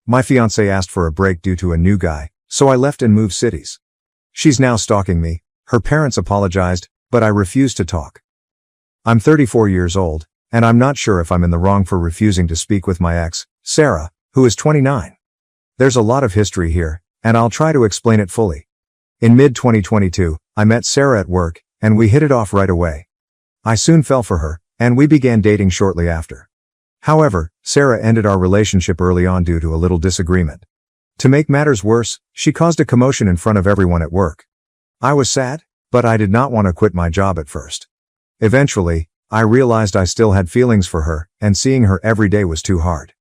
My fiancée asked for a break due to a new guy, so I left and moved cities. She's now stalking me. Her parents apologized, but I refused to talk. I'm 34 years old, and I'm not sure if I'm in the wrong for refusing to speak with my ex, Sarah, who is 29. There's a lot of history here, and I'll try to explain it fully. In mid-2022, I met Sarah at work, and we hit it off right away. I soon fell for her, and we began dating shortly after. However, Sarah ended our relationship early on due to a little disagreement. To make matters worse, she caused a commotion in front of everyone at work. I was sad, but I did not want to quit my job at first. Eventually, I realized I still had feelings for her, and seeing her every day was too hard.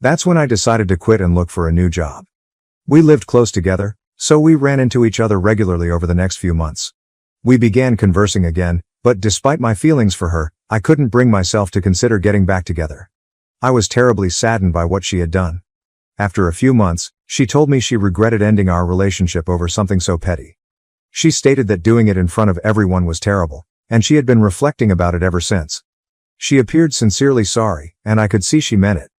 That's when I decided to quit and look for a new job. We lived close together, so we ran into each other regularly over the next few months. We began conversing again, but despite my feelings for her, I couldn't bring myself to consider getting back together. I was terribly saddened by what she had done. After a few months, she told me she regretted ending our relationship over something so petty. She stated that doing it in front of everyone was terrible, and she had been reflecting about it ever since. She appeared sincerely sorry, and I could see she meant it.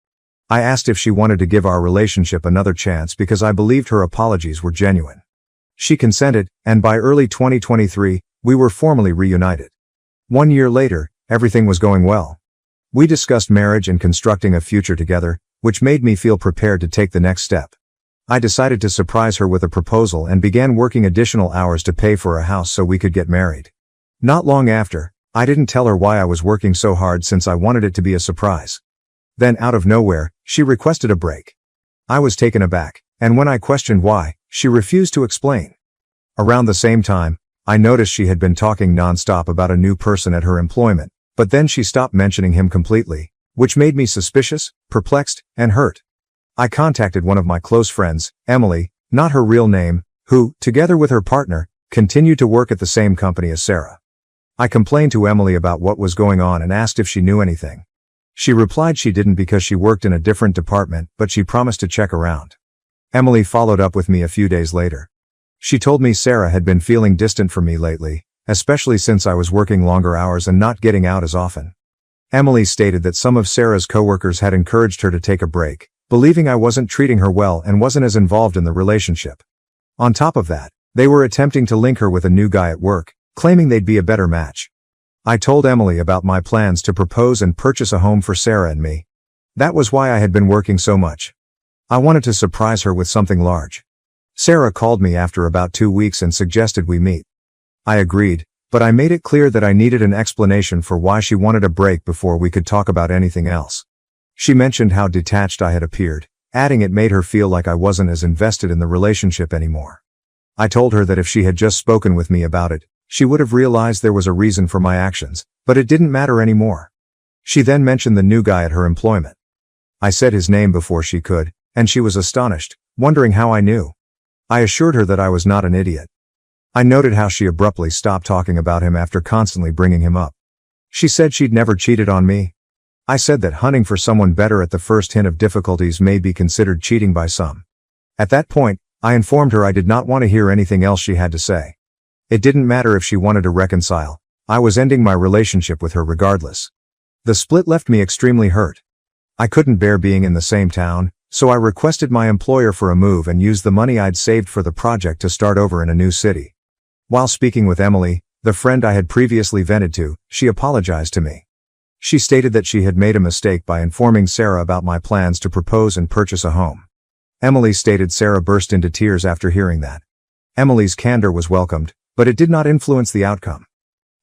I asked if she wanted to give our relationship another chance because I believed her apologies were genuine. She consented, and by early 2023, we were formally reunited. 1 year later, everything was going well. We discussed marriage and constructing a future together, which made me feel prepared to take the next step. I decided to surprise her with a proposal and began working additional hours to pay for a house so we could get married. Not long after, I didn't tell her why I was working so hard since I wanted it to be a surprise. Then out of nowhere, she requested a break. I was taken aback, and when I questioned why, she refused to explain. Around the same time, I noticed she had been talking non-stop about a new person at her employment, but then she stopped mentioning him completely, which made me suspicious, perplexed, and hurt. I contacted one of my close friends, Emily, not her real name, who, together with her partner, continued to work at the same company as Sarah. I complained to Emily about what was going on and asked if she knew anything. She replied she didn't because she worked in a different department, but she promised to check around. Emily followed up with me a few days later. She told me Sarah had been feeling distant from me lately, especially since I was working longer hours and not getting out as often. Emily stated that some of Sarah's coworkers had encouraged her to take a break, believing I wasn't treating her well and wasn't as involved in the relationship. On top of that, they were attempting to link her with a new guy at work, claiming they'd be a better match. I told Emily about my plans to propose and purchase a home for Sarah and me. That was why I had been working so much. I wanted to surprise her with something large. Sarah called me after about 2 weeks and suggested we meet. I agreed, but I made it clear that I needed an explanation for why she wanted a break before we could talk about anything else. She mentioned how detached I had appeared, adding it made her feel like I wasn't as invested in the relationship anymore. I told her that if she had just spoken with me about it, she would have realized there was a reason for my actions, but it didn't matter anymore. She then mentioned the new guy at her employment. I said his name before she could, and she was astonished, wondering how I knew. I assured her that I was not an idiot. I noted how she abruptly stopped talking about him after constantly bringing him up. She said she'd never cheated on me. I said that hunting for someone better at the first hint of difficulties may be considered cheating by some. At that point, I informed her I did not want to hear anything else she had to say. It didn't matter if she wanted to reconcile. I was ending my relationship with her regardless. The split left me extremely hurt. I couldn't bear being in the same town, so I requested my employer for a move and used the money I'd saved for the project to start over in a new city. While speaking with Emily, the friend I had previously vented to, she apologized to me. She stated that she had made a mistake by informing Sarah about my plans to propose and purchase a home. Emily stated Sarah burst into tears after hearing that. Emily's candor was welcomed, but it did not influence the outcome.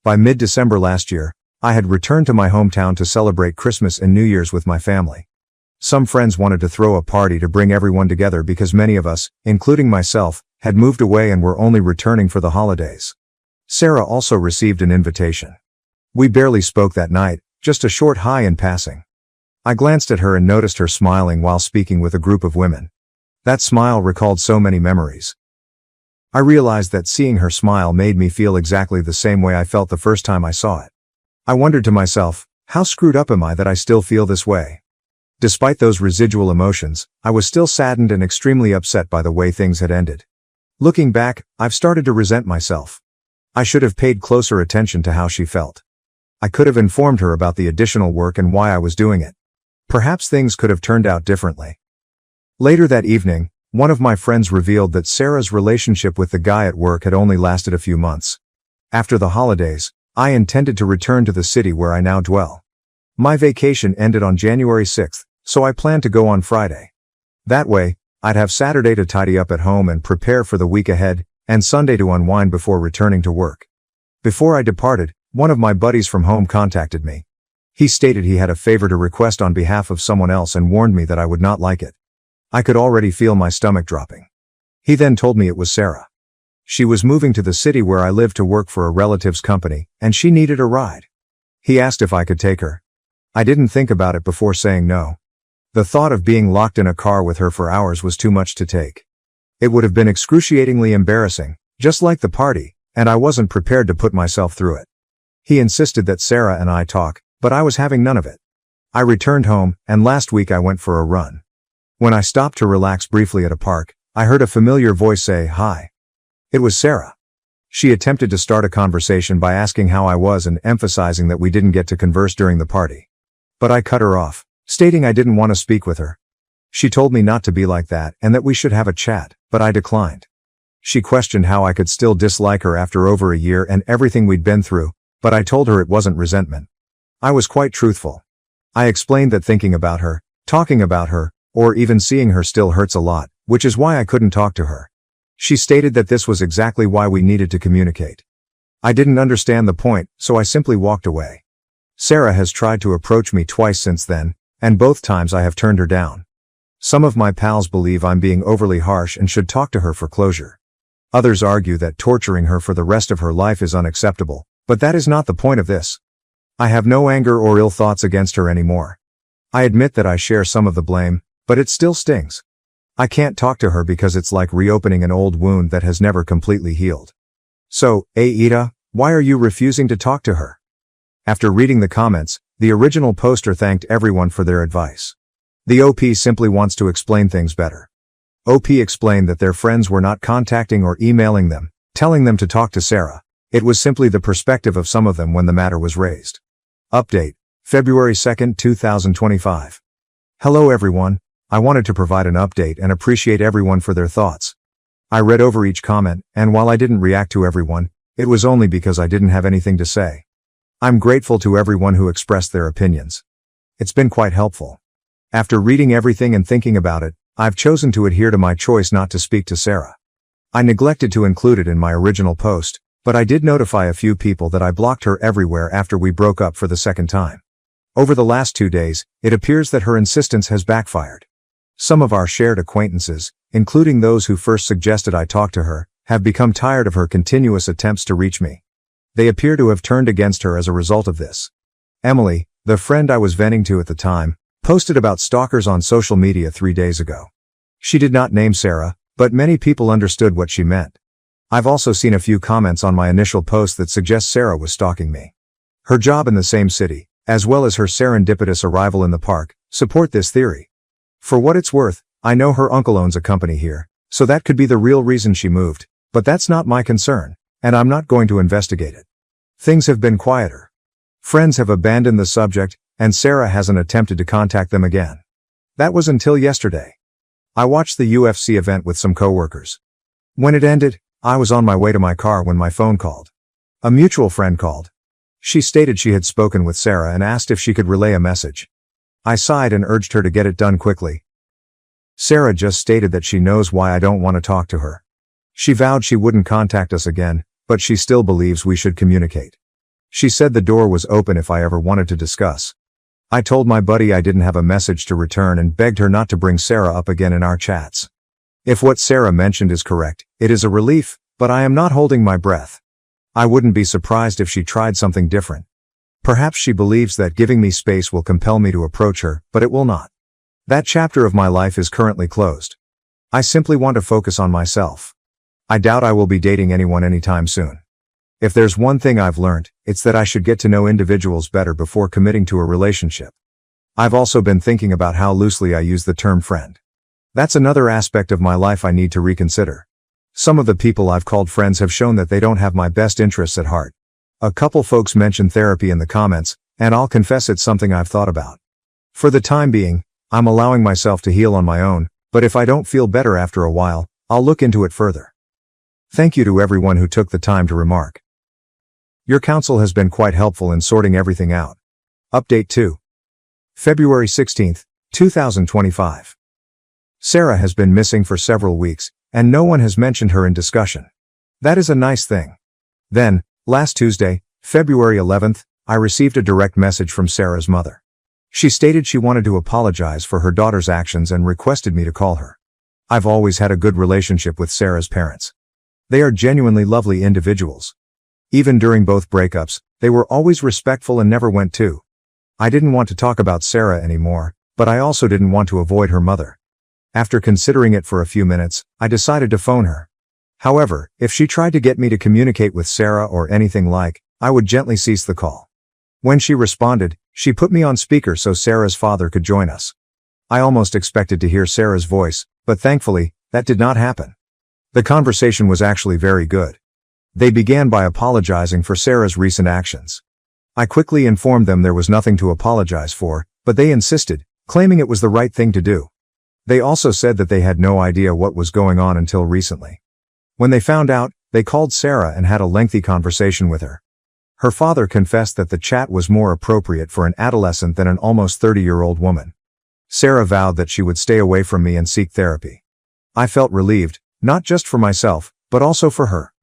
By mid-December last year, I had returned to my hometown to celebrate Christmas and New Year's with my family. Some friends wanted to throw a party to bring everyone together because many of us, including myself, had moved away and were only returning for the holidays. Sarah also received an invitation. We barely spoke that night, just a short hi in passing. I glanced at her and noticed her smiling while speaking with a group of women. That smile recalled so many memories. I realized that seeing her smile made me feel exactly the same way I felt the first time I saw it. I wondered to myself, how screwed up am I that I still feel this way? Despite those residual emotions, I was still saddened and extremely upset by the way things had ended. Looking back, I've started to resent myself. I should have paid closer attention to how she felt. I could have informed her about the additional work and why I was doing it. Perhaps things could have turned out differently. Later that evening, one of my friends revealed that Sarah's relationship with the guy at work had only lasted a few months. After the holidays, I intended to return to the city where I now dwell. My vacation ended on January 6th, so I planned to go on Friday. That way, I'd have Saturday to tidy up at home and prepare for the week ahead, and Sunday to unwind before returning to work. Before I departed, one of my buddies from home contacted me. He stated he had a favor to request on behalf of someone else and warned me that I would not like it. I could already feel my stomach dropping. He then told me it was Sarah. She was moving to the city where I live to work for a relative's company, and she needed a ride. He asked if I could take her. I didn't think about it before saying no. The thought of being locked in a car with her for hours was too much to take. It would have been excruciatingly embarrassing, just like the party, and I wasn't prepared to put myself through it. He insisted that Sarah and I talk, but I was having none of it. I returned home, and last week I went for a run. When I stopped to relax briefly at a park, I heard a familiar voice say, "Hi." It was Sarah. She attempted to start a conversation by asking how I was and emphasizing that we didn't get to converse during the party. But I cut her off, stating I didn't want to speak with her. She told me not to be like that and that we should have a chat, but I declined. She questioned how I could still dislike her after over a year and everything we'd been through, but I told her it wasn't resentment. I was quite truthful. I explained that thinking about her, talking about her, or even seeing her still hurts a lot, which is why I couldn't talk to her. She stated that this was exactly why we needed to communicate. I didn't understand the point, so I simply walked away. Sarah has tried to approach me twice since then, and both times I have turned her down. Some of my pals believe I'm being overly harsh and should talk to her for closure. Others argue that torturing her for the rest of her life is unacceptable, but that is not the point of this. I have no anger or ill thoughts against her anymore. I admit that I share some of the blame, but it still stings. I can't talk to her because it's like reopening an old wound that has never completely healed. So, Aida, why are you refusing to talk to her? After reading the comments, the original poster thanked everyone for their advice. The OP simply wants to explain things better. OP explained that their friends were not contacting or emailing them, telling them to talk to Sarah. It was simply the perspective of some of them when the matter was raised. Update, February 2nd, 2025. Hello everyone. I wanted to provide an update and appreciate everyone for their thoughts. I read over each comment, and while I didn't react to everyone, it was only because I didn't have anything to say. I'm grateful to everyone who expressed their opinions. It's been quite helpful. After reading everything and thinking about it, I've chosen to adhere to my choice not to speak to Sarah. I neglected to include it in my original post, but I did notify a few people that I blocked her everywhere after we broke up for the second time. Over the last 2 days, it appears that her insistence has backfired. Some of our shared acquaintances, including those who first suggested I talk to her, have become tired of her continuous attempts to reach me. They appear to have turned against her as a result of this. Emily, the friend I was venting to at the time, posted about stalkers on social media 3 days ago. She did not name Sarah, but many people understood what she meant. I've also seen a few comments on my initial post that suggest Sarah was stalking me. Her job in the same city, as well as her serendipitous arrival in the park, support this theory. For what it's worth, I know her uncle owns a company here, so that could be the real reason she moved, but that's not my concern, and I'm not going to investigate it. Things have been quieter. Friends have abandoned the subject, and Sarah hasn't attempted to contact them again. That was until yesterday. I watched the UFC event with some coworkers. When it ended, I was on my way to my car when my phone called. A mutual friend called. She stated she had spoken with Sarah and asked if she could relay a message. I sighed and urged her to get it done quickly. Sarah just stated that she knows why I don't want to talk to her. She vowed she wouldn't contact us again, but she still believes we should communicate. She said the door was open if I ever wanted to discuss. I told my buddy I didn't have a message to return and begged her not to bring Sarah up again in our chats. If what Sarah mentioned is correct, it is a relief, but I am not holding my breath. I wouldn't be surprised if she tried something different. Perhaps she believes that giving me space will compel me to approach her, but it will not. That chapter of my life is currently closed. I simply want to focus on myself. I doubt I will be dating anyone anytime soon. If there's one thing I've learned, it's that I should get to know individuals better before committing to a relationship. I've also been thinking about how loosely I use the term friend. That's another aspect of my life I need to reconsider. Some of the people I've called friends have shown that they don't have my best interests at heart. A couple folks mentioned therapy in the comments, and I'll confess it's something I've thought about. For the time being, I'm allowing myself to heal on my own, but if I don't feel better after a while, I'll look into it further. Thank you to everyone who took the time to remark. Your counsel has been quite helpful in sorting everything out. Update 2. February 16, 2025. Sarah has been missing for several weeks, and no one has mentioned her in discussion. That is a nice thing. Then, last Tuesday, February 11th, I received a direct message from Sarah's mother. She stated she wanted to apologize for her daughter's actions and requested me to call her. I've always had a good relationship with Sarah's parents. They are genuinely lovely individuals. Even during both breakups, they were always respectful and never went too. I didn't want to talk about Sarah anymore, but I also didn't want to avoid her mother. After considering it for a few minutes, I decided to phone her. However, if she tried to get me to communicate with Sarah or anything like, I would gently cease the call. When she responded, she put me on speaker so Sarah's father could join us. I almost expected to hear Sarah's voice, but thankfully, that did not happen. The conversation was actually very good. They began by apologizing for Sarah's recent actions. I quickly informed them there was nothing to apologize for, but they insisted, claiming it was the right thing to do. They also said that they had no idea what was going on until recently. When they found out, they called Sarah and had a lengthy conversation with her. Her father confessed that the chat was more appropriate for an adolescent than an almost 30-year-old woman. Sarah vowed that she would stay away from me and seek therapy. I felt relieved, not just for myself, but also for her.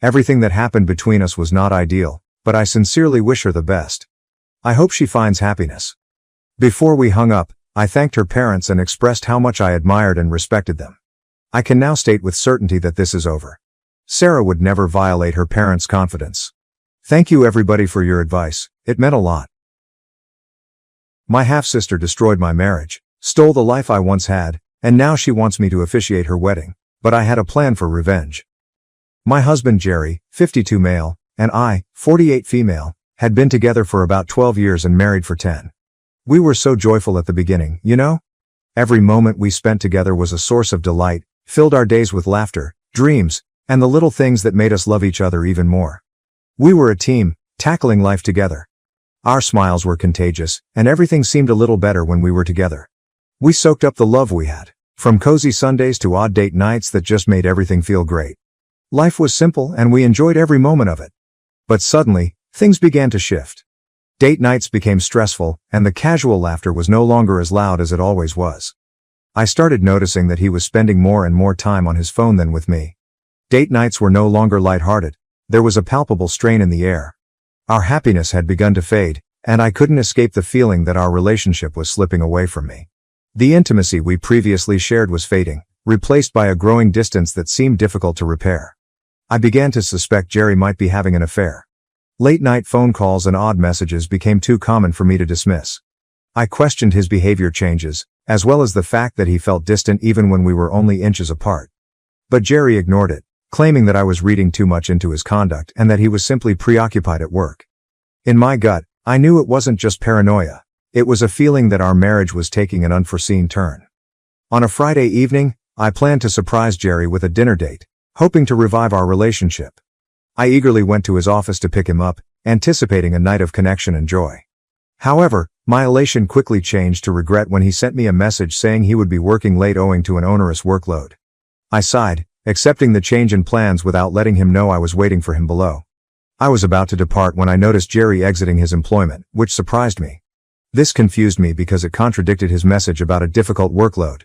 Everything that happened between us was not ideal, but I sincerely wish her the best. I hope she finds happiness. Before we hung up, I thanked her parents and expressed how much I admired and respected them. I can now state with certainty that this is over. Sarah would never violate her parents' confidence. Thank you everybody for your advice, it meant a lot. My half-sister destroyed my marriage, stole the life I once had, and now she wants me to officiate her wedding, but I had a plan for revenge. My husband Jerry, 52 male, and I, 48 female, had been together for about 12 years and married for 10. We were so joyful at the beginning, you know? Every moment we spent together was a source of delight, filled our days with laughter, dreams, and the little things that made us love each other even more. We were a team, tackling life together. Our smiles were contagious, and everything seemed a little better when we were together. We soaked up the love we had, from cozy Sundays to odd date nights that just made everything feel great. Life was simple and we enjoyed every moment of it. But suddenly, things began to shift. Date nights became stressful, and the casual laughter was no longer as loud as it always was. I started noticing that he was spending more and more time on his phone than with me. Date nights were no longer lighthearted. There was a palpable strain in the air. Our happiness had begun to fade, and I couldn't escape the feeling that our relationship was slipping away from me. The intimacy we previously shared was fading, replaced by a growing distance that seemed difficult to repair. I began to suspect Jerry might be having an affair. Late-night phone calls and odd messages became too common for me to dismiss. I questioned his behavior changes, as well as the fact that he felt distant even when we were only inches apart. But Jerry ignored it, claiming that I was reading too much into his conduct and that he was simply preoccupied at work. In my gut, I knew it wasn't just paranoia. It was a feeling that our marriage was taking an unforeseen turn. On a Friday evening, I planned to surprise Jerry with a dinner date, hoping to revive our relationship. I eagerly went to his office to pick him up, anticipating a night of connection and joy. However, my elation quickly changed to regret when he sent me a message saying he would be working late owing to an onerous workload. I sighed, accepting the change in plans without letting him know I was waiting for him below. I was about to depart when I noticed Jerry exiting his employment, which surprised me. This confused me because it contradicted his message about a difficult workload.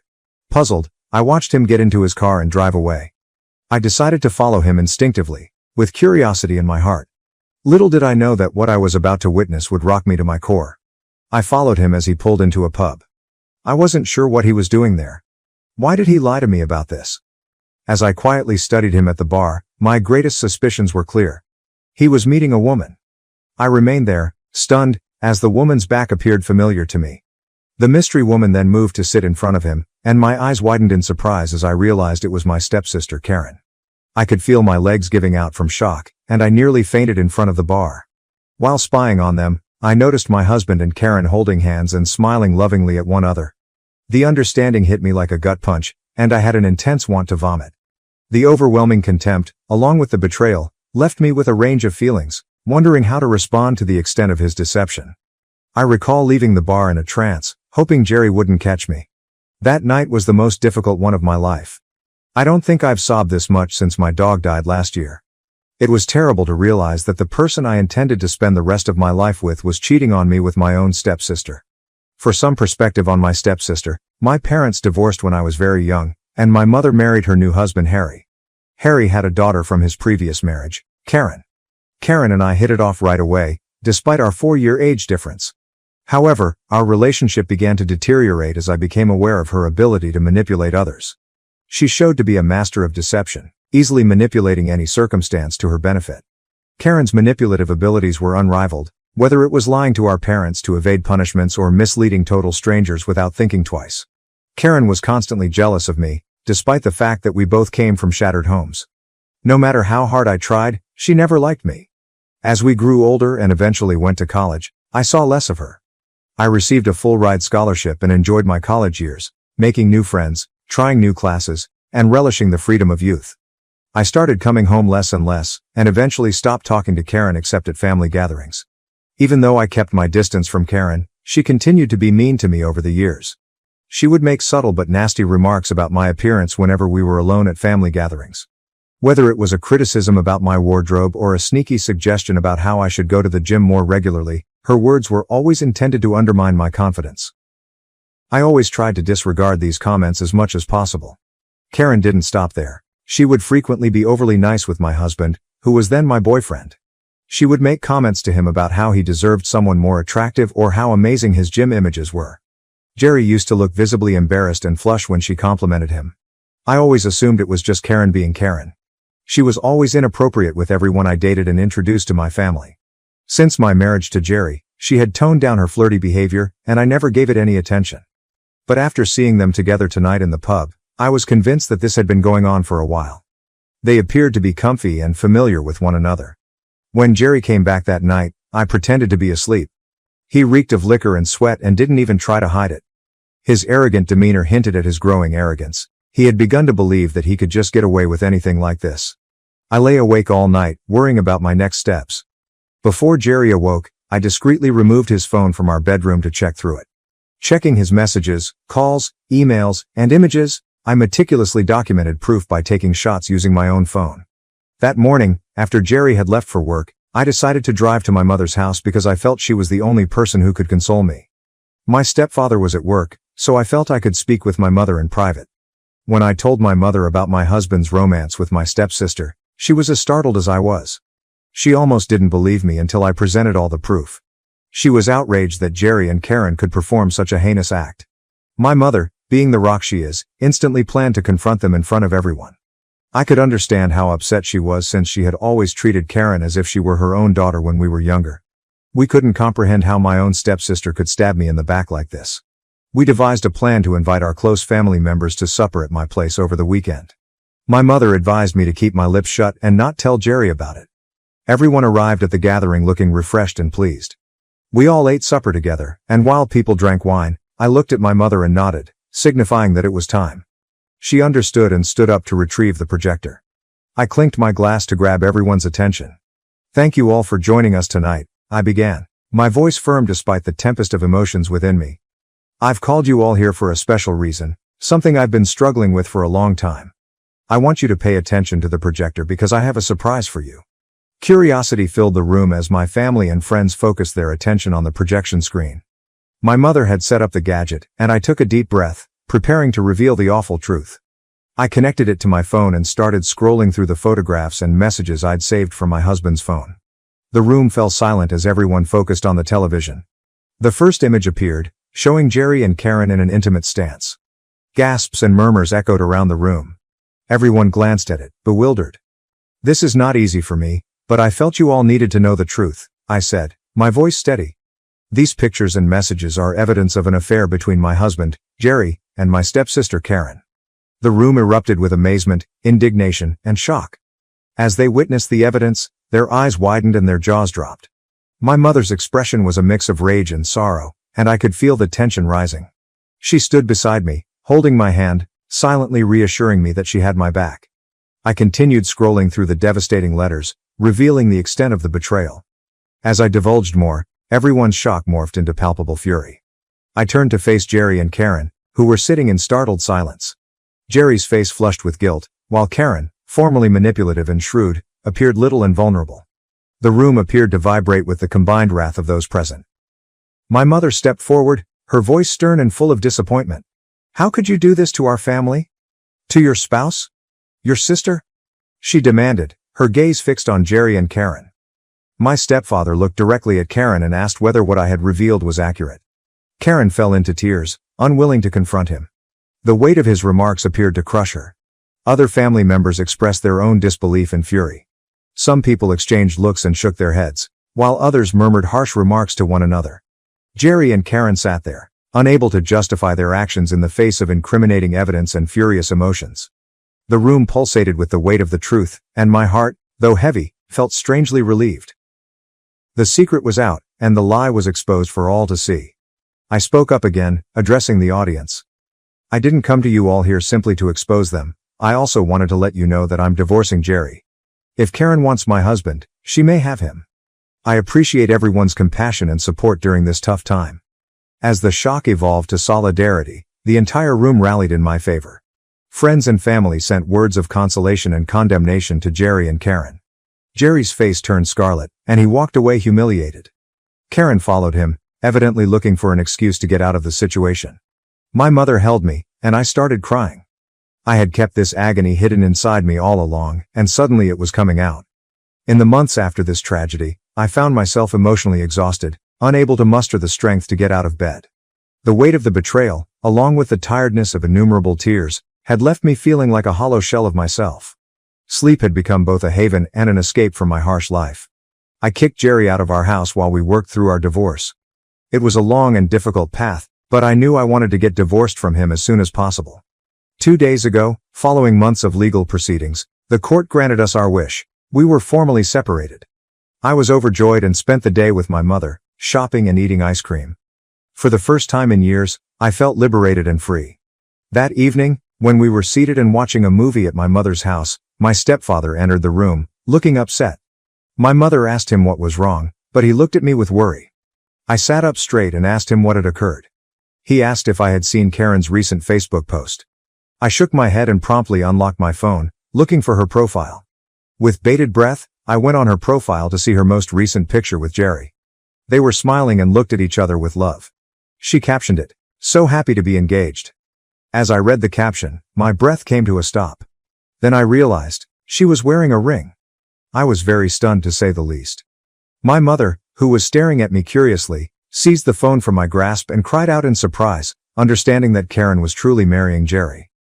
Puzzled, I watched him get into his car and drive away. I decided to follow him instinctively, with curiosity in my heart. Little did I know that what I was about to witness would rock me to my core. I followed him as he pulled into a pub. I wasn't sure what he was doing there. Why did he lie to me about this? As I quietly studied him at the bar, my greatest suspicions were clear. He was meeting a woman. I remained there, stunned, as the woman's back appeared familiar to me. The mystery woman then moved to sit in front of him, and my eyes widened in surprise as I realized it was my stepsister Karen. I could feel my legs giving out from shock, and I nearly fainted in front of the bar. While spying on them, I noticed my husband and Karen holding hands and smiling lovingly at one another. The understanding hit me like a gut punch, and I had an intense want to vomit. The overwhelming contempt, along with the betrayal, left me with a range of feelings, wondering how to respond to the extent of his deception. I recall leaving the bar in a trance, hoping Jerry wouldn't catch me. That night was the most difficult one of my life. I don't think I've sobbed this much since my dog died last year. It was terrible to realize that the person I intended to spend the rest of my life with was cheating on me with my own stepsister. For some perspective on my stepsister, my parents divorced when I was very young, and my mother married her new husband Harry. Harry had a daughter from his previous marriage, Karen. Karen and I hit it off right away, despite our 4-year age difference. However, our relationship began to deteriorate as I became aware of her ability to manipulate others. She showed to be a master of deception, easily manipulating any circumstance to her benefit. Karen's manipulative abilities were unrivaled, whether it was lying to our parents to evade punishments or misleading total strangers without thinking twice. Karen was constantly jealous of me, despite the fact that we both came from shattered homes. No matter how hard I tried, she never liked me. As we grew older and eventually went to college, I saw less of her. I received a full-ride scholarship and enjoyed my college years, making new friends, trying new classes, and relishing the freedom of youth. I started coming home less and less, and eventually stopped talking to Karen except at family gatherings. Even though I kept my distance from Karen, she continued to be mean to me over the years. She would make subtle but nasty remarks about my appearance whenever we were alone at family gatherings. Whether it was a criticism about my wardrobe or a sneaky suggestion about how I should go to the gym more regularly, her words were always intended to undermine my confidence. I always tried to disregard these comments as much as possible. Karen didn't stop there. She would frequently be overly nice with my husband, who was then my boyfriend. She would make comments to him about how he deserved someone more attractive or how amazing his gym images were. Jerry used to look visibly embarrassed and flush when she complimented him. I always assumed it was just Karen being Karen. She was always inappropriate with everyone I dated and introduced to my family. Since my marriage to Jerry, she had toned down her flirty behavior, and I never gave it any attention. But after seeing them together tonight in the pub, I was convinced that this had been going on for a while. They appeared to be comfy and familiar with one another. When Jerry came back that night, I pretended to be asleep. He reeked of liquor and sweat and didn't even try to hide it. His arrogant demeanor hinted at his growing arrogance. He had begun to believe that he could just get away with anything like this. I lay awake all night, worrying about my next steps. Before Jerry awoke, I discreetly removed his phone from our bedroom to check through it. Checking his messages, calls, emails, and images, I meticulously documented proof by taking shots using my own phone. That morning, after Jerry had left for work, I decided to drive to my mother's house because I felt she was the only person who could console me. My stepfather was at work, so I felt I could speak with my mother in private. When I told my mother about my husband's romance with my stepsister, she was as startled as I was. She almost didn't believe me until I presented all the proof. She was outraged that Jerry and Karen could perform such a heinous act. My mother, being the rock she is, instantly planned to confront them in front of everyone. I could understand how upset she was since she had always treated Karen as if she were her own daughter when we were younger. We couldn't comprehend how my own stepsister could stab me in the back like this. We devised a plan to invite our close family members to supper at my place over the weekend. My mother advised me to keep my lips shut and not tell Jerry about it. Everyone arrived at the gathering looking refreshed and pleased. We all ate supper together, and while people drank wine, I looked at my mother and nodded, signifying that it was time. She understood and stood up to retrieve the projector. I clinked my glass to grab everyone's attention. "Thank you all for joining us tonight," I began, my voice firm despite the tempest of emotions within me. "I've called you all here for a special reason, something I've been struggling with for a long time. I want you to pay attention to the projector because I have a surprise for you." Curiosity filled the room as my family and friends focused their attention on the projection screen. My mother had set up the gadget, and I took a deep breath, preparing to reveal the awful truth. I connected it to my phone and started scrolling through the photographs and messages I'd saved from my husband's phone. The room fell silent as everyone focused on the television. The first image appeared, showing Jerry and Karen in an intimate stance. Gasps and murmurs echoed around the room. Everyone glanced at it, bewildered. "This is not easy for me, but I felt you all needed to know the truth," I said, my voice steady. "These pictures and messages are evidence of an affair between my husband, Jerry, and my stepsister Karen." The room erupted with amazement, indignation, and shock. As they witnessed the evidence, their eyes widened and their jaws dropped. My mother's expression was a mix of rage and sorrow, and I could feel the tension rising. She stood beside me, holding my hand, silently reassuring me that she had my back. I continued scrolling through the devastating letters, revealing the extent of the betrayal. As I divulged more, everyone's shock morphed into palpable fury. I turned to face Jerry and Karen, who were sitting in startled silence. Jerry's face flushed with guilt, while Karen, formerly manipulative and shrewd, appeared little and vulnerable. The room appeared to vibrate with the combined wrath of those present. My mother stepped forward, her voice stern and full of disappointment. "How could you do this to our family? To your spouse? Your sister?" she demanded, her gaze fixed on Jerry and Karen. My stepfather looked directly at Karen and asked whether what I had revealed was accurate. Karen fell into tears, unwilling to confront him. The weight of his remarks appeared to crush her. Other family members expressed their own disbelief and fury. Some people exchanged looks and shook their heads, while others murmured harsh remarks to one another. Jerry and Karen sat there, unable to justify their actions in the face of incriminating evidence and furious emotions. The room pulsated with the weight of the truth, and my heart, though heavy, felt strangely relieved. The secret was out, and the lie was exposed for all to see. I spoke up again, addressing the audience. "I didn't come to you all here simply to expose them. I also wanted to let you know that I'm divorcing Jerry. If Karen wants my husband, she may have him. I appreciate everyone's compassion and support during this tough time." As the shock evolved to solidarity, the entire room rallied in my favor. Friends and family sent words of consolation and condemnation to Jerry and Karen. Jerry's face turned scarlet, and he walked away humiliated. Karen followed him, evidently looking for an excuse to get out of the situation. My mother held me, and I started crying. I had kept this agony hidden inside me all along, and suddenly it was coming out. In the months after this tragedy, I found myself emotionally exhausted, unable to muster the strength to get out of bed. The weight of the betrayal, along with the tiredness of innumerable tears, had left me feeling like a hollow shell of myself. Sleep had become both a haven and an escape from my harsh life. I kicked Jerry out of our house while we worked through our divorce. It was a long and difficult path, but I knew I wanted to get divorced from him as soon as possible. 2 days ago, following months of legal proceedings, the court granted us our wish. We were formally separated. I was overjoyed and spent the day with my mother, shopping and eating ice cream. For the first time in years, I felt liberated and free. That evening, when we were seated and watching a movie at my mother's house, my stepfather entered the room, looking upset. My mother asked him what was wrong, but he looked at me with worry. I sat up straight and asked him what had occurred. He asked if I had seen Karen's recent Facebook post. I shook my head and promptly unlocked my phone, looking for her profile. With bated breath, I went on her profile to see her most recent picture with Jerry. They were smiling and looked at each other with love. She captioned it, "So happy to be engaged." As I read the caption, my breath came to a stop. Then I realized, she was wearing a ring. I was very stunned to say the least. My mother, who was staring at me curiously, seized the phone from my grasp and cried out in surprise, understanding that Karen was truly marrying Jerry.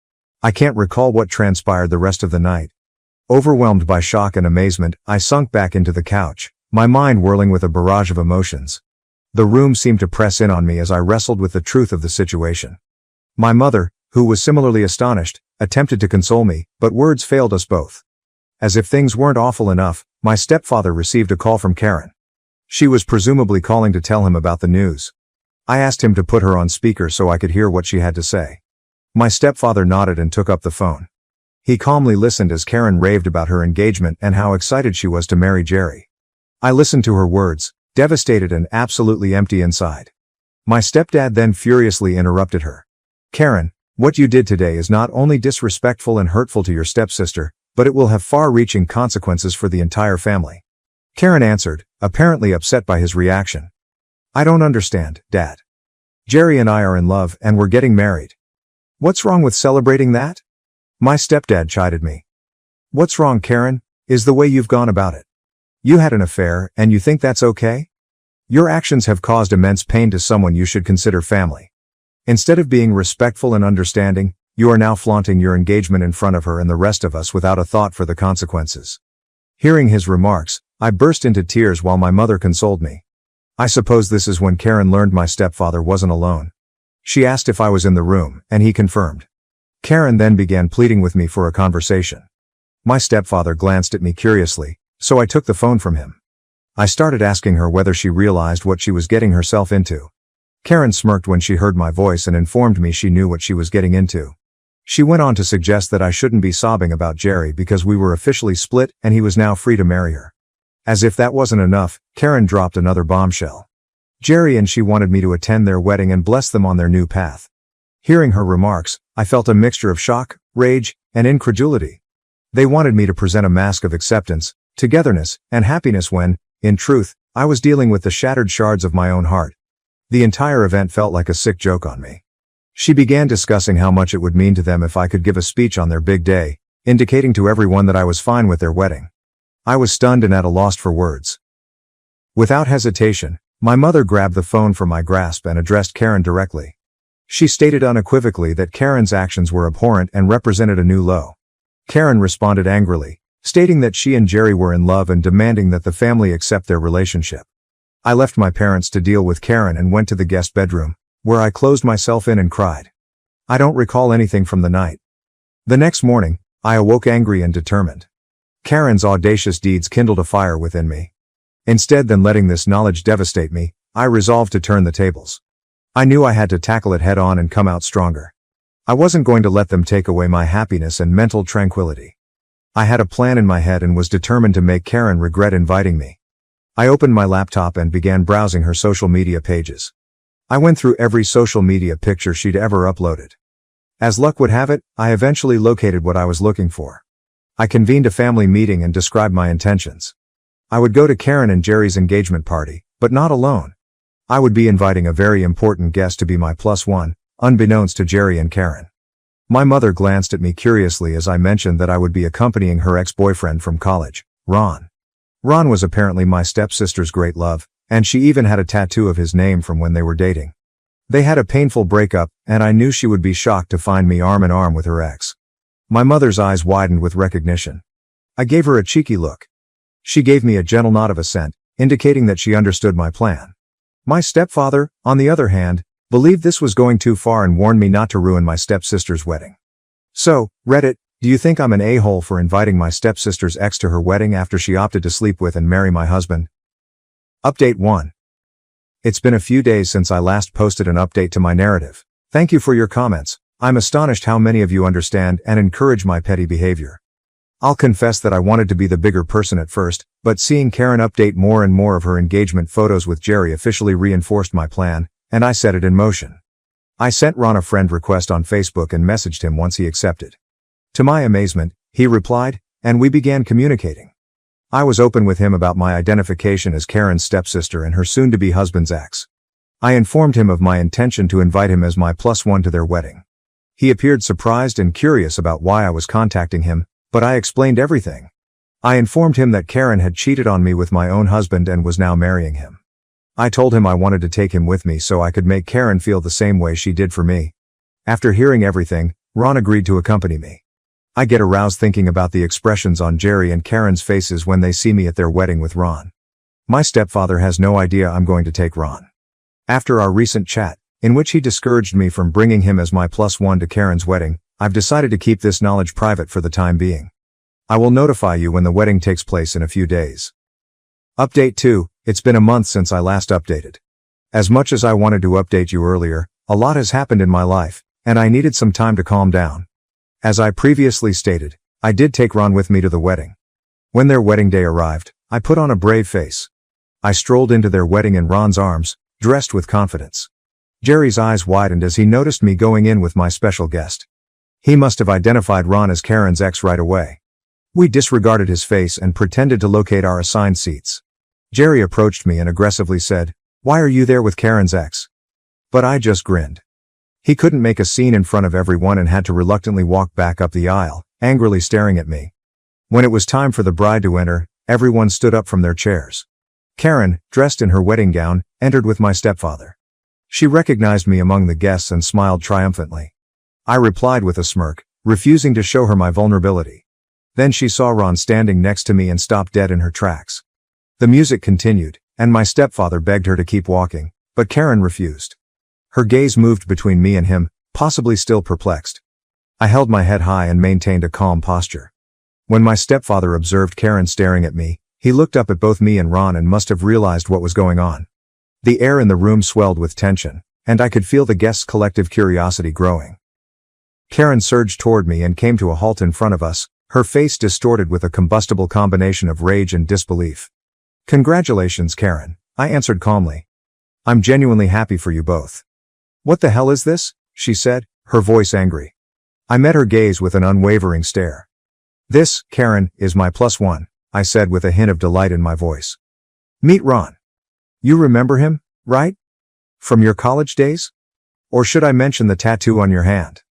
I can't recall what transpired the rest of the night. Overwhelmed by shock and amazement, I sunk back into the couch, my mind whirling with a barrage of emotions. The room seemed to press in on me as I wrestled with the truth of the situation. My mother, who was similarly astonished, attempted to console me, but words failed us both. As if things weren't awful enough, my stepfather received a call from Karen. She was presumably calling to tell him about the news. I asked him to put her on speaker so I could hear what she had to say. My stepfather nodded and took up the phone. He calmly listened as Karen raved about her engagement and how excited she was to marry Jerry. I listened to her words, devastated and absolutely empty inside. My stepdad then furiously interrupted her. "Karen, what you did today is not only disrespectful and hurtful to your stepsister, but it will have far-reaching consequences for the entire family." Karen answered, apparently upset by his reaction. "I don't understand, Dad. Jerry and I are in love and we're getting married. What's wrong with celebrating that?" My stepdad chided me. "What's wrong, Karen, is the way you've gone about it. You had an affair and you think that's okay? Your actions have caused immense pain to someone you should consider family. Instead of being respectful and understanding, you are now flaunting your engagement in front of her and the rest of us without a thought for the consequences." Hearing his remarks, I burst into tears while my mother consoled me. I suppose this is when Karen learned my stepfather wasn't alone. She asked if I was in the room, and he confirmed. Karen then began pleading with me for a conversation. My stepfather glanced at me curiously, so I took the phone from him. I started asking her whether she realized what she was getting herself into. Karen smirked when she heard my voice and informed me she knew what she was getting into. She went on to suggest that I shouldn't be sobbing about Jerry because we were officially split and he was now free to marry her. As if that wasn't enough, Karen dropped another bombshell. Jerry and she wanted me to attend their wedding and bless them on their new path. Hearing her remarks, I felt a mixture of shock, rage, and incredulity. They wanted me to present a mask of acceptance, togetherness, and happiness when, in truth, I was dealing with the shattered shards of my own heart. The entire event felt like a sick joke on me. She began discussing how much it would mean to them if I could give a speech on their big day, indicating to everyone that I was fine with their wedding. I was stunned and at a loss for words. Without hesitation, my mother grabbed the phone from my grasp and addressed Karen directly. She stated unequivocally that Karen's actions were abhorrent and represented a new low. Karen responded angrily, stating that she and Jerry were in love and demanding that the family accept their relationship. I left my parents to deal with Karen and went to the guest bedroom, where I closed myself in and cried. I don't recall anything from the night. The next morning, I awoke angry and determined. Karen's audacious deeds kindled a fire within me. Instead than letting this knowledge devastate me, I resolved to turn the tables. I knew I had to tackle it head on and come out stronger. I wasn't going to let them take away my happiness and mental tranquility. I had a plan in my head and was determined to make Karen regret inviting me. I opened my laptop and began browsing her social media pages. I went through every social media picture she'd ever uploaded. As luck would have it, I eventually located what I was looking for. I convened a family meeting and described my intentions. I would go to Karen and Jerry's engagement party, but not alone. I would be inviting a very important guest to be my +1, unbeknownst to Jerry and Karen. My mother glanced at me curiously as I mentioned that I would be accompanying her ex-boyfriend from college, Ron. Ron was apparently my stepsister's great love, and she even had a tattoo of his name from when they were dating. They had a painful breakup, and I knew she would be shocked to find me arm in arm with her ex. My mother's eyes widened with recognition. I gave her a cheeky look. She gave me a gentle nod of assent, indicating that she understood my plan. My stepfather, on the other hand, believed this was going too far and warned me not to ruin my stepsister's wedding. So, Reddit, do you think I'm an a-hole for inviting my stepsister's ex to her wedding after she opted to sleep with and marry my husband? Update 1. It's been a few days since I last posted an update to my narrative. Thank you for your comments. I'm astonished how many of you understand and encourage my petty behavior. I'll confess that I wanted to be the bigger person at first, but seeing Karen update more and more of her engagement photos with Jerry officially reinforced my plan, and I set it in motion. I sent Ron a friend request on Facebook and messaged him once he accepted. To my amazement, he replied, and we began communicating. I was open with him about my identification as Karen's stepsister and her soon-to-be husband's ex. I informed him of my intention to invite him as my +1 to their wedding. He appeared surprised and curious about why I was contacting him, but I explained everything. I informed him that Karen had cheated on me with my own husband and was now marrying him. I told him I wanted to take him with me so I could make Karen feel the same way she did for me. After hearing everything, Ron agreed to accompany me. I get aroused thinking about the expressions on Jerry and Karen's faces when they see me at their wedding with Ron. My stepfather has no idea I'm going to take Ron. After our recent chat, in which he discouraged me from bringing him as my +1 to Karen's wedding, I've decided to keep this knowledge private for the time being. I will notify you when the wedding takes place in a few days. Update 2. It's been a month since I last updated. As much as I wanted to update you earlier, a lot has happened in my life, and I needed some time to calm down. As I previously stated, I did take Ron with me to the wedding. When their wedding day arrived, I put on a brave face. I strolled into their wedding in Ron's arms, dressed with confidence. Jerry's eyes widened as he noticed me going in with my special guest. He must have identified Ron as Karen's ex right away. We disregarded his face and pretended to locate our assigned seats. Jerry approached me and aggressively said, "Why are you there with Karen's ex?" But I just grinned. He couldn't make a scene in front of everyone and had to reluctantly walk back up the aisle, angrily staring at me. When it was time for the bride to enter, everyone stood up from their chairs. Karen, dressed in her wedding gown, entered with my stepfather. She recognized me among the guests and smiled triumphantly. I replied with a smirk, refusing to show her my vulnerability. Then she saw Ron standing next to me and stopped dead in her tracks. The music continued, and my stepfather begged her to keep walking, but Karen refused. Her gaze moved between me and him, possibly still perplexed. I held my head high and maintained a calm posture. When my stepfather observed Karen staring at me, he looked up at both me and Ron and must have realized what was going on. The air in the room swelled with tension, and I could feel the guests' collective curiosity growing. Karen surged toward me and came to a halt in front of us, her face distorted with a combustible combination of rage and disbelief. "Congratulations, Karen," I answered calmly. "I'm genuinely happy for you both." "What the hell is this?" she said, her voice angry. I met her gaze with an unwavering stare. This, Karen, is my +1, I said with a hint of delight in my voice. Meet Ron. You remember him, right? From your college days? Or should I mention the tattoo on your hand?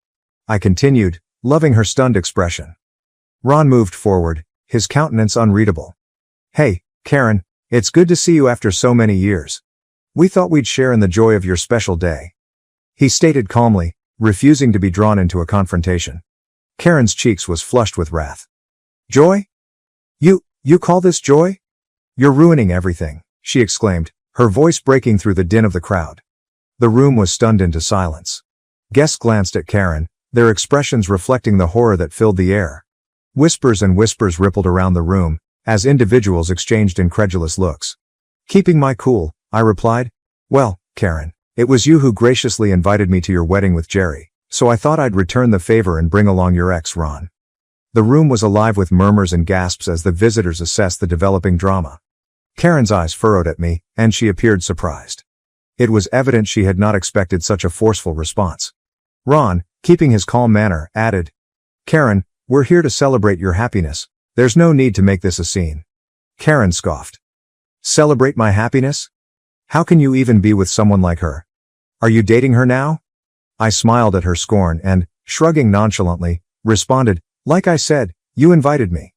I continued, loving her stunned expression. Ron moved forward, his countenance unreadable. Hey, Karen, it's good to see you after so many years. We thought we'd share in the joy of your special day. He stated calmly, refusing to be drawn into a confrontation. Karen's cheeks was flushed with wrath. Joy? You call this joy? You're ruining everything, she exclaimed, her voice breaking through the din of the crowd. The room was stunned into silence. Guests glanced at Karen, their expressions reflecting the horror that filled the air. Whispers and whispers rippled around the room, as individuals exchanged incredulous looks. Keeping my cool, I replied, Well, Karen, it was you who graciously invited me to your wedding with Jerry, so I thought I'd return the favor and bring along your ex, Ron. The room was alive with murmurs and gasps as the visitors assessed the developing drama. Karen's eyes furrowed at me, and she appeared surprised. It was evident she had not expected such a forceful response. Ron, keeping his calm manner, added, Karen, we're here to celebrate your happiness. There's no need to make this a scene. Karen scoffed. Celebrate my happiness? How can you even be with someone like her? Are you dating her now? I smiled at her scorn and, shrugging nonchalantly, responded, Like I said, you invited me.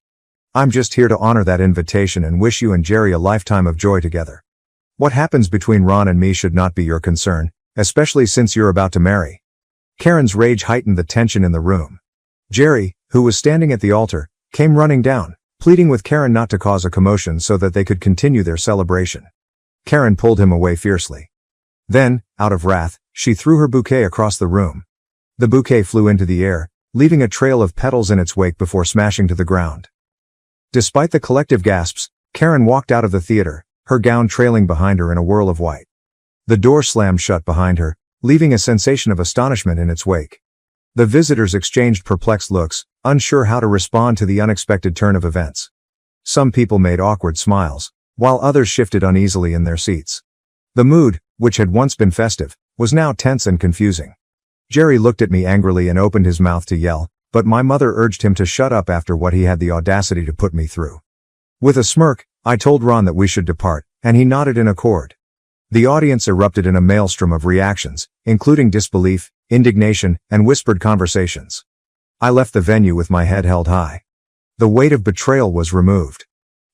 I'm just here to honor that invitation and wish you and Jerry a lifetime of joy together. What happens between Ron and me should not be your concern, especially since you're about to marry. Karen's rage heightened the tension in the room. Jerry, who was standing at the altar, came running down, pleading with Karen not to cause a commotion so that they could continue their celebration. Karen pulled him away fiercely. Then, out of wrath, she threw her bouquet across the room. The bouquet flew into the air, leaving a trail of petals in its wake before smashing to the ground. Despite the collective gasps, Karen walked out of the theater, her gown trailing behind her in a whirl of white. The door slammed shut behind her, leaving a sensation of astonishment in its wake. The visitors exchanged perplexed looks, unsure how to respond to the unexpected turn of events. Some people made awkward smiles, while others shifted uneasily in their seats. The mood, which had once been festive, was now tense and confusing. Jerry looked at me angrily and opened his mouth to yell, but my mother urged him to shut up after what he had the audacity to put me through. With a smirk, I told Ron that we should depart, and he nodded in accord. The audience erupted in a maelstrom of reactions, including disbelief, indignation, and whispered conversations. I left the venue with my head held high. The weight of betrayal was removed.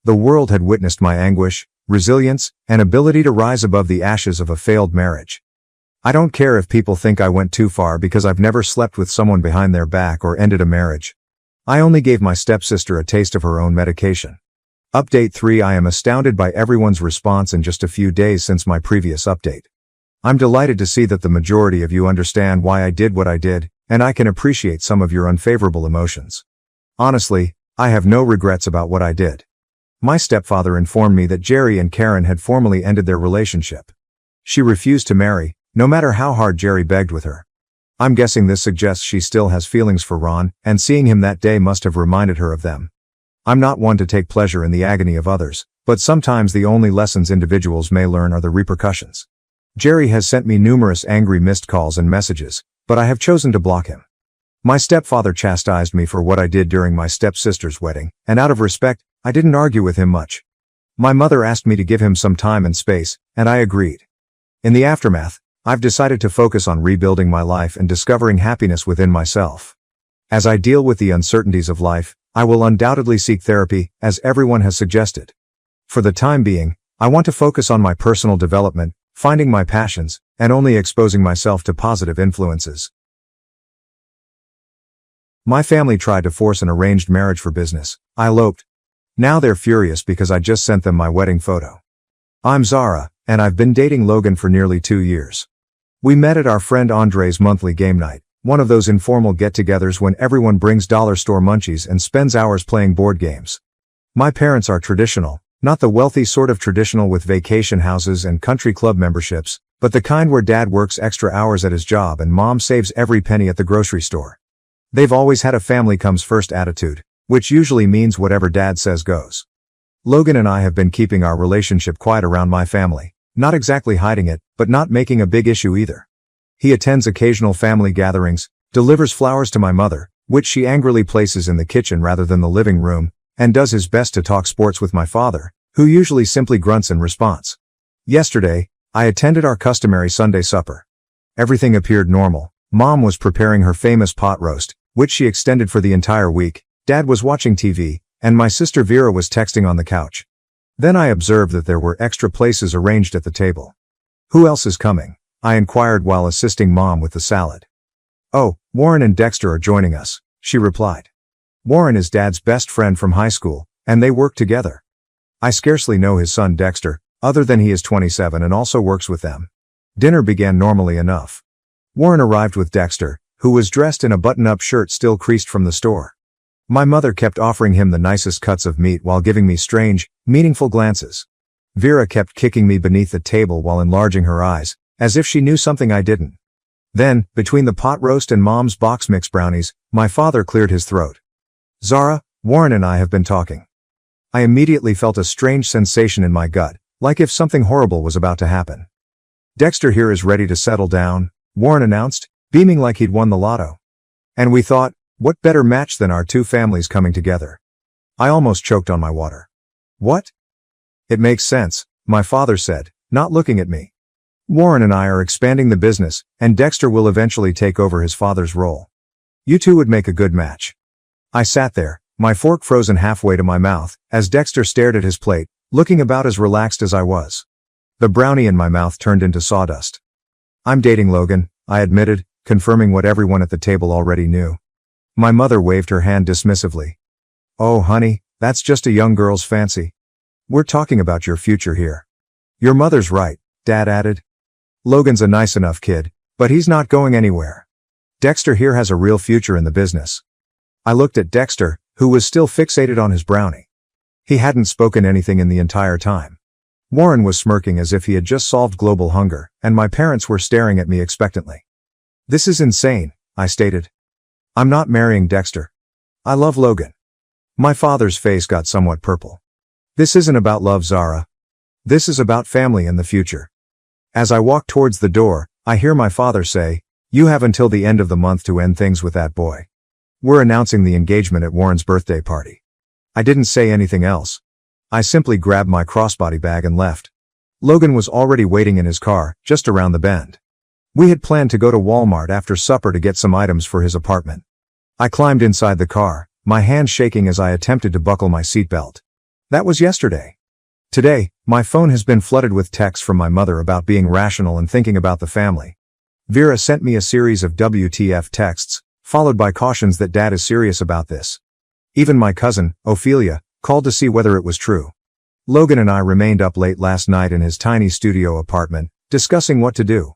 The world had witnessed my anguish, resilience, and ability to rise above the ashes of a failed marriage. I don't care if people think I went too far because I've never slept with someone behind their back or ended a marriage. I only gave my stepsister a taste of her own medication. Update 3: I am astounded by everyone's response in just a few days since my previous update. I'm delighted to see that the majority of you understand why I did what I did, and I can appreciate some of your unfavorable emotions. Honestly, I have no regrets about what I did. My stepfather informed me that Jerry and Karen had formally ended their relationship. She refused to marry, no matter how hard Jerry begged with her. I'm guessing this suggests she still has feelings for Ron, and seeing him that day must have reminded her of them. I'm not one to take pleasure in the agony of others, but sometimes the only lessons individuals may learn are the repercussions. Jerry has sent me numerous angry missed calls and messages, but I have chosen to block him. My stepfather chastised me for what I did during my stepsister's wedding, and out of respect, I didn't argue with him much. My mother asked me to give him some time and space, and I agreed. In the aftermath, I've decided to focus on rebuilding my life and discovering happiness within myself. As I deal with the uncertainties of life, I will undoubtedly seek therapy, as everyone has suggested. For the time being, I want to focus on my personal development, finding my passions, and only exposing myself to positive influences. My family tried to force an arranged marriage for business. I eloped. Now they're furious because I just sent them my wedding photo. I'm Zara, and I've been dating Logan for nearly 2 years. We met at our friend Andre's monthly game night, one of those informal get-togethers when everyone brings dollar store munchies and spends hours playing board games. My parents are traditional, not the wealthy sort of traditional with vacation houses and country club memberships, but the kind where dad works extra hours at his job and mom saves every penny at the grocery store. They've always had a family comes first attitude, which usually means whatever dad says goes. Logan and I have been keeping our relationship quiet around my family. Not exactly hiding it, but not making a big issue either. He attends occasional family gatherings, delivers flowers to my mother, which she angrily places in the kitchen rather than the living room, and does his best to talk sports with my father, who usually simply grunts in response. Yesterday, I attended our customary Sunday supper. Everything appeared normal. Mom was preparing her famous pot roast, which she extended for the entire week. Dad was watching TV, and my sister Vera was texting on the couch. Then I observed that there were extra places arranged at the table. "Who else is coming?" I inquired while assisting Mom with the salad. "Oh, Warren and Dexter are joining us," she replied. Warren is Dad's best friend from high school, and they work together. I scarcely know his son Dexter, other than he is 27 and also works with them. Dinner began normally enough. Warren arrived with Dexter, who was dressed in a button-up shirt still creased from the store. My mother kept offering him the nicest cuts of meat while giving me strange, meaningful glances. Vera kept kicking me beneath the table while enlarging her eyes, as if she knew something I didn't. Then, between the pot roast and Mom's box mix brownies, my father cleared his throat. "Zara, Warren and I have been talking." I immediately felt a strange sensation in my gut, like if something horrible was about to happen. "Dexter here is ready to settle down," Warren announced, beaming like he'd won the lotto. And we thought, what better match than our two families coming together? I almost choked on my water. "What?" "It makes sense," my father said, not looking at me. "Warren and I are expanding the business, and Dexter will eventually take over his father's role. You two would make a good match." I sat there, my fork frozen halfway to my mouth, as Dexter stared at his plate, looking about as relaxed as I was. The brownie in my mouth turned into sawdust. "I'm dating Logan," I admitted, confirming what everyone at the table already knew. My mother waved her hand dismissively. "Oh, honey, that's just a young girl's fancy. We're talking about your future here." "Your mother's right," Dad added. "Logan's a nice enough kid, but he's not going anywhere. Dexter here has a real future in the business." I looked at Dexter, who was still fixated on his brownie. He hadn't spoken anything in the entire time. Warren was smirking as if he had just solved global hunger, and my parents were staring at me expectantly. "This is insane," I stated. "I'm not marrying Dexter. I love Logan." My father's face got somewhat purple. "This isn't about love, Zara. This is about family and the future." As I walked towards the door, I hear my father say, "You have until the end of the month to end things with that boy. We're announcing the engagement at Warren's birthday party." I didn't say anything else. I simply grabbed my crossbody bag and left. Logan was already waiting in his car, just around the bend. We had planned to go to Walmart after supper to get some items for his apartment. I climbed inside the car, my hand shaking as I attempted to buckle my seatbelt. That was yesterday. Today, my phone has been flooded with texts from my mother about being rational and thinking about the family. Vera sent me a series of WTF texts, followed by cautions that Dad is serious about this. Even my cousin, Ophelia, called to see whether it was true. Logan and I remained up late last night in his tiny studio apartment, discussing what to do.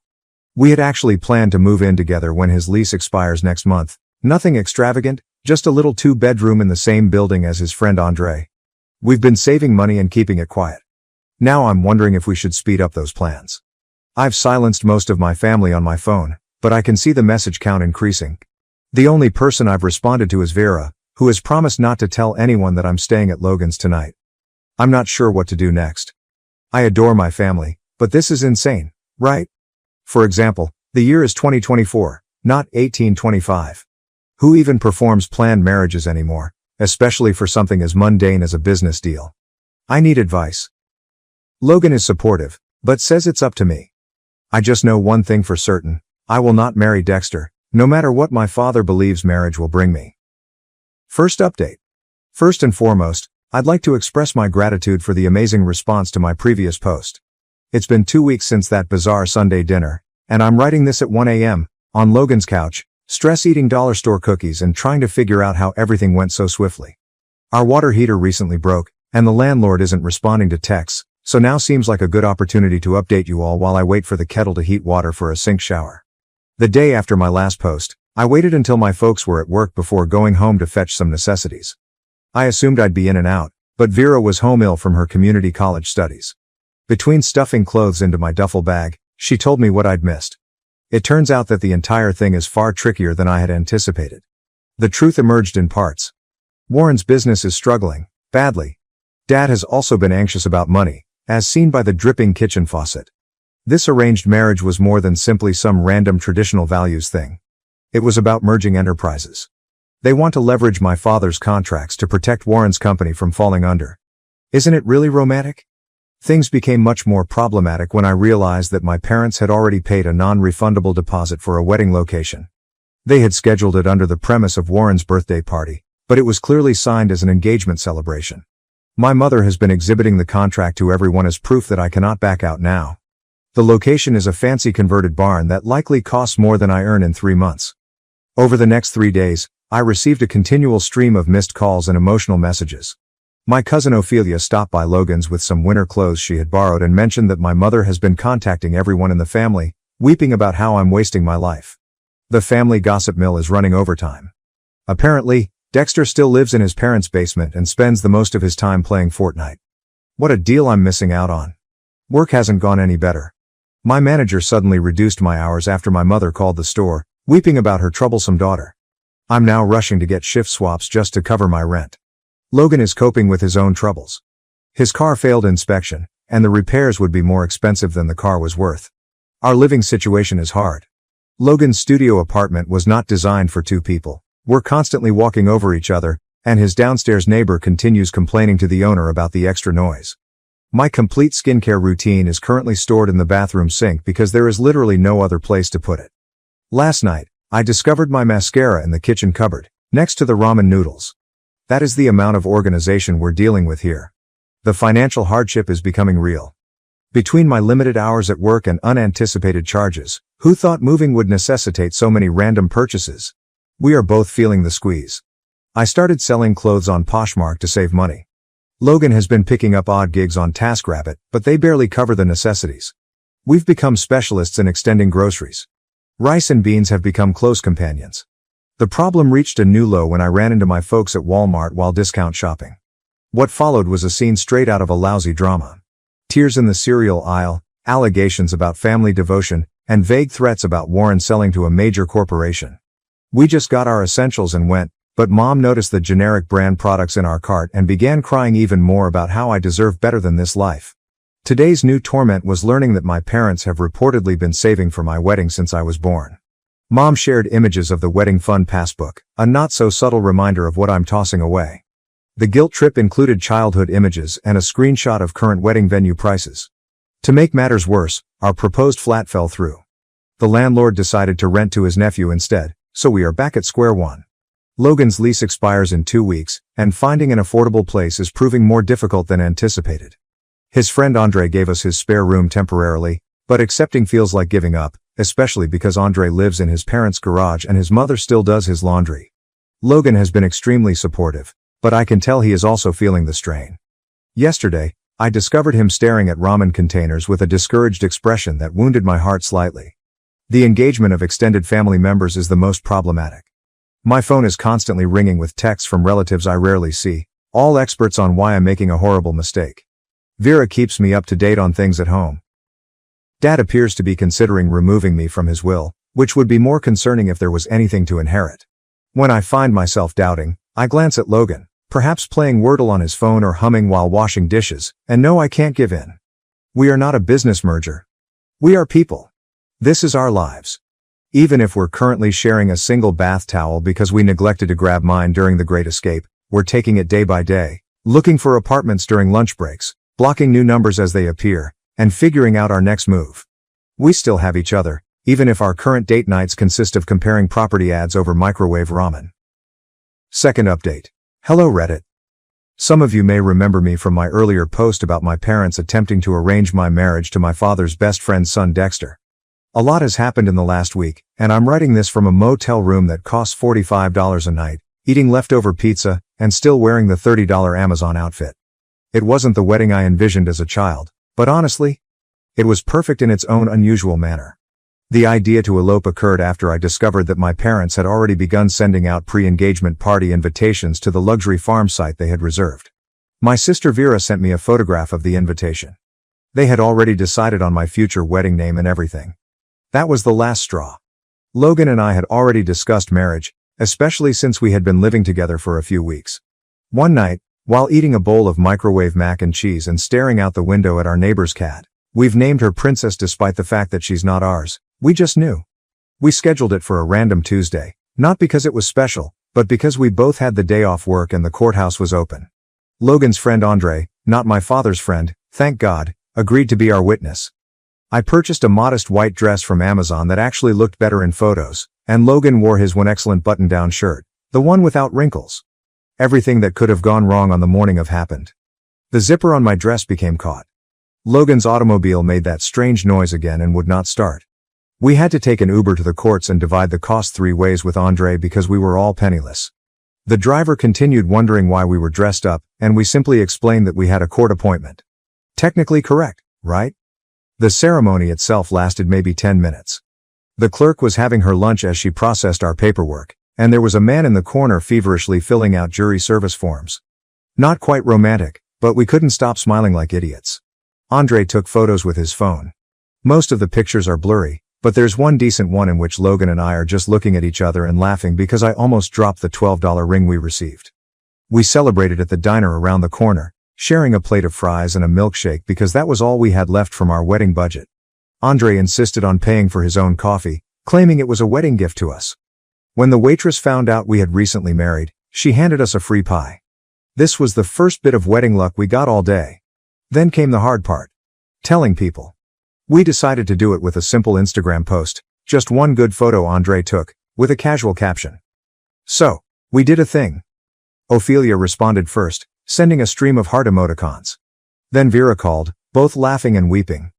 We had actually planned to move in together when his lease expires next month. Nothing extravagant, just a little two-bedroom in the same building as his friend Andre. We've been saving money and keeping it quiet. Now I'm wondering if we should speed up those plans. I've silenced most of my family on my phone, but I can see the message count increasing. The only person I've responded to is Vera, who has promised not to tell anyone that I'm staying at Logan's tonight. I'm not sure what to do next. I adore my family, but this is insane, right? For example, the year is 2024, not 1825. Who even performs planned marriages anymore, especially for something as mundane as a business deal? I need advice. Logan is supportive, but says it's up to me. I just know one thing for certain: I will not marry Dexter, no matter what my father believes marriage will bring me. First update. First and foremost, I'd like to express my gratitude for the amazing response to my previous post. It's been 2 weeks since that bizarre Sunday dinner, and I'm writing this at 1 a.m., on Logan's couch, stress-eating dollar store cookies and trying to figure out how everything went so swiftly. Our water heater recently broke, and the landlord isn't responding to texts, so now seems like a good opportunity to update you all while I wait for the kettle to heat water for a sink shower. The day after my last post, I waited until my folks were at work before going home to fetch some necessities. I assumed I'd be in and out, but Vera was home ill from her community college studies. Between stuffing clothes into my duffel bag, she told me what I'd missed. It turns out that the entire thing is far trickier than I had anticipated. The truth emerged in parts. Warren's business is struggling, badly. Dad has also been anxious about money, as seen by the dripping kitchen faucet. This arranged marriage was more than simply some random traditional values thing. It was about merging enterprises. They want to leverage my father's contracts to protect Warren's company from falling under. Isn't it really romantic? Things became much more problematic when I realized that my parents had already paid a non-refundable deposit for a wedding location. They had scheduled it under the premise of Warren's birthday party, but it was clearly signed as an engagement celebration. My mother has been exhibiting the contract to everyone as proof that I cannot back out now. The location is a fancy converted barn that likely costs more than I earn in 3 months. Over the next 3 days, I received a continual stream of missed calls and emotional messages. My cousin Ophelia stopped by Logan's with some winter clothes she had borrowed and mentioned that my mother has been contacting everyone in the family, weeping about how I'm wasting my life. The family gossip mill is running overtime. Apparently, Dexter still lives in his parents' basement and spends the most of his time playing Fortnite. What a deal I'm missing out on. Work hasn't gone any better. My manager suddenly reduced my hours after my mother called the store, weeping about her troublesome daughter. I'm now rushing to get shift swaps just to cover my rent. Logan is coping with his own troubles. His car failed inspection, and the repairs would be more expensive than the car was worth. Our living situation is hard. Logan's studio apartment was not designed for 2 people. We're constantly walking over each other, and his downstairs neighbor continues complaining to the owner about the extra noise. My complete skincare routine is currently stored in the bathroom sink because there is literally no other place to put it. Last night, I discovered my mascara in the kitchen cupboard, next to the ramen noodles. That is the amount of organization we're dealing with here. The financial hardship is becoming real. Between my limited hours at work and unanticipated charges, who thought moving would necessitate so many random purchases? We are both feeling the squeeze. I started selling clothes on Poshmark to save money. Logan has been picking up odd gigs on TaskRabbit, but they barely cover the necessities. We've become specialists in extending groceries. Rice and beans have become close companions. The problem reached a new low when I ran into my folks at Walmart while discount shopping. What followed was a scene straight out of a lousy drama. Tears in the cereal aisle, allegations about family devotion, and vague threats about Warren selling to a major corporation. We just got our essentials and went, but Mom noticed the generic brand products in our cart and began crying even more about how I deserve better than this life. Today's new torment was learning that my parents have reportedly been saving for my wedding since I was born. Mom shared images of the wedding fund passbook, a not-so-subtle reminder of what I'm tossing away. The guilt trip included childhood images and a screenshot of current wedding venue prices. To make matters worse, our proposed flat fell through. The landlord decided to rent to his nephew instead, so we are back at square one. Logan's lease expires in 2 weeks, and finding an affordable place is proving more difficult than anticipated. His friend Andre gave us his spare room temporarily, but accepting feels like giving up, especially because Andre lives in his parents' garage and his mother still does his laundry. Logan has been extremely supportive, but I can tell he is also feeling the strain. Yesterday, I discovered him staring at ramen containers with a discouraged expression that wounded my heart slightly. The engagement of extended family members is the most problematic. My phone is constantly ringing with texts from relatives I rarely see, all experts on why I'm making a horrible mistake. Vera keeps me up to date on things at home. Dad appears to be considering removing me from his will, which would be more concerning if there was anything to inherit. When I find myself doubting, I glance at Logan, perhaps playing Wordle on his phone or humming while washing dishes, and no, I can't give in. We are not a business merger. We are people. This is our lives. Even if we're currently sharing a single bath towel because we neglected to grab mine during the Great Escape, we're taking it day by day, looking for apartments during lunch breaks, blocking new numbers as they appear, and figuring out our next move. We still have each other, even if our current date nights consist of comparing property ads over microwave ramen. Second update. Hello Reddit. Some of you may remember me from my earlier post about my parents attempting to arrange my marriage to my father's best friend's son Dexter. A lot has happened in the last week, and I'm writing this from a motel room that costs $45 a night, eating leftover pizza, and still wearing the $30 Amazon outfit. It wasn't the wedding I envisioned as a child, but honestly, it was perfect in its own unusual manner. The idea to elope occurred after I discovered that my parents had already begun sending out pre-engagement party invitations to the luxury farm site they had reserved. My sister Vera sent me a photograph of the invitation. They had already decided on my future wedding name and everything. That was the last straw. Logan and I had already discussed marriage, especially since we had been living together for a few weeks. One night, while eating a bowl of microwave mac and cheese and staring out the window at our neighbor's cat, we've named her Princess despite the fact that she's not ours, we just knew. We scheduled it for a random Tuesday, not because it was special, but because we both had the day off work and the courthouse was open. Logan's friend Andre, not my father's friend, thank God, agreed to be our witness. I purchased a modest white dress from Amazon that actually looked better in photos, and Logan wore his one excellent button-down shirt, the one without wrinkles. Everything that could have gone wrong on the morning of happened. The zipper on my dress became caught. Logan's automobile made that strange noise again and would not start. We had to take an Uber to the courts and divide the cost 3 ways with Andre because we were all penniless. The driver continued wondering why we were dressed up, and we simply explained that we had a court appointment. Technically correct, right? The ceremony itself lasted maybe 10 minutes. The clerk was having her lunch as she processed our paperwork, and there was a man in the corner feverishly filling out jury service forms. Not quite romantic, but we couldn't stop smiling like idiots. Andre took photos with his phone. Most of the pictures are blurry, but there's one decent one in which Logan and I are just looking at each other and laughing because I almost dropped the $12 ring we received. We celebrated at the diner around the corner, sharing a plate of fries and a milkshake because that was all we had left from our wedding budget. Andre insisted on paying for his own coffee, claiming it was a wedding gift to us. When the waitress found out we had recently married, she handed us a free pie. This was the first bit of wedding luck we got all day. Then came the hard part. Telling people. We decided to do it with a simple Instagram post, just one good photo Andre took, with a casual caption. So, we did a thing. Ophelia responded first, sending a stream of heart emoticons. Then Vera called, both laughing and weeping.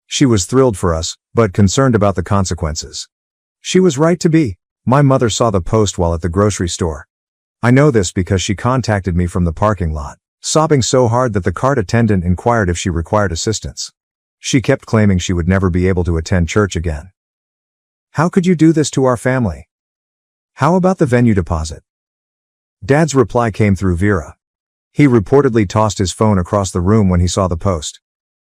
She was thrilled for us, but concerned about the consequences. She was right to be. My mother saw the post while at the grocery store. I know this because she contacted me from the parking lot, sobbing so hard that the cart attendant inquired if she required assistance. She kept claiming she would never be able to attend church again. How could you do this to our family? How about the venue deposit? Dad's reply came through Vera. He reportedly tossed his phone across the room when he saw the post.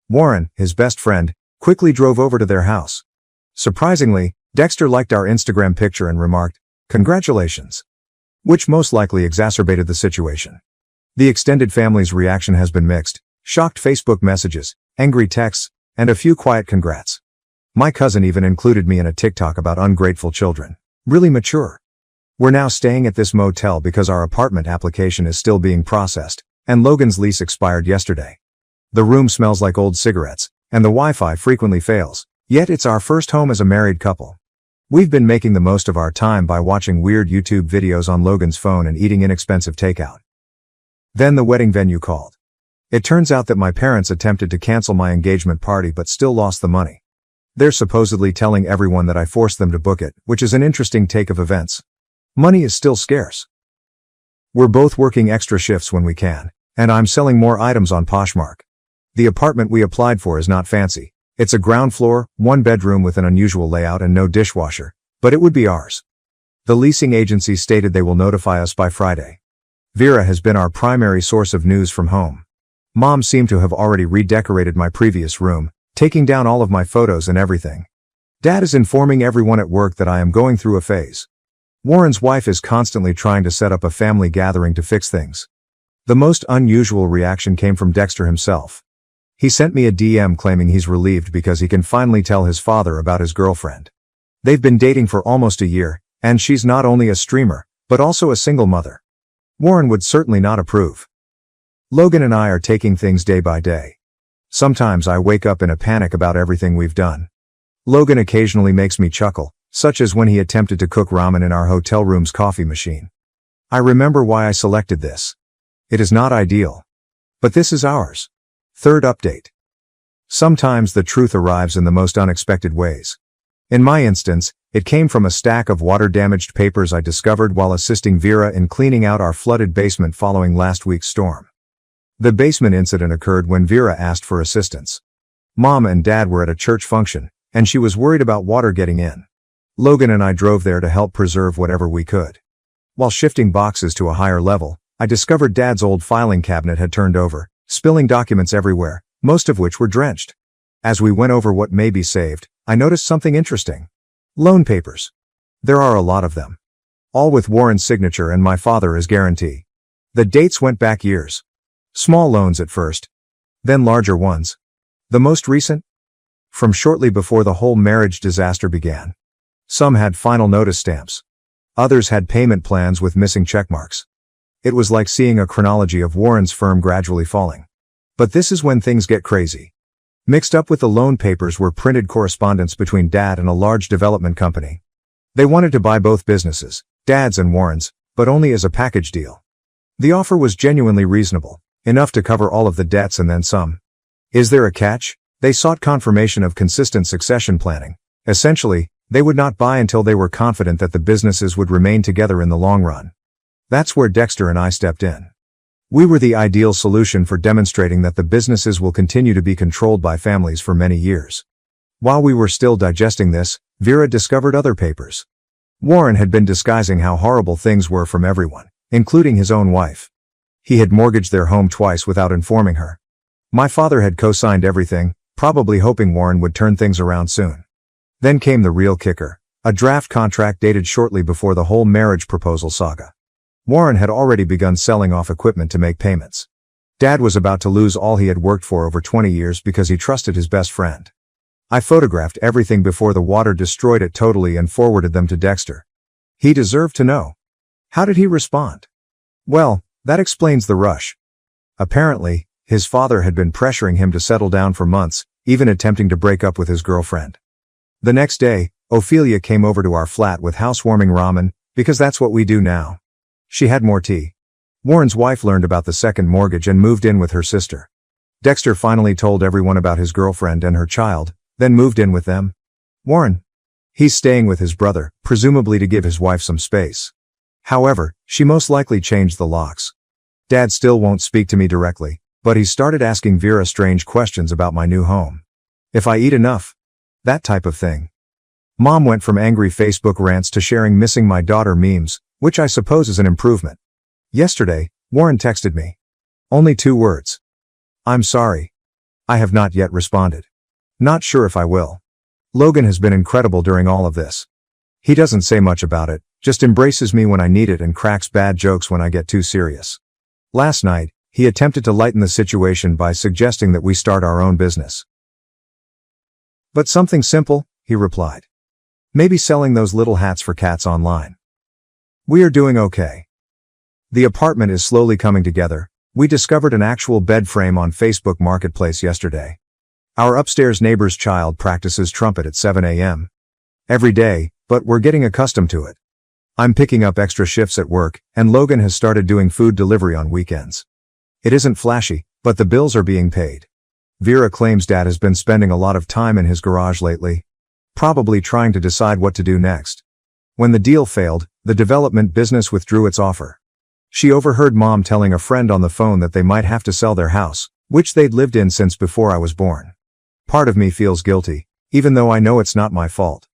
Warren, his best friend, quickly drove over to their house. Surprisingly, Dexter liked our Instagram picture and remarked, "Congratulations," which most likely exacerbated the situation. The extended family's reaction has been mixed, shocked Facebook messages, angry texts, and a few quiet congrats. My cousin even included me in a TikTok about ungrateful children. Really mature. We're now staying at this motel because our apartment application is still being processed, and Logan's lease expired yesterday. The room smells like old cigarettes, and the Wi-Fi frequently fails, yet it's our first home as a married couple. We've been making the most of our time by watching weird YouTube videos on Logan's phone and eating inexpensive takeout. Then the wedding venue called. It turns out that my parents attempted to cancel my engagement party but still lost the money. They're supposedly telling everyone that I forced them to book it, which is an interesting take of events. Money is still scarce. We're both working extra shifts when we can, and I'm selling more items on Poshmark. The apartment we applied for is not fancy. It's a ground floor, 1 bedroom with an unusual layout and no dishwasher, but it would be ours. The leasing agency stated they will notify us by Friday. Vera has been our primary source of news from home. Mom seemed to have already redecorated my previous room, taking down all of my photos and everything. Dad is informing everyone at work that I am going through a phase. Warren's wife is constantly trying to set up a family gathering to fix things. The most unusual reaction came from Dexter himself. He sent me a DM claiming he's relieved because he can finally tell his father about his girlfriend. They've been dating for almost a year, and she's not only a streamer, but also a single mother. Warren would certainly not approve. Logan and I are taking things day by day. Sometimes I wake up in a panic about everything we've done. Logan occasionally makes me chuckle, such as when he attempted to cook ramen in our hotel room's coffee machine. I remember why I selected this. It is not ideal. But this is ours. Third update. Sometimes the truth arrives in the most unexpected ways. In my instance, it came from a stack of water-damaged papers I discovered while assisting Vera in cleaning out our flooded basement following last week's storm. The basement incident occurred when Vera asked for assistance. Mom and Dad were at a church function, and she was worried about water getting in. Logan and I drove there to help preserve whatever we could. While shifting boxes to a higher level, I discovered Dad's old filing cabinet had turned over, spilling documents everywhere, most of which were drenched. As we went over what may be saved, I noticed something interesting. Loan papers. There are a lot of them. All with Warren's signature and my father as guarantee. The dates went back years. Small loans at first. Then larger ones. The most recent? From shortly before the whole marriage disaster began. Some had final notice stamps. Others had payment plans with missing checkmarks. It was like seeing a chronology of Warren's firm gradually falling. But this is when things get crazy. Mixed up with the loan papers were printed correspondence between Dad and a large development company. They wanted to buy both businesses, Dad's and Warren's, but only as a package deal. The offer was genuinely reasonable, enough to cover all of the debts and then some. Is there a catch? They sought confirmation of consistent succession planning. Essentially, they would not buy until they were confident that the businesses would remain together in the long run. That's where Dexter and I stepped in. We were the ideal solution for demonstrating that the businesses will continue to be controlled by families for many years. While we were still digesting this, Vera discovered other papers. Warren had been disguising how horrible things were from everyone, including his own wife. He had mortgaged their home twice without informing her. My father had co-signed everything, probably hoping Warren would turn things around soon. Then came the real kicker, a draft contract dated shortly before the whole marriage proposal saga. Warren had already begun selling off equipment to make payments. Dad was about to lose all he had worked for over 20 years because he trusted his best friend. I photographed everything before the water destroyed it totally and forwarded them to Dexter. He deserved to know. How did he respond? Well, that explains the rush. Apparently, his father had been pressuring him to settle down for months, even attempting to break up with his girlfriend. The next day, Ophelia came over to our flat with housewarming ramen, because that's what we do now. She had more tea. Warren's wife learned about the second mortgage and moved in with her sister. Dexter finally told everyone about his girlfriend and her child, then moved in with them. Warren. He's staying with his brother, presumably to give his wife some space. However, she most likely changed the locks. Dad still won't speak to me directly, but he started asking Vera strange questions about my new home. If I eat enough? That type of thing. Mom went from angry Facebook rants to sharing missing my daughter memes, which I suppose is an improvement. Yesterday, Warren texted me. Only 2 words. I'm sorry. I have not yet responded. Not sure if I will. Logan has been incredible during all of this. He doesn't say much about it, just embraces me when I need it and cracks bad jokes when I get too serious. Last night, he attempted to lighten the situation by suggesting that we start our own business. But something simple, he replied. Maybe selling those little hats for cats online. We are doing okay. The apartment is slowly coming together. We discovered an actual bed frame on Facebook Marketplace yesterday. Our upstairs neighbor's child practices trumpet at 7 a.m. every day, but we're getting accustomed to it. I'm picking up extra shifts at work, and Logan has started doing food delivery on weekends. It isn't flashy, but the bills are being paid. Vera claims Dad has been spending a lot of time in his garage lately, probably trying to decide what to do next. When the deal failed, the development business withdrew its offer. She overheard Mom telling a friend on the phone that they might have to sell their house, which they'd lived in since before I was born. Part of me feels guilty, even though I know it's not my fault.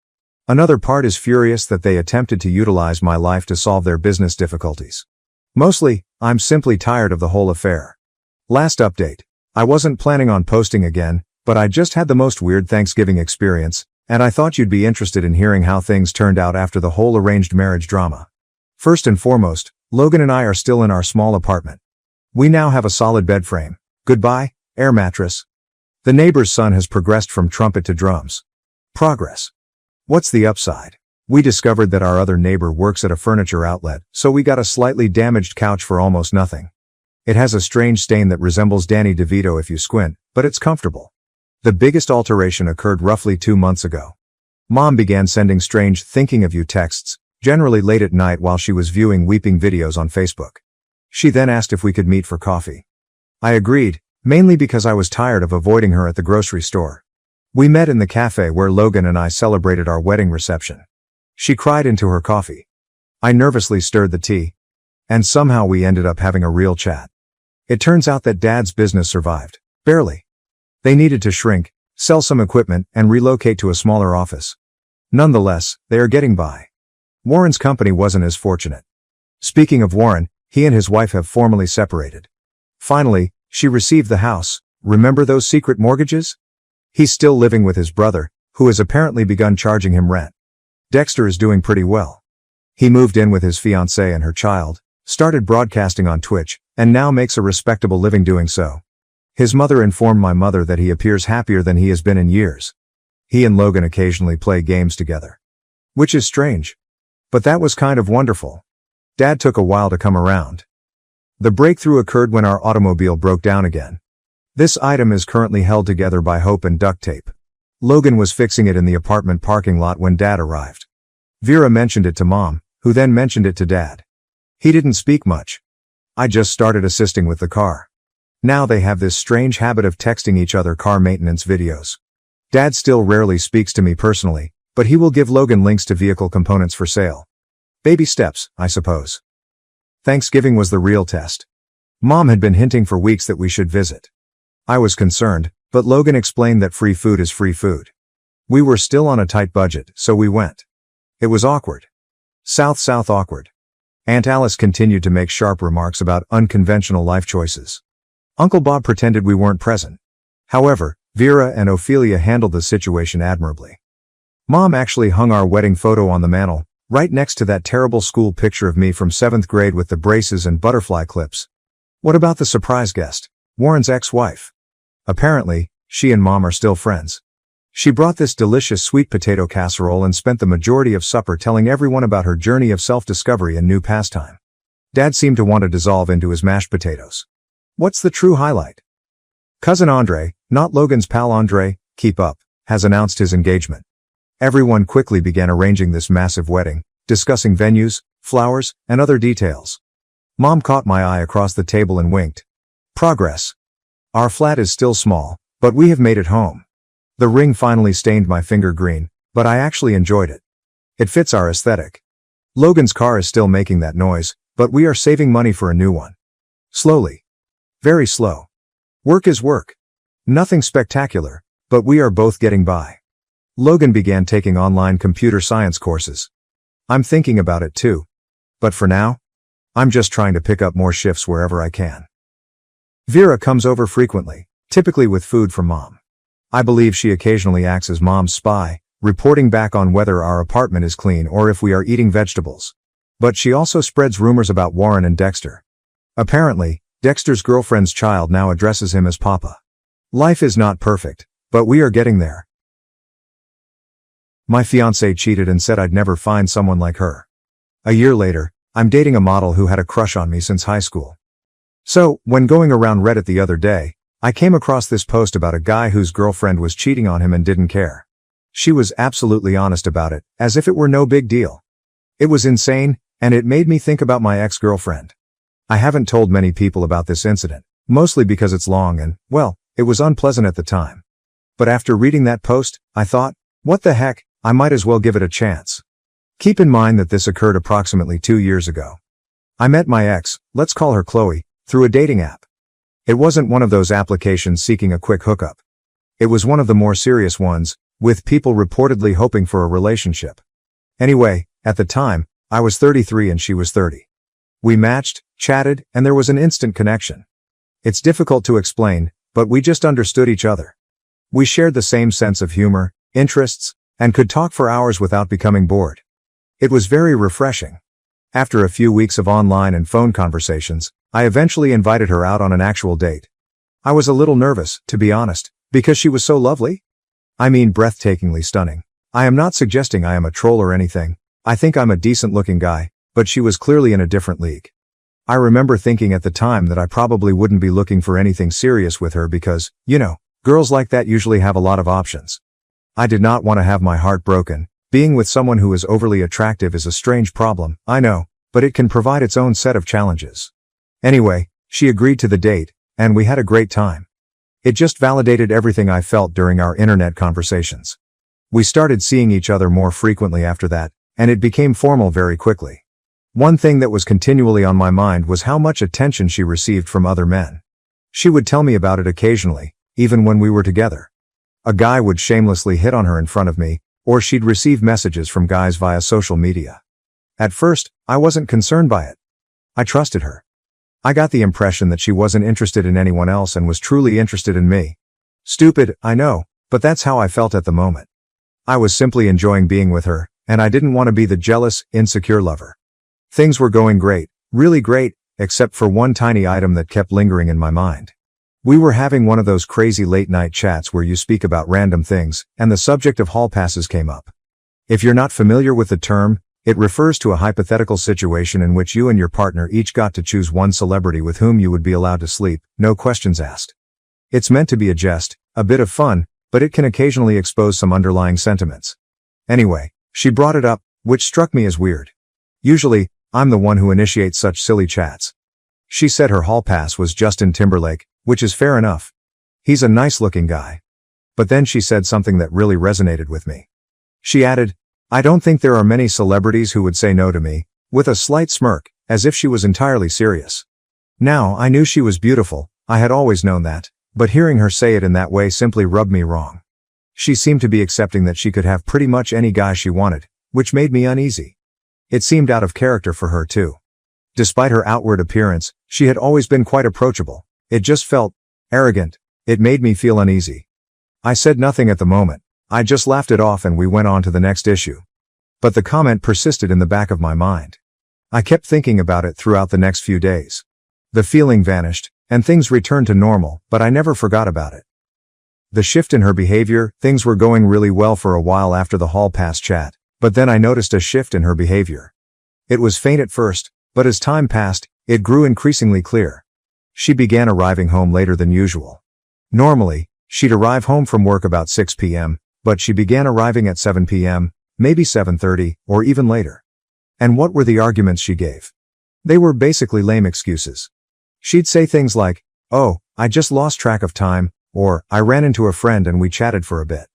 Another part is furious that they attempted to utilize my life to solve their business difficulties. Mostly, I'm simply tired of the whole affair. Last update. I wasn't planning on posting again, but I just had the most weird Thanksgiving experience, and I thought you'd be interested in hearing how things turned out after the whole arranged marriage drama. First and foremost, Logan and I are still in our small apartment. We now have a solid bed frame. Goodbye, air mattress. The neighbor's son has progressed from trumpet to drums. Progress. What's the upside? We discovered that our other neighbor works at a furniture outlet, so we got a slightly damaged couch for almost nothing. It has a strange stain that resembles Danny DeVito if you squint, but it's comfortable. The biggest alteration occurred roughly 2 months ago. Mom began sending strange thinking of you texts, generally late at night while she was viewing weeping videos on Facebook. She then asked if we could meet for coffee. I agreed, mainly because I was tired of avoiding her at the grocery store. We met in the cafe where Logan and I celebrated our wedding reception. She cried into her coffee. I nervously stirred the tea. And somehow we ended up having a real chat. It turns out that Dad's business survived. Barely. They needed to shrink, sell some equipment, and relocate to a smaller office. Nonetheless, they are getting by. Warren's company wasn't as fortunate. Speaking of Warren, he and his wife have formally separated. Finally, she received the house. Remember those secret mortgages? He's still living with his brother, who has apparently begun charging him rent. Dexter is doing pretty well. He moved in with his fiancée and her child, started broadcasting on Twitch, and now makes a respectable living doing so. His mother informed my mother that he appears happier than he has been in years. He and Logan occasionally play games together. Which is strange. But that was kind of wonderful. Dad took a while to come around. The breakthrough occurred when our automobile broke down again. This item is currently held together by hope and duct tape. Logan was fixing it in the apartment parking lot when Dad arrived. Vera mentioned it to Mom, who then mentioned it to Dad. He didn't speak much. I just started assisting with the car. Now they have this strange habit of texting each other car maintenance videos. Dad still rarely speaks to me personally, but he will give Logan links to vehicle components for sale. Baby steps, I suppose. Thanksgiving was the real test. Mom had been hinting for weeks that we should visit. I was concerned, but Logan explained that free food is free food. We were still on a tight budget, so we went. It was awkward. South awkward. Aunt Alice continued to make sharp remarks about unconventional life choices. Uncle Bob pretended we weren't present. However, Vera and Ophelia handled the situation admirably. Mom actually hung our wedding photo on the mantel, right next to that terrible school picture of me from 7th grade with the braces and butterfly clips. What about the surprise guest? Warren's ex-wife. Apparently, she and Mom are still friends. She brought this delicious sweet potato casserole and spent the majority of supper telling everyone about her journey of self-discovery and new pastime. Dad seemed to want to dissolve into his mashed potatoes. What's the true highlight? Cousin Andre, not Logan's pal Andre, keep up, has announced his engagement. Everyone quickly began arranging this massive wedding, discussing venues, flowers, and other details. Mom caught my eye across the table and winked. Progress. Our flat is still small, but we have made it home. The ring finally stained my finger green, but I actually enjoyed it. It fits our aesthetic. Logan's car is still making that noise, but we are saving money for a new one. Slowly. Very slow. Work is work. Nothing spectacular, but we are both getting by. Logan began taking online computer science courses. I'm thinking about it too. But for now, I'm just trying to pick up more shifts wherever I can. Vera comes over frequently, typically with food from Mom. I believe she occasionally acts as Mom's spy, reporting back on whether our apartment is clean or if we are eating vegetables. But she also spreads rumors about Warren and Dexter. Apparently, Dexter's girlfriend's child now addresses him as Papa. Life is not perfect, but we are getting there. My fiancée cheated and said I'd never find someone like her. A year later, I'm dating a model who had a crush on me since high school. So, when going around Reddit the other day, I came across this post about a guy whose girlfriend was cheating on him and didn't care. She was absolutely honest about it, as if it were no big deal. It was insane, and it made me think about my ex-girlfriend. I haven't told many people about this incident, mostly because it's long and, well, it was unpleasant at the time. But after reading that post, I thought, what the heck, I might as well give it a chance. Keep in mind that this occurred approximately 2 years ago. I met my ex, let's call her Chloe, through a dating app. It wasn't one of those applications seeking a quick hookup. It was one of the more serious ones, with people reportedly hoping for a relationship. Anyway, at the time, I was 33 and she was 30. We matched, chatted, and there was an instant connection. It's difficult to explain, but we just understood each other. We shared the same sense of humor, interests, and could talk for hours without becoming bored. It was very refreshing. After a few weeks of online and phone conversations, I eventually invited her out on an actual date. I was a little nervous, to be honest, because she was so lovely. I mean breathtakingly stunning. I am not suggesting I am a troll or anything. I think I'm a decent-looking guy, but she was clearly in a different league. I remember thinking at the time that I probably wouldn't be looking for anything serious with her because, you know, girls like that usually have a lot of options. I did not want to have my heart broken. Being with someone who is overly attractive is a strange problem, I know, but it can provide its own set of challenges. Anyway, she agreed to the date, and we had a great time. It just validated everything I felt during our internet conversations. We started seeing each other more frequently after that, and it became formal very quickly. One thing that was continually on my mind was how much attention she received from other men. She would tell me about it occasionally, even when we were together. A guy would shamelessly hit on her in front of me, or she'd receive messages from guys via social media. At first, I wasn't concerned by it. I trusted her. I got the impression that she wasn't interested in anyone else and was truly interested in me. Stupid, I know, but that's how I felt at the moment. I was simply enjoying being with her, and I didn't want to be the jealous, insecure lover. Things were going great, really great, except for one tiny item that kept lingering in my mind. We were having one of those crazy late-night chats where you speak about random things, and the subject of hall passes came up. If you're not familiar with the term, it refers to a hypothetical situation in which you and your partner each got to choose one celebrity with whom you would be allowed to sleep, no questions asked. It's meant to be a jest, a bit of fun, but it can occasionally expose some underlying sentiments. Anyway, she brought it up, which struck me as weird. Usually, I'm the one who initiates such silly chats. She said her hall pass was Justin Timberlake, which is fair enough. He's a nice-looking guy. But then she said something that really resonated with me. She added, "I don't think there are many celebrities who would say no to me," with a slight smirk, as if she was entirely serious. Now, I knew she was beautiful, I had always known that, but hearing her say it in that way simply rubbed me wrong. She seemed to be accepting that she could have pretty much any guy she wanted, which made me uneasy. It seemed out of character for her too. Despite her outward appearance, she had always been quite approachable. It just felt arrogant. It made me feel uneasy. I said nothing at the moment. I just laughed it off and we went on to the next issue. But the comment persisted in the back of my mind. I kept thinking about it throughout the next few days. The feeling vanished, and things returned to normal, but I never forgot about it. The shift in her behavior, things were going really well for a while after the hall pass chat, but then I noticed a shift in her behavior. It was faint at first, but as time passed, it grew increasingly clear. She began arriving home later than usual. Normally, she'd arrive home from work about 6 p.m., but she began arriving at 7 p.m., maybe 7:30, or even later. And what were the arguments she gave? They were basically lame excuses. She'd say things like, "Oh, I just lost track of time," or "I ran into a friend and we chatted for a bit."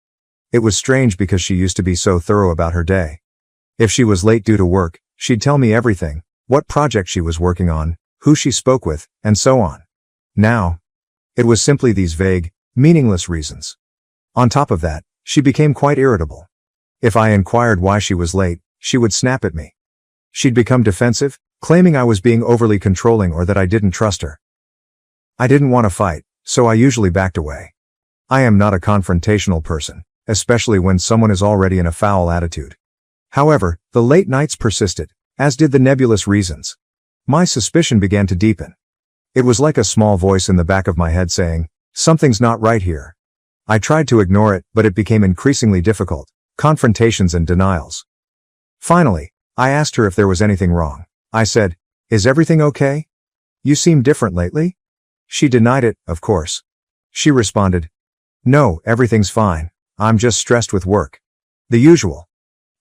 It was strange because she used to be so thorough about her day. If she was late due to work, she'd tell me everything, what project she was working on, who she spoke with, and so on. Now, it was simply these vague, meaningless reasons. On top of that, she became quite irritable. If I inquired why she was late, she would snap at me. She'd become defensive, claiming I was being overly controlling or that I didn't trust her. I didn't want to fight, so I usually backed away. I am not a confrontational person, especially when someone is already in a foul attitude. However, the late nights persisted, as did the nebulous reasons. My suspicion began to deepen. It was like a small voice in the back of my head saying, "Something's not right here." I tried to ignore it, but it became increasingly difficult. Confrontations and denials. Finally, I asked her if there was anything wrong. I said, "Is everything okay? You seem different lately?" She denied it, of course. She responded, "No, everything's fine. I'm just stressed with work." The usual.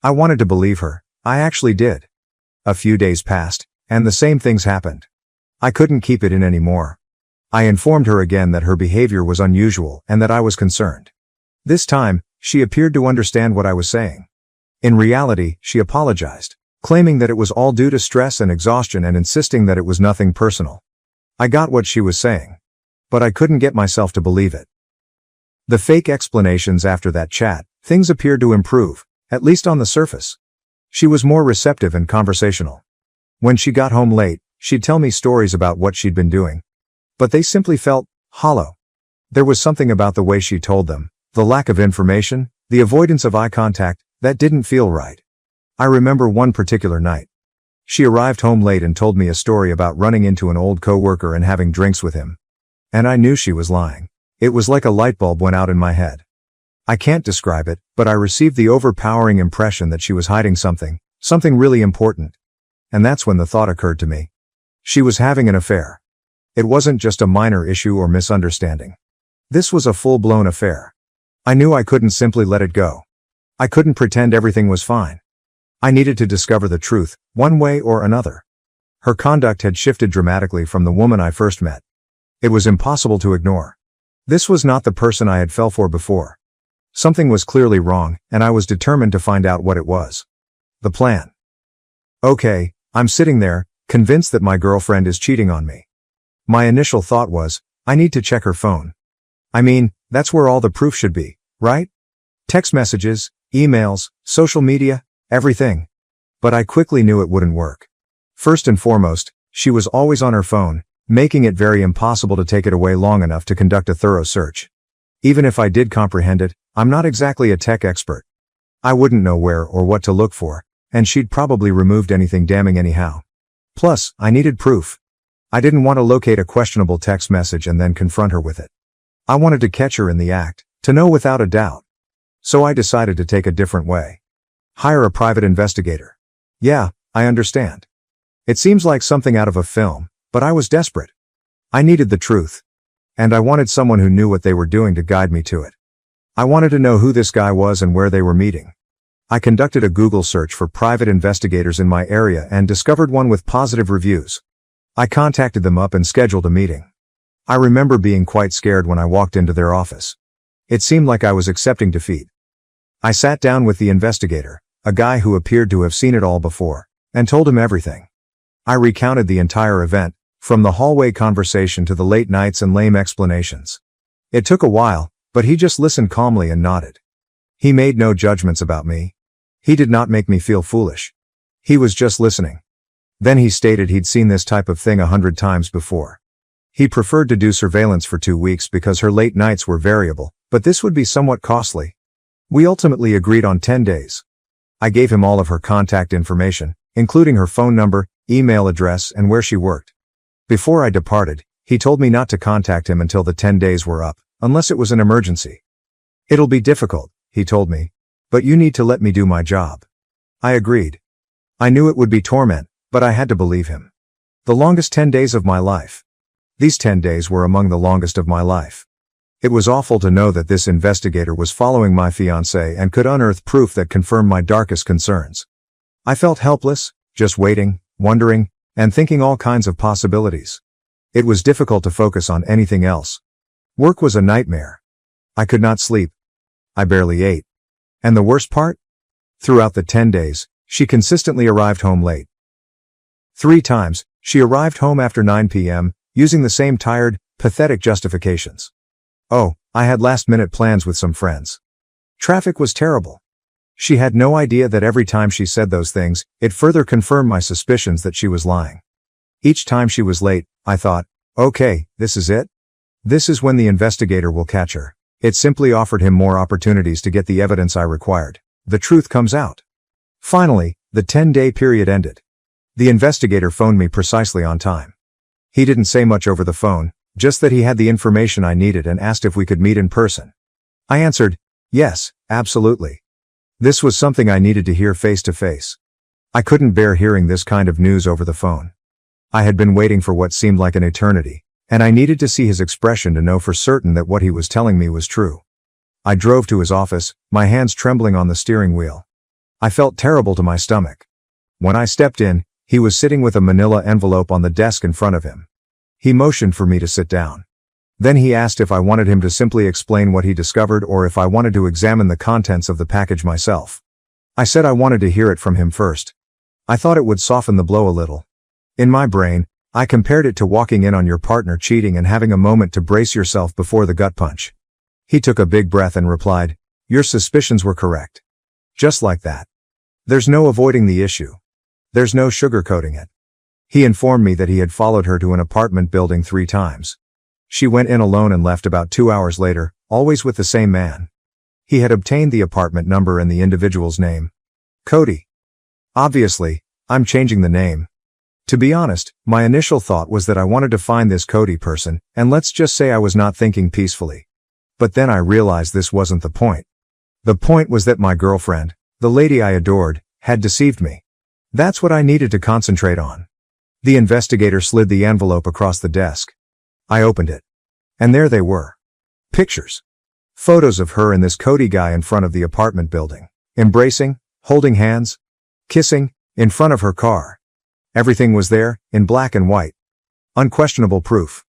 I wanted to believe her. I actually did. A few days passed, and the same things happened. I couldn't keep it in anymore. I informed her again that her behavior was unusual and that I was concerned. This time, she appeared to understand what I was saying. In reality, she apologized, claiming that it was all due to stress and exhaustion and insisting that it was nothing personal. I got what she was saying, but I couldn't get myself to believe it. The fake explanations after that chat, things appeared to improve, at least on the surface. She was more receptive and conversational. When she got home late, she'd tell me stories about what she'd been doing. But they simply felt hollow. There was something about the way she told them, the lack of information, the avoidance of eye contact, that didn't feel right. I remember one particular night. She arrived home late and told me a story about running into an old coworker and having drinks with him. And I knew she was lying. It was like a light bulb went out in my head. I can't describe it, but I received the overpowering impression that she was hiding something really important. And that's when the thought occurred to me. She was having an affair. It wasn't just a minor issue or misunderstanding. This was a full-blown affair. I knew I couldn't simply let it go. I couldn't pretend everything was fine. I needed to discover the truth, one way or another. Her conduct had shifted dramatically from the woman I first met. It was impossible to ignore. This was not the person I had fell for before. Something was clearly wrong, and I was determined to find out what it was. The plan. Okay, I'm sitting there, convinced that my girlfriend is cheating on me. My initial thought was, I need to check her phone. I mean, that's where all the proof should be, right? Text messages, emails, social media, everything. But I quickly knew it wouldn't work. First and foremost, she was always on her phone, making it very impossible to take it away long enough to conduct a thorough search. Even if I did comprehend it, I'm not exactly a tech expert. I wouldn't know where or what to look for, and she'd probably removed anything damning anyhow. Plus, I needed proof. I didn't want to locate a questionable text message and then confront her with it. I wanted to catch her in the act, to know without a doubt. So I decided to take a different way. Hire a private investigator. Yeah, I understand. It seems like something out of a film, but I was desperate. I needed the truth. And I wanted someone who knew what they were doing to guide me to it. I wanted to know who this guy was and where they were meeting. I conducted a Google search for private investigators in my area and discovered one with positive reviews. I contacted them up and scheduled a meeting. I remember being quite scared when I walked into their office. It seemed like I was accepting defeat. I sat down with the investigator, a guy who appeared to have seen it all before, and told him everything. I recounted the entire event, from the hallway conversation to the late nights and lame explanations. It took a while, but he just listened calmly and nodded. He made no judgments about me. He did not make me feel foolish. He was just listening. Then he stated he'd seen this type of thing 100 times before. He preferred to do surveillance for 2 weeks because her late nights were variable, but this would be somewhat costly. We ultimately agreed on 10 days. I gave him all of her contact information, including her phone number, email address, and where she worked. Before I departed, he told me not to contact him until the 10 days were up, unless it was an emergency. It'll be difficult, he told me, but you need to let me do my job. I agreed. I knew it would be torment, but I had to believe him. The longest 10 days of my life. These 10 days were among the longest of my life. It was awful to know that this investigator was following my fiancée and could unearth proof that confirmed my darkest concerns. I felt helpless, just waiting, wondering, and thinking all kinds of possibilities. It was difficult to focus on anything else. Work was a nightmare. I could not sleep. I barely ate. And the worst part? Throughout the 10 days, she consistently arrived home late. 3 times, she arrived home after 9 p.m., using the same tired, pathetic justifications. Oh, I had last-minute plans with some friends. Traffic was terrible. She had no idea that every time she said those things, it further confirmed my suspicions that she was lying. Each time she was late, I thought, okay, this is it? This is when the investigator will catch her. It simply offered him more opportunities to get the evidence I required. The truth comes out. Finally, the 10-day period ended. The investigator phoned me precisely on time. He didn't say much over the phone, just that he had the information I needed and asked if we could meet in person. I answered, yes, absolutely. This was something I needed to hear face to face. I couldn't bear hearing this kind of news over the phone. I had been waiting for what seemed like an eternity, and I needed to see his expression to know for certain that what he was telling me was true. I drove to his office, my hands trembling on the steering wheel. I felt terrible to my stomach. When I stepped in, he was sitting with a manila envelope on the desk in front of him. He motioned for me to sit down. Then he asked if I wanted him to simply explain what he discovered or if I wanted to examine the contents of the package myself. I said I wanted to hear it from him first. I thought it would soften the blow a little. In my brain, I compared it to walking in on your partner cheating and having a moment to brace yourself before the gut punch. He took a big breath and replied, "Your suspicions were correct." Just like that. There's no avoiding the issue. There's no sugarcoating it. He informed me that he had followed her to an apartment building 3 times. She went in alone and left about 2 hours later, always with the same man. He had obtained the apartment number and the individual's name. Cody. Obviously, I'm changing the name. To be honest, my initial thought was that I wanted to find this Cody person, and let's just say I was not thinking peacefully. But then I realized this wasn't the point. The point was that my girlfriend, the lady I adored, had deceived me. That's what I needed to concentrate on. The investigator slid the envelope across the desk. I opened it. And there they were. Pictures. Photos of her and this Cody guy in front of the apartment building. Embracing, holding hands, kissing, in front of her car. Everything was there, in black and white. Unquestionable proof.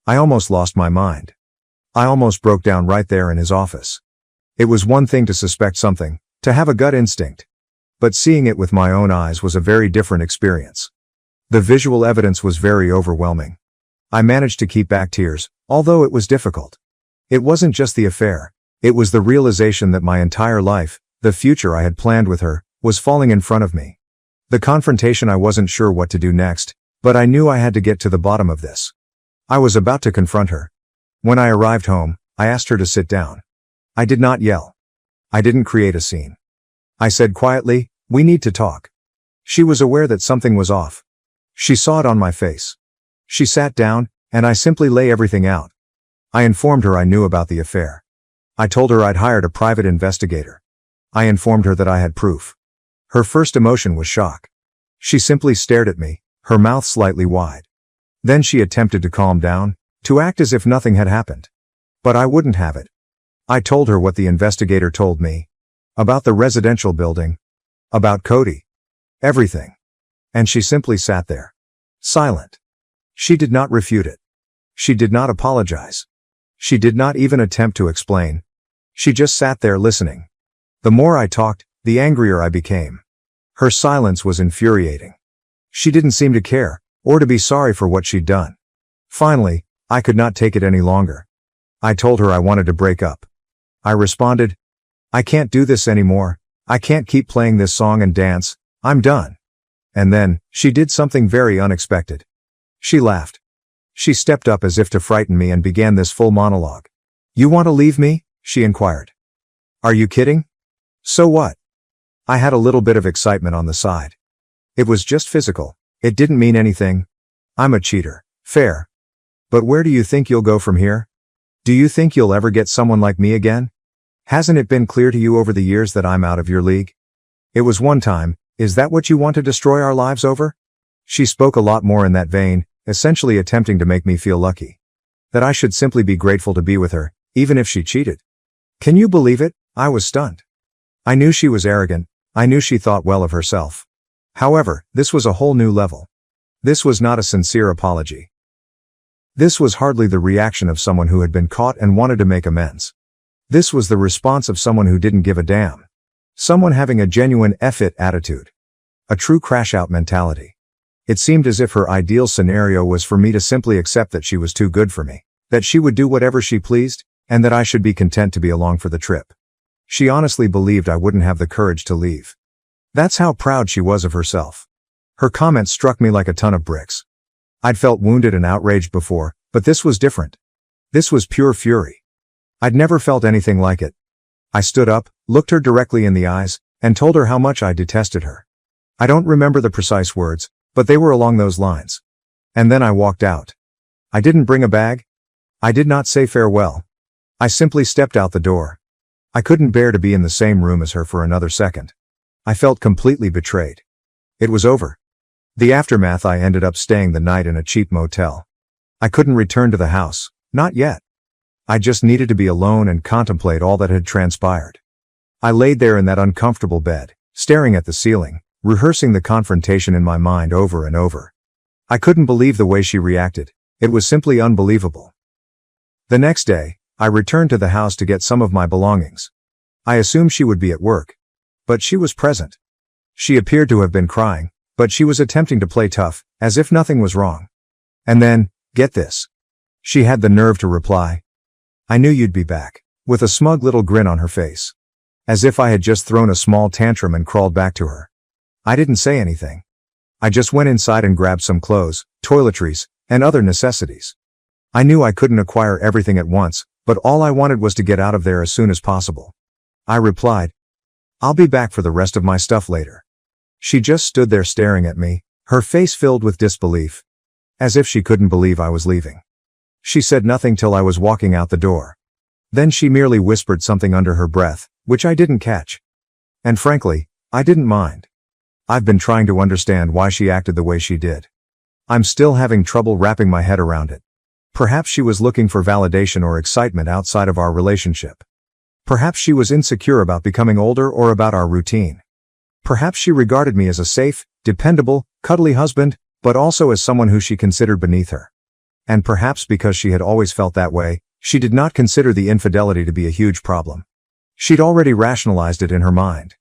I almost lost my mind. I almost broke down right there in his office. It was one thing to suspect something, to have a gut instinct. But seeing it with my own eyes was a very different experience. The visual evidence was very overwhelming. I managed to keep back tears, although it was difficult. It wasn't just the affair, it was the realization that my entire life, the future I had planned with her, was falling in front of me. The confrontation, I wasn't sure what to do next, but I knew I had to get to the bottom of this. I was about to confront her. When I arrived home, I asked her to sit down. I did not yell. I didn't create a scene. I said quietly, "We need to talk." She was aware that something was off. She saw it on my face. She sat down, and I simply lay everything out. I informed her I knew about the affair. I told her I'd hired a private investigator. I informed her that I had proof. Her first emotion was shock. She simply stared at me, her mouth slightly wide. Then she attempted to calm down, to act as if nothing had happened. But I wouldn't have it. I told her what the investigator told me. About the residential building. About Cody. Everything. And she simply sat there. Silent. She did not refute it. She did not apologize. She did not even attempt to explain. She just sat there listening. The more I talked, the angrier I became. Her silence was infuriating. She didn't seem to care, or to be sorry for what she'd done. Finally, I could not take it any longer. I told her I wanted to break up. I responded, "I can't do this anymore. I can't keep playing this song and dance. I'm done." And then, she did something very unexpected. She laughed. She stepped up as if to frighten me and began this full monologue. "You want to leave me?" she inquired. "Are you kidding? So what?" I had a little bit of excitement on the side. It was just physical. It didn't mean anything. I'm a cheater. Fair. But where do you think you'll go from here? Do you think you'll ever get someone like me again? Hasn't it been clear to you over the years that I'm out of your league? It was one time. Is that what you want to destroy our lives over? She spoke a lot more in that vein, essentially attempting to make me feel lucky. That I should simply be grateful to be with her, even if she cheated. Can you believe it? I was stunned. I knew she was arrogant. I knew she thought well of herself. However, this was a whole new level. This was not a sincere apology. This was hardly the reaction of someone who had been caught and wanted to make amends. This was the response of someone who didn't give a damn. Someone having a genuine F-it attitude. A true crash-out mentality. It seemed as if her ideal scenario was for me to simply accept that she was too good for me, that she would do whatever she pleased, and that I should be content to be along for the trip. She honestly believed I wouldn't have the courage to leave. That's how proud she was of herself. Her comment struck me like a ton of bricks. I'd felt wounded and outraged before, but this was different. This was pure fury. I'd never felt anything like it. I stood up, looked her directly in the eyes, and told her how much I detested her. I don't remember the precise words, but they were along those lines. And then I walked out. I didn't bring a bag. I did not say farewell. I simply stepped out the door. I couldn't bear to be in the same room as her for another second. I felt completely betrayed. It was over. The aftermath, I ended up staying the night in a cheap motel. I couldn't return to the house, not yet. I just needed to be alone and contemplate all that had transpired. I laid there in that uncomfortable bed, staring at the ceiling, rehearsing the confrontation in my mind over and over. I couldn't believe the way she reacted. It was simply unbelievable. The next day, I returned to the house to get some of my belongings. I assumed she would be at work. But she was present. She appeared to have been crying, but she was attempting to play tough, as if nothing was wrong. And then, get this. She had the nerve to reply, "I knew you'd be back," with a smug little grin on her face. As if I had just thrown a small tantrum and crawled back to her. I didn't say anything. I just went inside and grabbed some clothes, toiletries, and other necessities. I knew I couldn't acquire everything at once, but all I wanted was to get out of there as soon as possible. I replied, "I'll be back for the rest of my stuff later." She just stood there staring at me, her face filled with disbelief. As if she couldn't believe I was leaving. She said nothing till I was walking out the door. Then she merely whispered something under her breath, which I didn't catch. And frankly, I didn't mind. I've been trying to understand why she acted the way she did. I'm still having trouble wrapping my head around it. Perhaps she was looking for validation or excitement outside of our relationship. Perhaps she was insecure about becoming older or about our routine. Perhaps she regarded me as a safe, dependable, cuddly husband, but also as someone who she considered beneath her. And perhaps because she had always felt that way, she did not consider the infidelity to be a huge problem. She'd already rationalized it in her mind.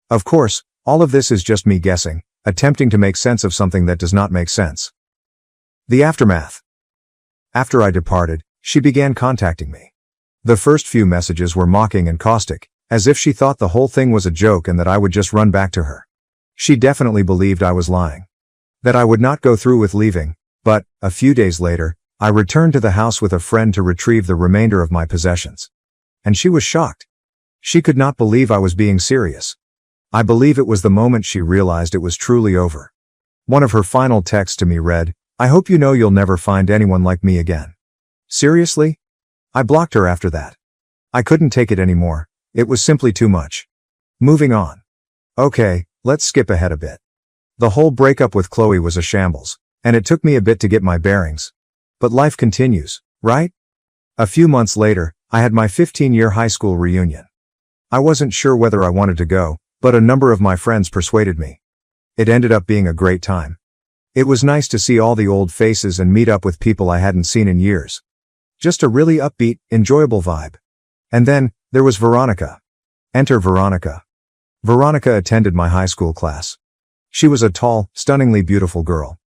Of course, all of this is just me guessing, attempting to make sense of something that does not make sense. The aftermath. After I departed, she began contacting me. The first few messages were mocking and caustic, as if she thought the whole thing was a joke and that I would just run back to her. She definitely believed I was lying. That I would not go through with leaving, but, a few days later, I returned to the house with a friend to retrieve the remainder of my possessions. And she was shocked. She could not believe I was being serious. I believe it was the moment she realized it was truly over. One of her final texts to me read, "I hope you know you'll never find anyone like me again." Seriously? I blocked her after that. I couldn't take it anymore. It was simply too much. Moving on. Okay, let's skip ahead a bit. The whole breakup with Chloe was a shambles, and it took me a bit to get my bearings. But life continues, right? A few months later, I had my 15-year high school reunion. I wasn't sure whether I wanted to go, but a number of my friends persuaded me. It ended up being a great time. It was nice to see all the old faces and meet up with people I hadn't seen in years. Just a really upbeat, enjoyable vibe. And then, there was Veronica. Enter Veronica. Veronica attended my high school class. She was a tall, stunningly beautiful girl.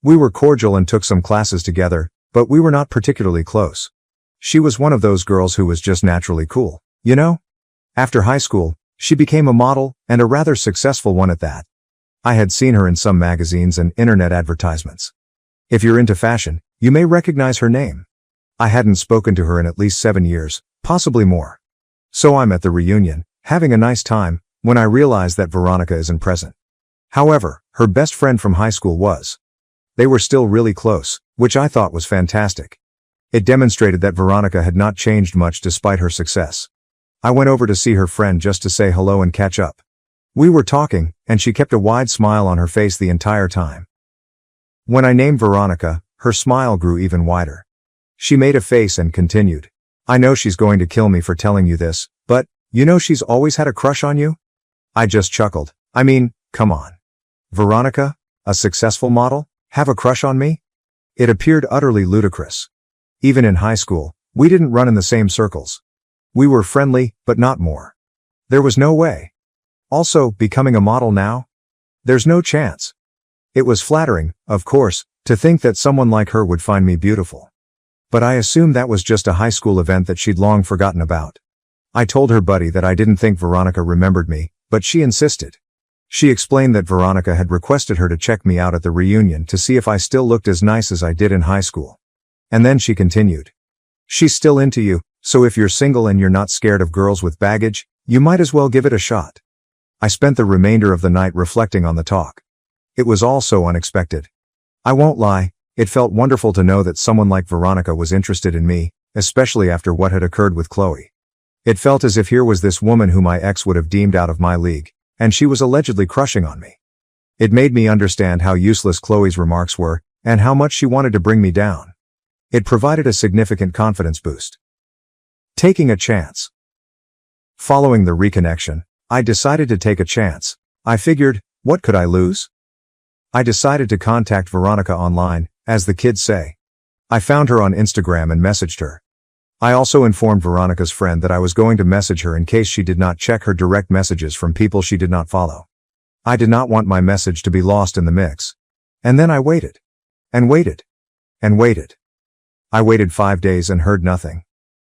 We were cordial and took some classes together, but we were not particularly close. She was one of those girls who was just naturally cool, you know? After high school, she became a model, and a rather successful one at that. I had seen her in some magazines and internet advertisements. If you're into fashion, you may recognize her name. I hadn't spoken to her in at least 7 years, possibly more. So I'm at the reunion, having a nice time, when I realize that Veronica isn't present. However, her best friend from high school was. They were still really close, which I thought was fantastic. It demonstrated that Veronica had not changed much despite her success. I went over to see her friend just to say hello and catch up. We were talking, and she kept a wide smile on her face the entire time. When I named Veronica, her smile grew even wider. She made a face and continued. I know she's going to kill me for telling you this, but, you know she's always had a crush on you? I just chuckled. I mean, come on. Veronica, a successful model, have a crush on me? It appeared utterly ludicrous. Even in high school, we didn't run in the same circles. We were friendly, but not more. There was no way. Also, becoming a model now? There's no chance. It was flattering, of course, to think that someone like her would find me beautiful. But I assumed that was just a high school event that she'd long forgotten about. I told her buddy that I didn't think Veronica remembered me, but she insisted. She explained that Veronica had requested her to check me out at the reunion to see if I still looked as nice as I did in high school. And then she continued. She's still into you, so if you're single and you're not scared of girls with baggage, you might as well give it a shot. I spent the remainder of the night reflecting on the talk. It was all so unexpected. I won't lie, it felt wonderful to know that someone like Veronica was interested in me, especially after what had occurred with Chloe. It felt as if here was this woman who my ex would have deemed out of my league, and she was allegedly crushing on me. It made me understand how useless Chloe's remarks were, and how much she wanted to bring me down. It provided a significant confidence boost. Taking a chance. Following the reconnection, I decided to take a chance. I figured, what could I lose? I decided to contact Veronica online, as the kids say. I found her on Instagram and messaged her. I also informed Veronica's friend that I was going to message her in case she did not check her direct messages from people she did not follow. I did not want my message to be lost in the mix. And then I waited. And waited. And waited. I waited 5 days and heard nothing.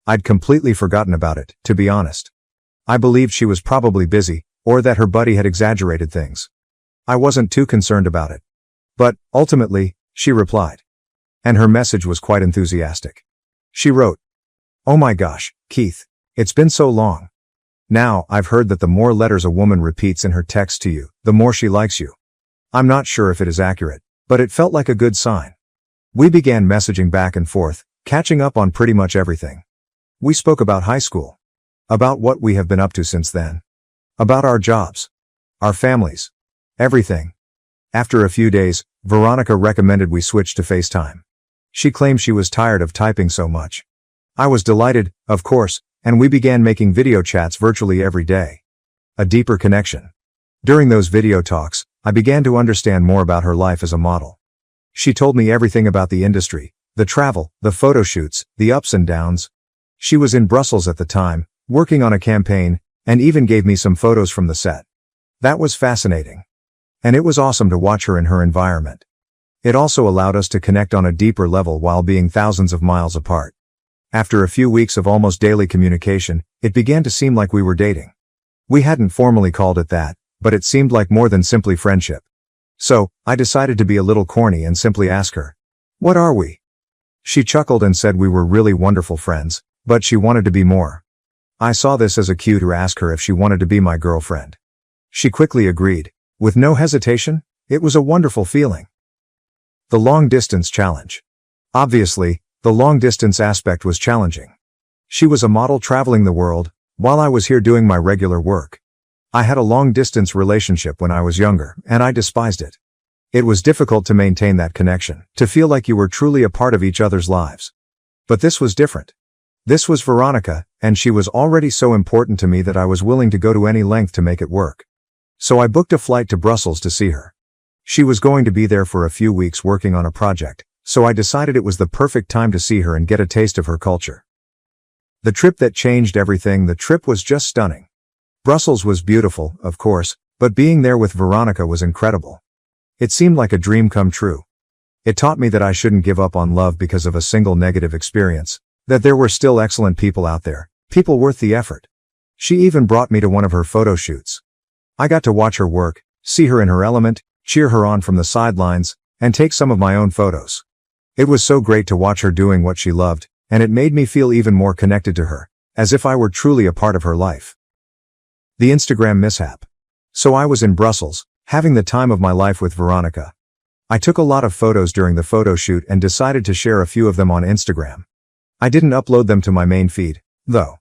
I'd completely forgotten about it, to be honest. I believed she was probably busy, or that her buddy had exaggerated things. I wasn't too concerned about it. But, ultimately, she replied. And her message was quite enthusiastic. She wrote, "Oh my gosh, Keith, it's been so long. Now, I've heard that the more letters a woman repeats in her text to you, the more she likes you. I'm not sure if it is accurate, but it felt like a good sign." We began messaging back and forth, catching up on pretty much everything. We spoke about high school. About what we have been up to since then. About our jobs. Our families. Everything. After a few days, Veronica recommended we switch to FaceTime. She claimed she was tired of typing so much. I was delighted, of course, and we began making video chats virtually every day. A deeper connection. During those video talks, I began to understand more about her life as a model. She told me everything about the industry, the travel, the photo shoots, the ups and downs. She was in Brussels at the time, working on a campaign, and even gave me some photos from the set. That was fascinating. And it was awesome to watch her in her environment. It also allowed us to connect on a deeper level while being thousands of miles apart. After a few weeks of almost daily communication, it began to seem like we were dating. We hadn't formally called it that, but it seemed like more than simply friendship. So, I decided to be a little corny and simply ask her, "What are we?" She chuckled and said we were really wonderful friends, but she wanted to be more. I saw this as a cue to ask her if she wanted to be my girlfriend. She quickly agreed. With no hesitation, it was a wonderful feeling. The long-distance challenge. Obviously, the long-distance aspect was challenging. She was a model traveling the world, while I was here doing my regular work. I had a long-distance relationship when I was younger, and I despised it. It was difficult to maintain that connection, to feel like you were truly a part of each other's lives. But this was different. This was Veronica, and she was already so important to me that I was willing to go to any length to make it work. So I booked a flight to Brussels to see her. She was going to be there for a few weeks working on a project, so I decided it was the perfect time to see her and get a taste of her culture. The trip that changed everything, the trip was just stunning. Brussels was beautiful, of course, but being there with Veronica was incredible. It seemed like a dream come true. It taught me that I shouldn't give up on love because of a single negative experience, that there were still excellent people out there, people worth the effort. She even brought me to one of her photo shoots. I got to watch her work, see her in her element, cheer her on from the sidelines, and take some of my own photos. It was so great to watch her doing what she loved, and it made me feel even more connected to her, as if I were truly a part of her life. The Instagram mishap. So I was in Brussels, having the time of my life with Veronica. I took a lot of photos during the photo shoot and decided to share a few of them on Instagram. I didn't upload them to my main feed, though.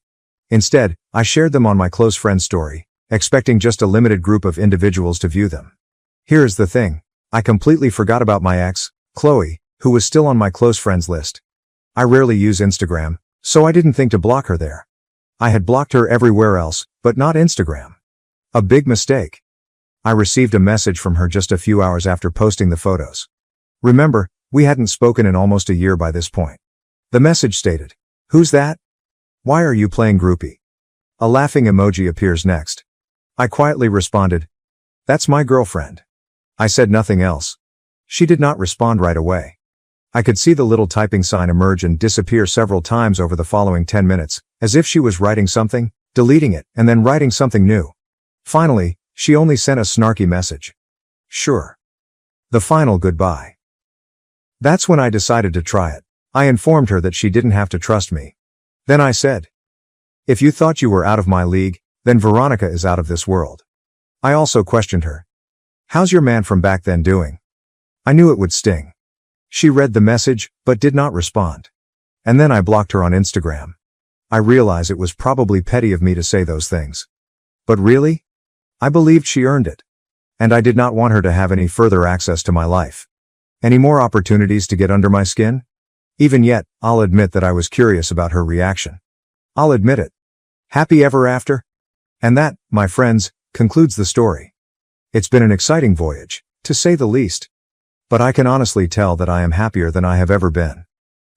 Instead, I shared them on my close friend's story, expecting just a limited group of individuals to view them. Here's the thing. I completely forgot about my ex, Chloe, who was still on my close friends list. I rarely use Instagram, so I didn't think to block her there. I had blocked her everywhere else, but not Instagram. A big mistake. I received a message from her just a few hours after posting the photos. Remember, we hadn't spoken in almost a year by this point. The message stated, "Who's that? Why are you playing groupie?" A laughing emoji appears next. I quietly responded, "That's my girlfriend." I said nothing else. She did not respond right away. I could see the little typing sign emerge and disappear several times over the following 10 minutes, as if she was writing something, deleting it, and then writing something new. Finally, she only sent a snarky message. Sure. The final goodbye. That's when I decided to try it. I informed her that she didn't have to trust me. Then I said, "If you thought you were out of my league, then Veronica is out of this world." I also questioned her. "How's your man from back then doing?" I knew it would sting. She read the message, but did not respond. And then I blocked her on Instagram. I realize it was probably petty of me to say those things. But really? I believed she earned it. And I did not want her to have any further access to my life. Any more opportunities to get under my skin? Even yet, I'll admit that I was curious about her reaction. I'll admit it. Happy ever after? And that, my friends, concludes the story. It's been an exciting voyage, to say the least. But I can honestly tell that I am happier than I have ever been.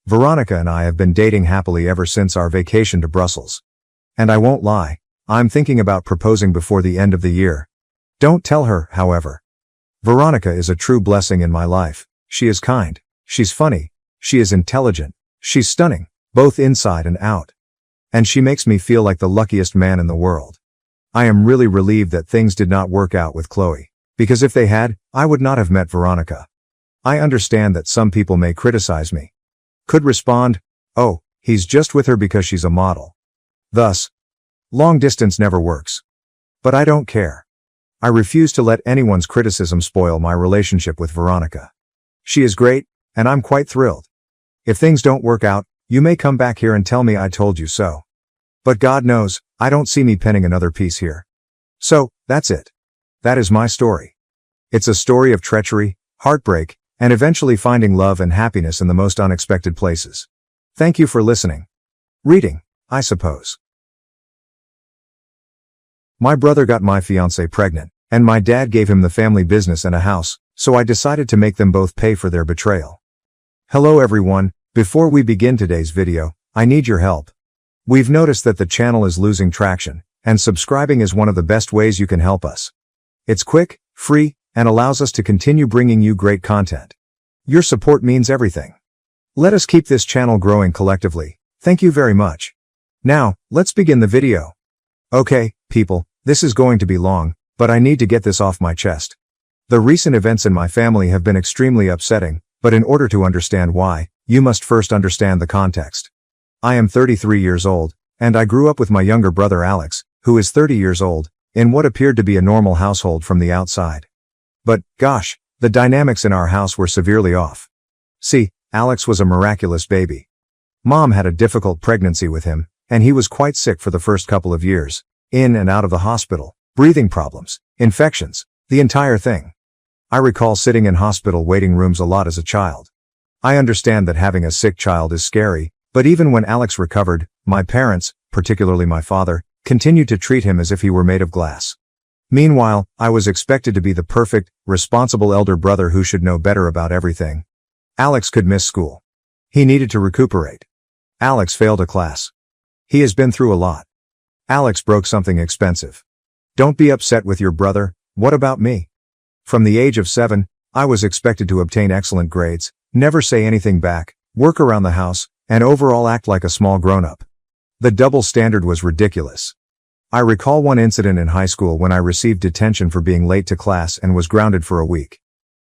Veronica and I have been dating happily ever since our vacation to Brussels. And I won't lie, I'm thinking about proposing before the end of the year. Don't tell her, however. Veronica is a true blessing in my life. She is kind, she's funny, she is intelligent, she's stunning, both inside and out. And she makes me feel like the luckiest man in the world. I am really relieved that things did not work out with Chloe, because if they had, I would not have met Veronica. I understand that some people may criticize me. Could respond, "Oh, he's just with her because she's a model." Thus, long distance never works. But I don't care. I refuse to let anyone's criticism spoil my relationship with Veronica. She is great, and I'm quite thrilled. If things don't work out, you may come back here and tell me I told you so. But God knows, I don't see me penning another piece here. So, that's it. That is my story. It's a story of treachery, heartbreak, and eventually finding love and happiness in the most unexpected places. Thank you for listening. Reading, I suppose. My brother got my fiancée pregnant, and my dad gave him the family business and a house, so I decided to make them both pay for their betrayal. Hello everyone, before we begin today's video, I need your help. We've noticed that the channel is losing traction, and subscribing is one of the best ways you can help us. It's quick, free, and allows us to continue bringing you great content. Your support means everything. Let us keep this channel growing collectively. Thank you very much. Now, let's begin the video. Okay, people, this is going to be long, but I need to get this off my chest. The recent events in my family have been extremely upsetting, but in order to understand why, you must first understand the context. I am 33 years old, and I grew up with my younger brother Alex, who is 30 years old, in what appeared to be a normal household from the outside. But, gosh, the dynamics in our house were severely off. See, Alex was a miraculous baby. Mom had a difficult pregnancy with him, and he was quite sick for the first couple of years, in and out of the hospital, breathing problems, infections, the entire thing. I recall sitting in hospital waiting rooms a lot as a child. I understand that having a sick child is scary, but even when Alex recovered, my parents, particularly my father, continued to treat him as if he were made of glass. Meanwhile, I was expected to be the perfect, responsible elder brother who should know better about everything. Alex could miss school. He needed to recuperate. Alex failed a class. He has been through a lot. Alex broke something expensive. Don't be upset with your brother, what about me? From the age of 7, I was expected to obtain excellent grades, never say anything back, work around the house, and overall act like a small grown-up. The double standard was ridiculous. I recall one incident in high school when I received detention for being late to class and was grounded for a week.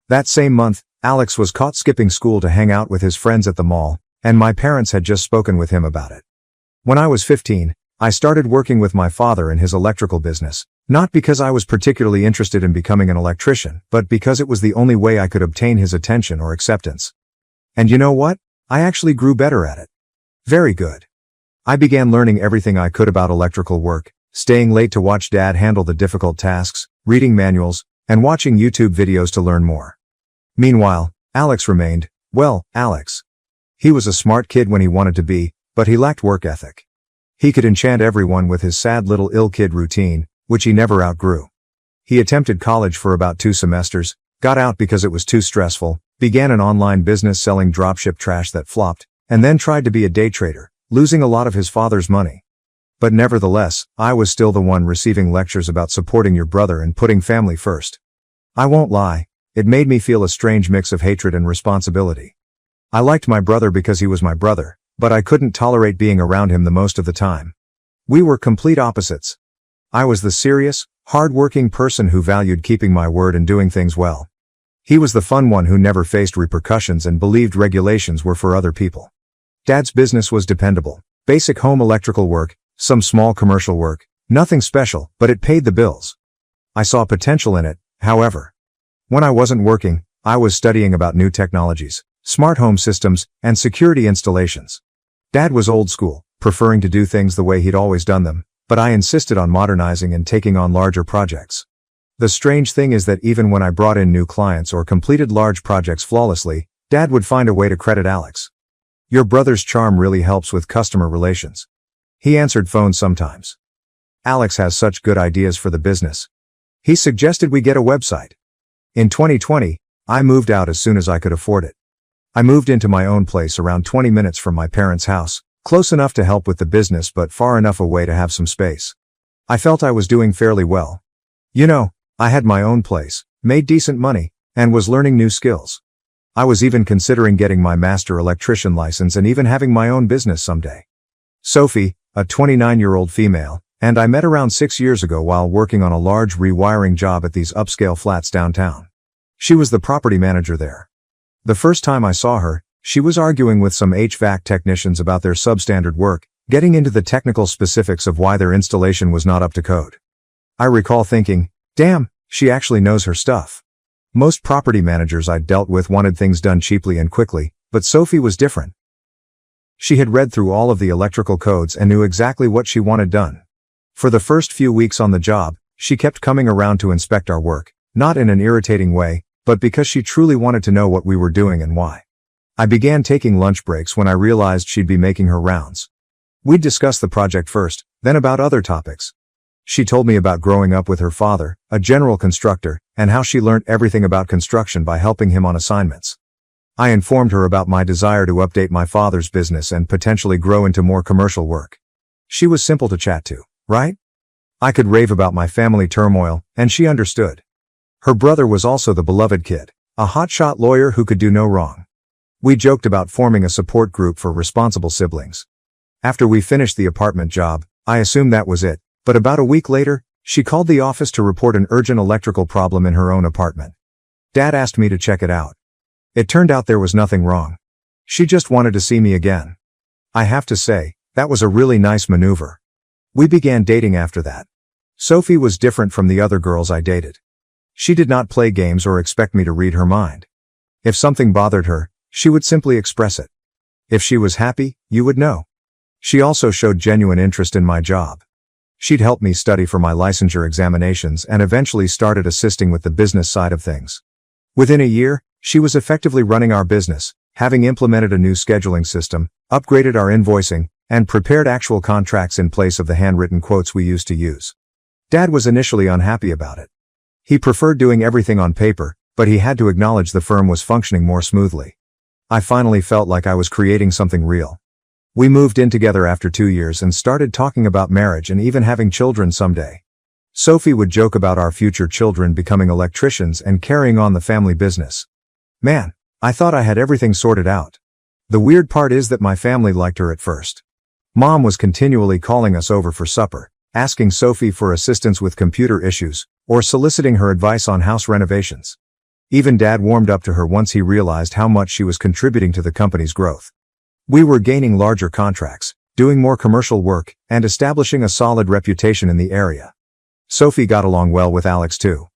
That same month, Alex was caught skipping school to hang out with his friends at the mall, and my parents had just spoken with him about it. When I was 15, I started working with my father in his electrical business, not because I was particularly interested in becoming an electrician, but because it was the only way I could obtain his attention or acceptance. And you know what? I actually grew better at it. Very good. I began learning everything I could about electrical work, staying late to watch Dad handle the difficult tasks, reading manuals, and watching YouTube videos to learn more. Meanwhile, Alex remained, well, Alex. He was a smart kid when he wanted to be, but he lacked work ethic. He could enchant everyone with his sad little ill kid routine, which he never outgrew. He attempted college for about 2 semesters, got out because it was too stressful, began an online business selling dropship trash that flopped, and then tried to be a day trader, losing a lot of his father's money. But nevertheless, I was still the one receiving lectures about supporting your brother and putting family first. I won't lie, it made me feel a strange mix of hatred and responsibility. I liked my brother because he was my brother, but I couldn't tolerate being around him the most of the time. We were complete opposites. I was the serious, hard-working person who valued keeping my word and doing things well. He was the fun one who never faced repercussions and believed regulations were for other people. Dad's business was dependable, basic home electrical work, some small commercial work, nothing special, but it paid the bills. I saw potential in it, however. When I wasn't working, I was studying about new technologies, smart home systems, and security installations. Dad was old school, preferring to do things the way he'd always done them, but I insisted on modernizing and taking on larger projects. The strange thing is that even when I brought in new clients or completed large projects flawlessly, Dad would find a way to credit Alex. Your brother's charm really helps with customer relations. He answered phones sometimes. Alex has such good ideas for the business. He suggested we get a website. In 2020, I moved out as soon as I could afford it. I moved into my own place around 20 minutes from my parents' house, close enough to help with the business but far enough away to have some space. I felt I was doing fairly well. You know, I had my own place, made decent money, and was learning new skills. I was even considering getting my master electrician license and even having my own business someday. Sophie, a 29-year-old female, and I met around 6 years ago while working on a large rewiring job at these upscale flats downtown. She was the property manager there. The first time I saw her, she was arguing with some HVAC technicians about their substandard work, getting into the technical specifics of why their installation was not up to code. I recall thinking, damn, she actually knows her stuff. Most property managers I'd dealt with wanted things done cheaply and quickly, but Sophie was different. She had read through all of the electrical codes and knew exactly what she wanted done. For the first few weeks on the job, she kept coming around to inspect our work, not in an irritating way, but because she truly wanted to know what we were doing and why. I began taking lunch breaks when I realized she'd be making her rounds. We'd discuss the project first, then about other topics. She told me about growing up with her father, a general constructor, and how she learned everything about construction by helping him on assignments. I informed her about my desire to update my father's business and potentially grow into more commercial work. She was simple to chat to, right? I could rave about my family turmoil, and she understood. Her brother was also the beloved kid, a hotshot lawyer who could do no wrong. We joked about forming a support group for responsible siblings. After we finished the apartment job, I assumed that was it, but about a week later, she called the office to report an urgent electrical problem in her own apartment. Dad asked me to check it out. It turned out there was nothing wrong. She just wanted to see me again. I have to say, that was a really nice maneuver. We began dating after that. Sophie was different from the other girls I dated. She did not play games or expect me to read her mind. If something bothered her, she would simply express it. If she was happy, you would know. She also showed genuine interest in my job. She'd helped me study for my licensure examinations and eventually started assisting with the business side of things. Within a year, she was effectively running our business, having implemented a new scheduling system, upgraded our invoicing, and prepared actual contracts in place of the handwritten quotes we used to use. Dad was initially unhappy about it. He preferred doing everything on paper, but he had to acknowledge the firm was functioning more smoothly. I finally felt like I was creating something real. We moved in together after 2 years and started talking about marriage and even having children someday. Sophie would joke about our future children becoming electricians and carrying on the family business. Man, I thought I had everything sorted out. The weird part is that my family liked her at first. Mom was continually calling us over for supper, asking Sophie for assistance with computer issues, or soliciting her advice on house renovations. Even Dad warmed up to her once he realized how much she was contributing to the company's growth. We were gaining larger contracts, doing more commercial work, and establishing a solid reputation in the area. Sophie got along well with Alex too.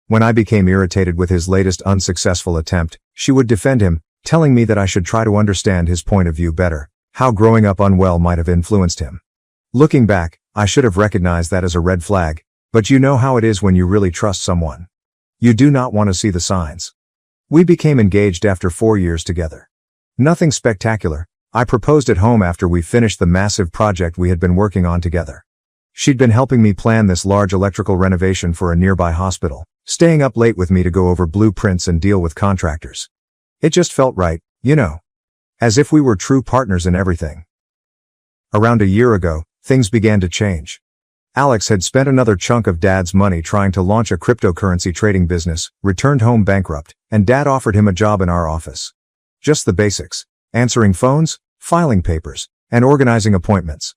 When I became irritated with his latest unsuccessful attempt, she would defend him, telling me that I should try to understand his point of view better, how growing up unwell might have influenced him. Looking back, I should have recognized that as a red flag, but you know how it is when you really trust someone. You do not want to see the signs. We became engaged after 4 years together. Nothing spectacular. I proposed at home after we finished the massive project we had been working on together. She'd been helping me plan this large electrical renovation for a nearby hospital, staying up late with me to go over blueprints and deal with contractors. It just felt right, you know. As if we were true partners in everything. Around a year ago, things began to change. Alex had spent another chunk of Dad's money trying to launch a cryptocurrency trading business, returned home bankrupt, and Dad offered him a job in our office. Just the basics: answering phones, filing papers, and organizing appointments.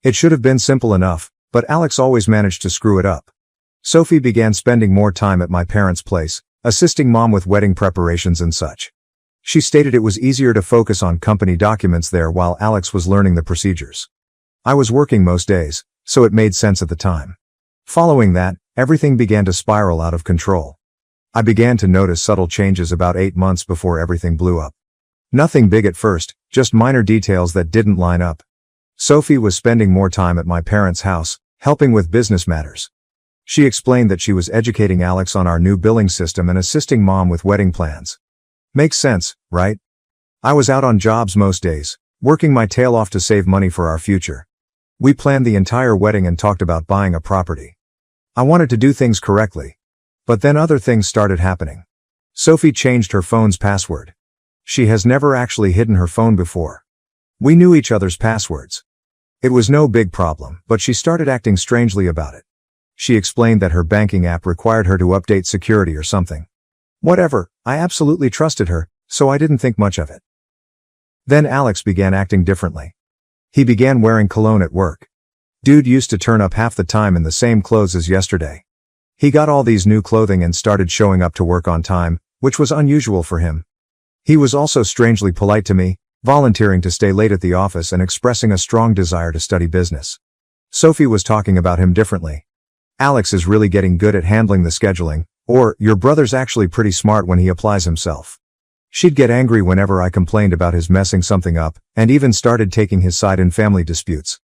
It should have been simple enough, but Alex always managed to screw it up. Sophie began spending more time at my parents' place, assisting Mom with wedding preparations and such. She stated it was easier to focus on company documents there while Alex was learning the procedures. I was working most days, so it made sense at the time. Following that, everything began to spiral out of control. I began to notice subtle changes about 8 months before everything blew up. Nothing big at first, just minor details that didn't line up. Sophie was spending more time at my parents' house, helping with business matters. She explained that she was educating Alex on our new billing system and assisting Mom with wedding plans. Makes sense, right? I was out on jobs most days, working my tail off to save money for our future. We planned the entire wedding and talked about buying a property. I wanted to do things correctly. But then other things started happening. Sophie changed her phone's password. She has never actually hidden her phone before. We knew each other's passwords. It was no big problem, but she started acting strangely about it. She explained that her banking app required her to update security or something. Whatever, I absolutely trusted her, so I didn't think much of it. Then Alex began acting differently. He began wearing cologne at work. Dude used to turn up half the time in the same clothes as yesterday. He got all these new clothing and started showing up to work on time, which was unusual for him. He was also strangely polite to me, volunteering to stay late at the office and expressing a strong desire to study business. Sophie was talking about him differently. Alex is really getting good at handling the scheduling, or your brother's actually pretty smart when he applies himself. She'd get angry whenever I complained about his messing something up, and even started taking his side in family disputes.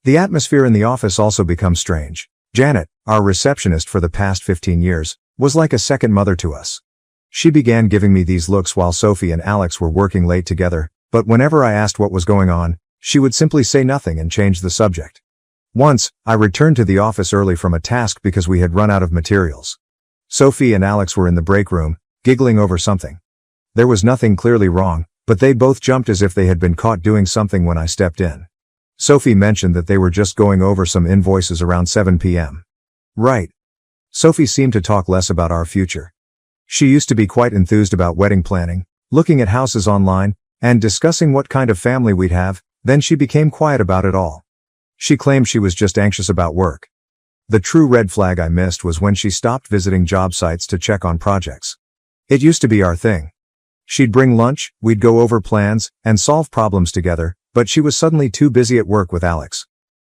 The atmosphere in the office also becomes strange. Janet, our receptionist for the past 15 years, was like a second mother to us. She began giving me these looks while Sophie and Alex were working late together, but whenever I asked what was going on, she would simply say nothing and change the subject. Once, I returned to the office early from a task because we had run out of materials. Sophie and Alex were in the break room, giggling over something. There was nothing clearly wrong, but they both jumped as if they had been caught doing something when I stepped in. Sophie mentioned that they were just going over some invoices around 7 p.m. Right. Sophie seemed to talk less about our future. She used to be quite enthused about wedding planning, looking at houses online, and discussing what kind of family we'd have, then she became quiet about it all. She claimed she was just anxious about work. The true red flag I missed was when she stopped visiting job sites to check on projects. It used to be our thing. She'd bring lunch, we'd go over plans, and solve problems together, but she was suddenly too busy at work with Alex.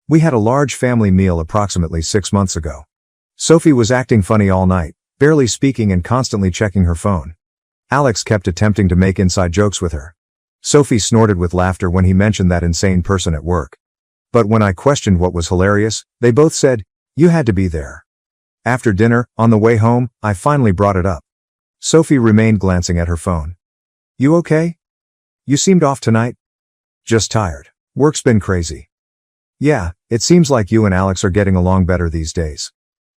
We had a large family meal approximately 6 months ago. Sophie was acting funny all night, barely speaking and constantly checking her phone. Alex kept attempting to make inside jokes with her. Sophie snorted with laughter when he mentioned that insane person at work. But when I questioned what was hilarious, they both said, "You had to be there." After dinner, on the way home, I finally brought it up. Sophie remained glancing at her phone. "You okay? You seemed off tonight." "Just tired. Work's been crazy." "Yeah, it seems like you and Alex are getting along better these days."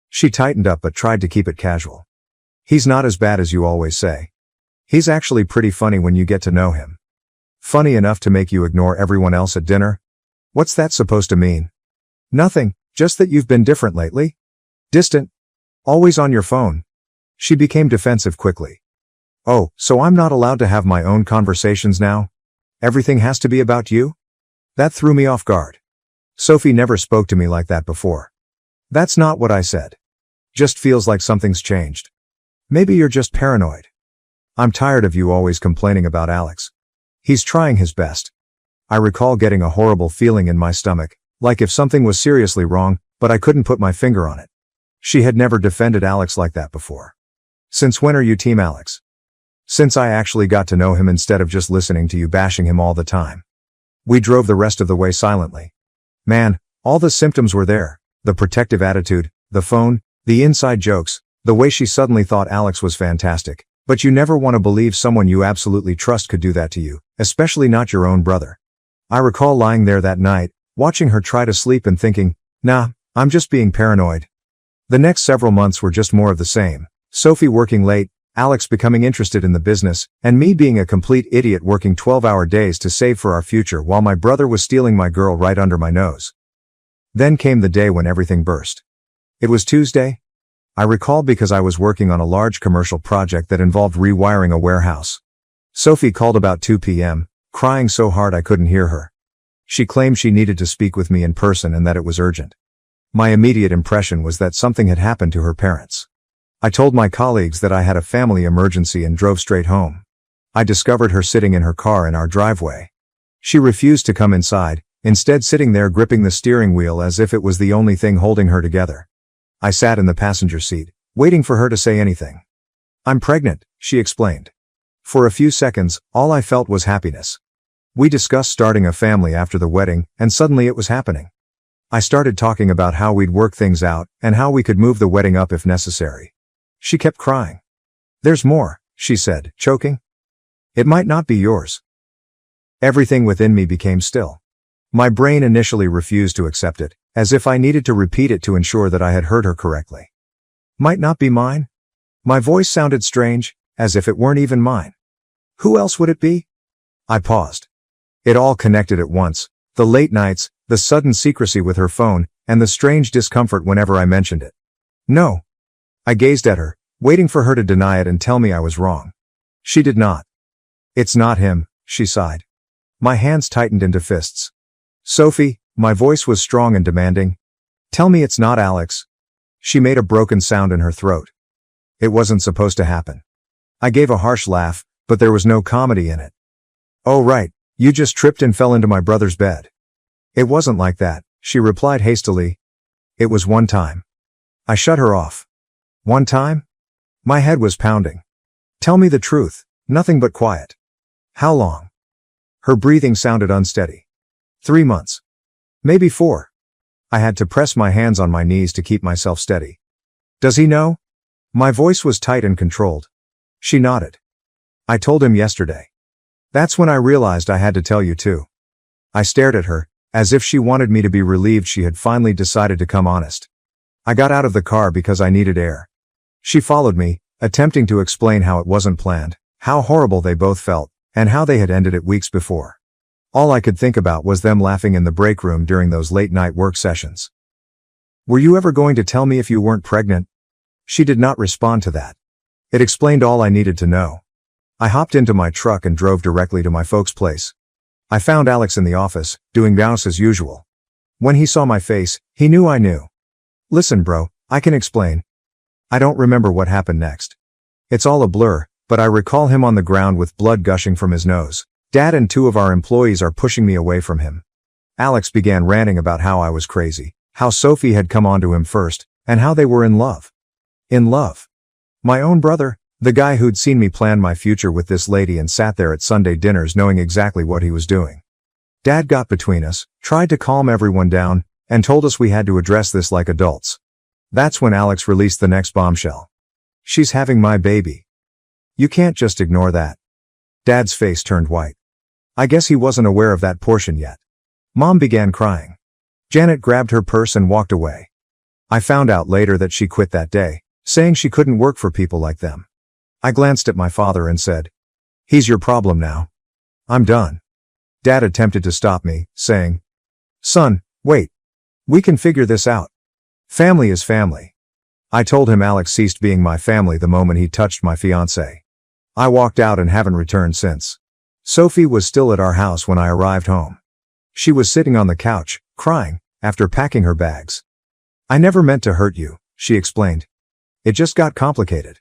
She tightened up but tried to keep it casual. "He's not as bad as you always say. He's actually pretty funny when you get to know him." "Funny enough to make you ignore everyone else at dinner? What's that supposed to mean?" "Nothing, just that you've been different lately. Distant. Always on your phone." She became defensive quickly. "Oh, so I'm not allowed to have my own conversations now? Everything has to be about you?" That threw me off guard. Sophie never spoke to me like that before. "That's not what I said. Just feels like something's changed. Maybe you're just paranoid. I'm tired of you always complaining about Alex. He's trying his best." I recall getting a horrible feeling in my stomach, like if something was seriously wrong, but I couldn't put my finger on it. She had never defended Alex like that before. "Since when are you Team Alex?" "Since I actually got to know him instead of just listening to you bashing him all the time." We drove the rest of the way silently. Man, all the symptoms were there. The protective attitude, the phone, the inside jokes, the way she suddenly thought Alex was fantastic. But you never want to believe someone you absolutely trust could do that to you, especially not your own brother. I recall lying there that night, watching her try to sleep and thinking, nah, I'm just being paranoid. The next several months were just more of the same. Sophie working late, Alex becoming interested in the business, and me being a complete idiot working 12-hour days to save for our future while my brother was stealing my girl right under my nose. Then came the day when everything burst. It was Tuesday. I recall because I was working on a large commercial project that involved rewiring a warehouse. Sophie called about 2 p.m., crying so hard I couldn't hear her. She claimed she needed to speak with me in person and that it was urgent. My immediate impression was that something had happened to her parents. I told my colleagues that I had a family emergency and drove straight home. I discovered her sitting in her car in our driveway. She refused to come inside, instead sitting there gripping the steering wheel as if it was the only thing holding her together. I sat in the passenger seat, waiting for her to say anything. "I'm pregnant," she explained. For a few seconds, all I felt was happiness. We discussed starting a family after the wedding, and suddenly it was happening. I started talking about how we'd work things out, and how we could move the wedding up if necessary. She kept crying. "There's more," she said, choking. "It might not be yours." Everything within me became still. My brain initially refused to accept it, as if I needed to repeat it to ensure that I had heard her correctly. "Might not be mine?" My voice sounded strange, as if it weren't even mine. "Who else would it be?" I paused. It all connected at once, the late nights, the sudden secrecy with her phone, and the strange discomfort whenever I mentioned it. "No." I gazed at her, waiting for her to deny it and tell me I was wrong. She did not. "It's not him," she sighed. My hands tightened into fists. "Sophie," my voice was strong and demanding. "Tell me it's not Alex." She made a broken sound in her throat. "It wasn't supposed to happen." I gave a harsh laugh, but there was no comedy in it. "Oh right, you just tripped and fell into my brother's bed." "It wasn't like that," she replied hastily. "It was one time." I shut her off. "One time?" My head was pounding. "Tell me the truth, nothing but quiet." "How long?" Her breathing sounded unsteady. 3 months. Maybe 4. I had to press my hands on my knees to keep myself steady. "Does he know?" My voice was tight and controlled. She nodded. "I told him yesterday." "That's when I realized I had to tell you too." I stared at her, as if she wanted me to be relieved she had finally decided to come honest. I got out of the car because I needed air. She followed me, attempting to explain how it wasn't planned, how horrible they both felt, and how they had ended it weeks before. All I could think about was them laughing in the break room during those late-night work sessions. "Were you ever going to tell me if you weren't pregnant?" She did not respond to that. It explained all I needed to know. I hopped into my truck and drove directly to my folks' place. I found Alex in the office, doing business as usual. When he saw my face, he knew I knew. "Listen bro, I can explain." I don't remember what happened next. It's all a blur, but I recall him on the ground with blood gushing from his nose. Dad and 2 of our employees are pushing me away from him. Alex began ranting about how I was crazy, how Sophie had come onto him first, and how they were in love. In love. My own brother, the guy who'd seen me plan my future with this lady and sat there at Sunday dinners knowing exactly what he was doing. Dad got between us, tried to calm everyone down, and told us we had to address this like adults. That's when Alex released the next bombshell. She's having my baby. You can't just ignore that. Dad's face turned white. I guess he wasn't aware of that portion yet. Mom began crying. Janet grabbed her purse and walked away. I found out later that she quit that day, saying she couldn't work for people like them. I glanced at my father and said, "He's your problem now. I'm done." Dad attempted to stop me, saying, "Son, wait. We can figure this out. Family is family." I told him Alex ceased being my family the moment he touched my fiancée. I walked out and haven't returned since. Sophie was still at our house when I arrived home. She was sitting on the couch, crying, after packing her bags. "I never meant to hurt you," she explained. "It just got complicated."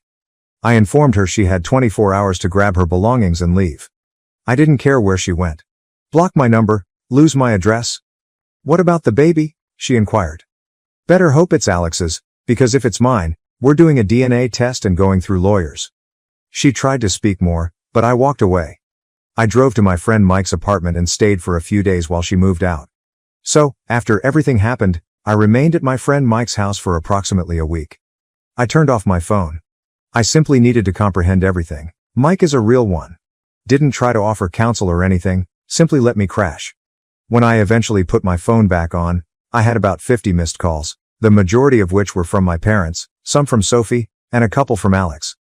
I informed her she had 24 hours to grab her belongings and leave. I didn't care where she went. Block my number, lose my address. "What about the baby?" she inquired. "Better hope it's Alex's, because if it's mine, we're doing a DNA test and going through lawyers." She tried to speak more, but I walked away. I drove to my friend Mike's apartment and stayed for a few days while she moved out. So, after everything happened, I remained at my friend Mike's house for approximately a week. I turned off my phone. I simply needed to comprehend everything. Mike is a real one. Didn't try to offer counsel or anything, simply let me crash. When I eventually put my phone back on, I had about 50 missed calls, the majority of which were from my parents, some from Sophie, and a couple from Alex.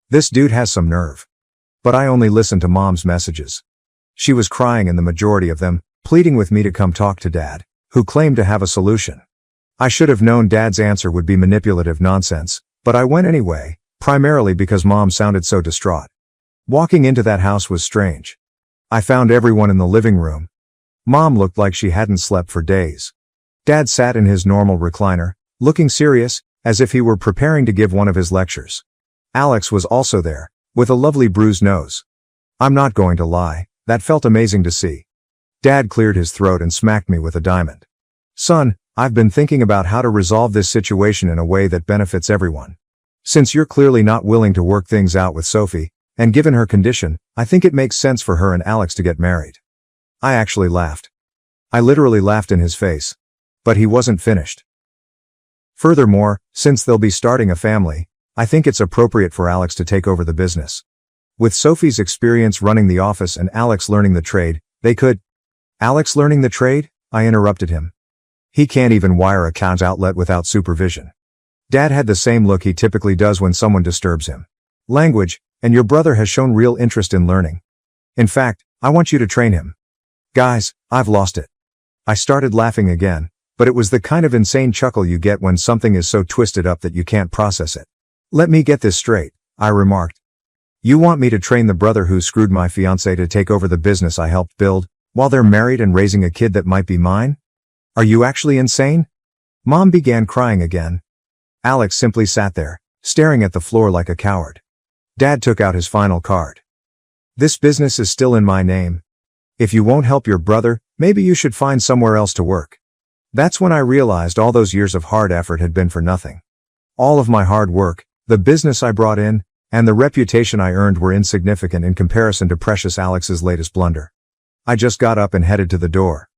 This dude has some nerve. But I only listened to Mom's messages. She was crying in the majority of them, pleading with me to come talk to Dad, who claimed to have a solution. I should have known Dad's answer would be manipulative nonsense, but I went anyway, primarily because Mom sounded so distraught. Walking into that house was strange. I found everyone in the living room. Mom looked like she hadn't slept for days. Dad sat in his normal recliner, looking serious, as if he were preparing to give one of his lectures. Alex was also there, with a lovely bruised nose. I'm not going to lie, that felt amazing to see. Dad cleared his throat and smacked me with a diamond. "Son, I've been thinking about how to resolve this situation in a way that benefits everyone. Since you're clearly not willing to work things out with Sophie, and given her condition, I think it makes sense for her and Alex to get married." I actually laughed. I literally laughed in his face. But he wasn't finished. "Furthermore, since they'll be starting a family, I think it's appropriate for Alex to take over the business. With Sophie's experience running the office and Alex learning the trade, they could—" "Alex learning the trade?" I interrupted him. "He can't even wire a account outlet without supervision." Dad had the same look he typically does when someone disturbs him. "Language, and your brother has shown real interest in learning. In fact, I want you to train him." Guys, I've lost it. I started laughing again, but it was the kind of insane chuckle you get when something is so twisted up that you can't process it. "Let me get this straight," I remarked. "You want me to train the brother who screwed my fiancée to take over the business I helped build, while they're married and raising a kid that might be mine? Are you actually insane?" Mom began crying again. Alex simply sat there, staring at the floor like a coward. Dad took out his final card. "This business is still in my name. If you won't help your brother, maybe you should find somewhere else to work." That's when I realized all those years of hard effort had been for nothing. All of my hard work, the business I brought in, and the reputation I earned were insignificant in comparison to precious Alex's latest blunder. I just got up and headed to the door.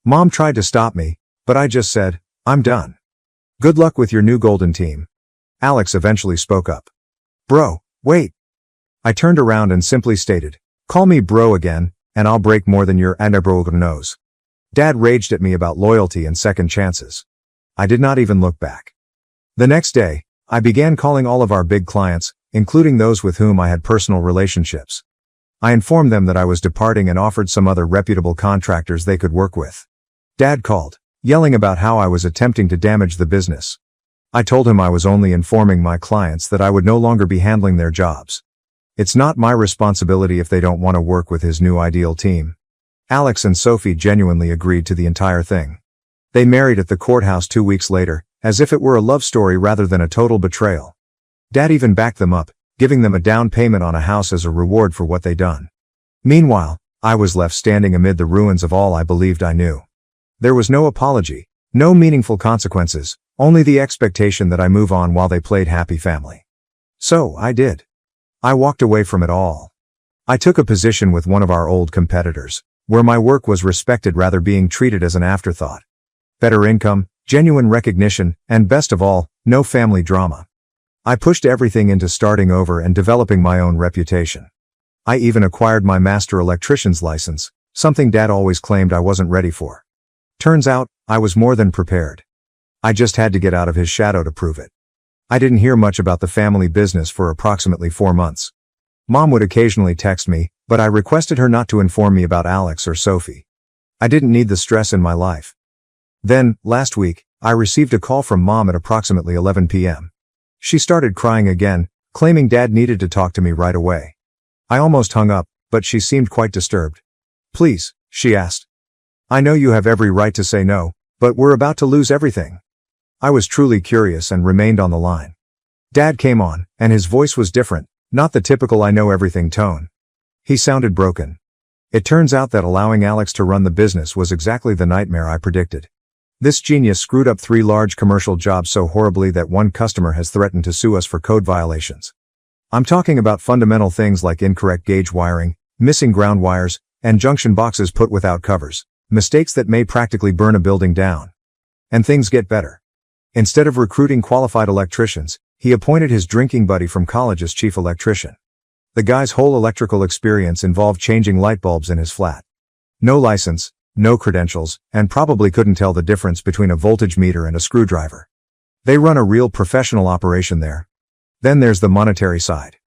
Mom tried to stop me, but I just said, "I'm done. Good luck with your new golden team." Alex eventually spoke up. "Bro, wait." I turned around and simply stated, "Call me bro again, and I'll break more than your broken nose." Dad raged at me about loyalty and second chances. I did not even look back. The next day, I began calling all of our big clients, including those with whom I had personal relationships. I informed them that I was departing and offered some other reputable contractors they could work with. Dad called, yelling about how I was attempting to damage the business. I told him I was only informing my clients that I would no longer be handling their jobs. It's not my responsibility if they don't want to work with his new ideal team. Alex and Sophie genuinely agreed to the entire thing. They married at the courthouse 2 weeks later, as if it were a love story rather than a total betrayal. Dad even backed them up, giving them a down payment on a house as a reward for what they'd done. Meanwhile, I was left standing amid the ruins of all I believed I knew. There was no apology, no meaningful consequences, only the expectation that I move on while they played happy family. So, I did. I walked away from it all. I took a position with one of our old competitors, where my work was respected rather being treated as an afterthought. Better income, genuine recognition, and best of all, no family drama. I pushed everything into starting over and developing my own reputation. I even acquired my master electrician's license, something Dad always claimed I wasn't ready for. Turns out, I was more than prepared. I just had to get out of his shadow to prove it. I didn't hear much about the family business for approximately 4 months. Mom would occasionally text me, but I requested her not to inform me about Alex or Sophie. I didn't need the stress in my life. Then, last week, I received a call from Mom at approximately 11 p.m. She started crying again, claiming Dad needed to talk to me right away. I almost hung up, but she seemed quite disturbed. "Please," she asked. "I know you have every right to say no, but we're about to lose everything." I was truly curious and remained on the line. Dad came on, and his voice was different, not the typical I know everything tone. He sounded broken. It turns out that allowing Alex to run the business was exactly the nightmare I predicted. This genius screwed up 3 large commercial jobs so horribly that one customer has threatened to sue us for code violations. I'm talking about fundamental things like incorrect gauge wiring, missing ground wires, and junction boxes put without covers, mistakes that may practically burn a building down. And things get better. Instead of recruiting qualified electricians, he appointed his drinking buddy from college as chief electrician. The guy's whole electrical experience involved changing light bulbs in his flat. No license, no credentials, and probably couldn't tell the difference between a voltage meter and a screwdriver. They run a real professional operation there. Then there's the monetary side.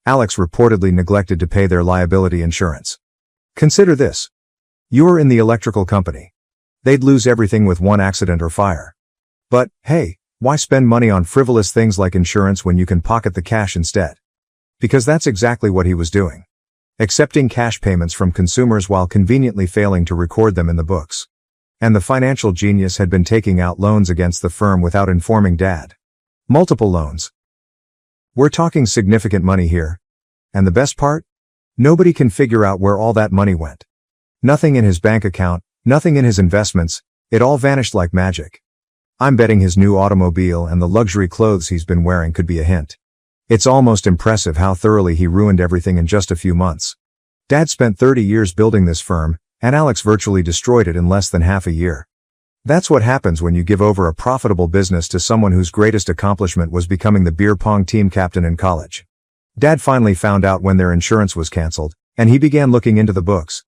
Alex reportedly neglected to pay their liability insurance. Consider this. You're in the electrical company. They'd lose everything with one accident or fire. But, hey, why spend money on frivolous things like insurance when you can pocket the cash instead? Because that's exactly what he was doing. Accepting cash payments from consumers while conveniently failing to record them in the books. And the financial genius had been taking out loans against the firm without informing Dad. Multiple loans. We're talking significant money here. And the best part? Nobody can figure out where all that money went. Nothing in his bank account, nothing in his investments, it all vanished like magic. I'm betting his new automobile and the luxury clothes he's been wearing could be a hint. It's almost impressive how thoroughly he ruined everything in just a few months. Dad spent 30 years building this firm, and Alex virtually destroyed it in less than half a year. That's what happens when you give over a profitable business to someone whose greatest accomplishment was becoming the beer pong team captain in college. Dad finally found out when their insurance was canceled, and he began looking into the books.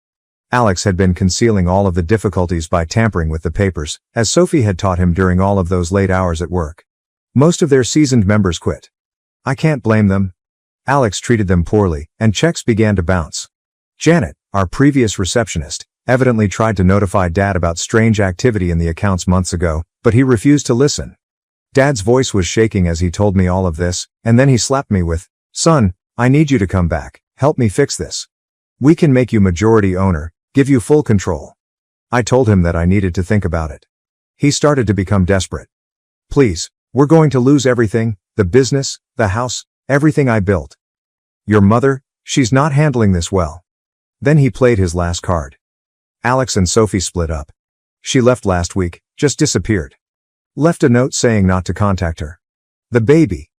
Alex had been concealing all of the difficulties by tampering with the papers, as Sophie had taught him during all of those late hours at work. Most of their seasoned members quit. I can't blame them. Alex treated them poorly, and checks began to bounce. Janet, our previous receptionist, evidently tried to notify Dad about strange activity in the accounts months ago, but he refused to listen. Dad's voice was shaking as he told me all of this, and then he slapped me with, "Son, I need you to come back, help me fix this. We can make you majority owner, give you full control." I told him that I needed to think about it. He started to become desperate. "Please, we're going to lose everything, the business, the house, everything I built. Your mother, she's not handling this well." Then he played his last card. Alex and Sophie split up. She left last week, just disappeared. Left a note saying not to contact her. The baby.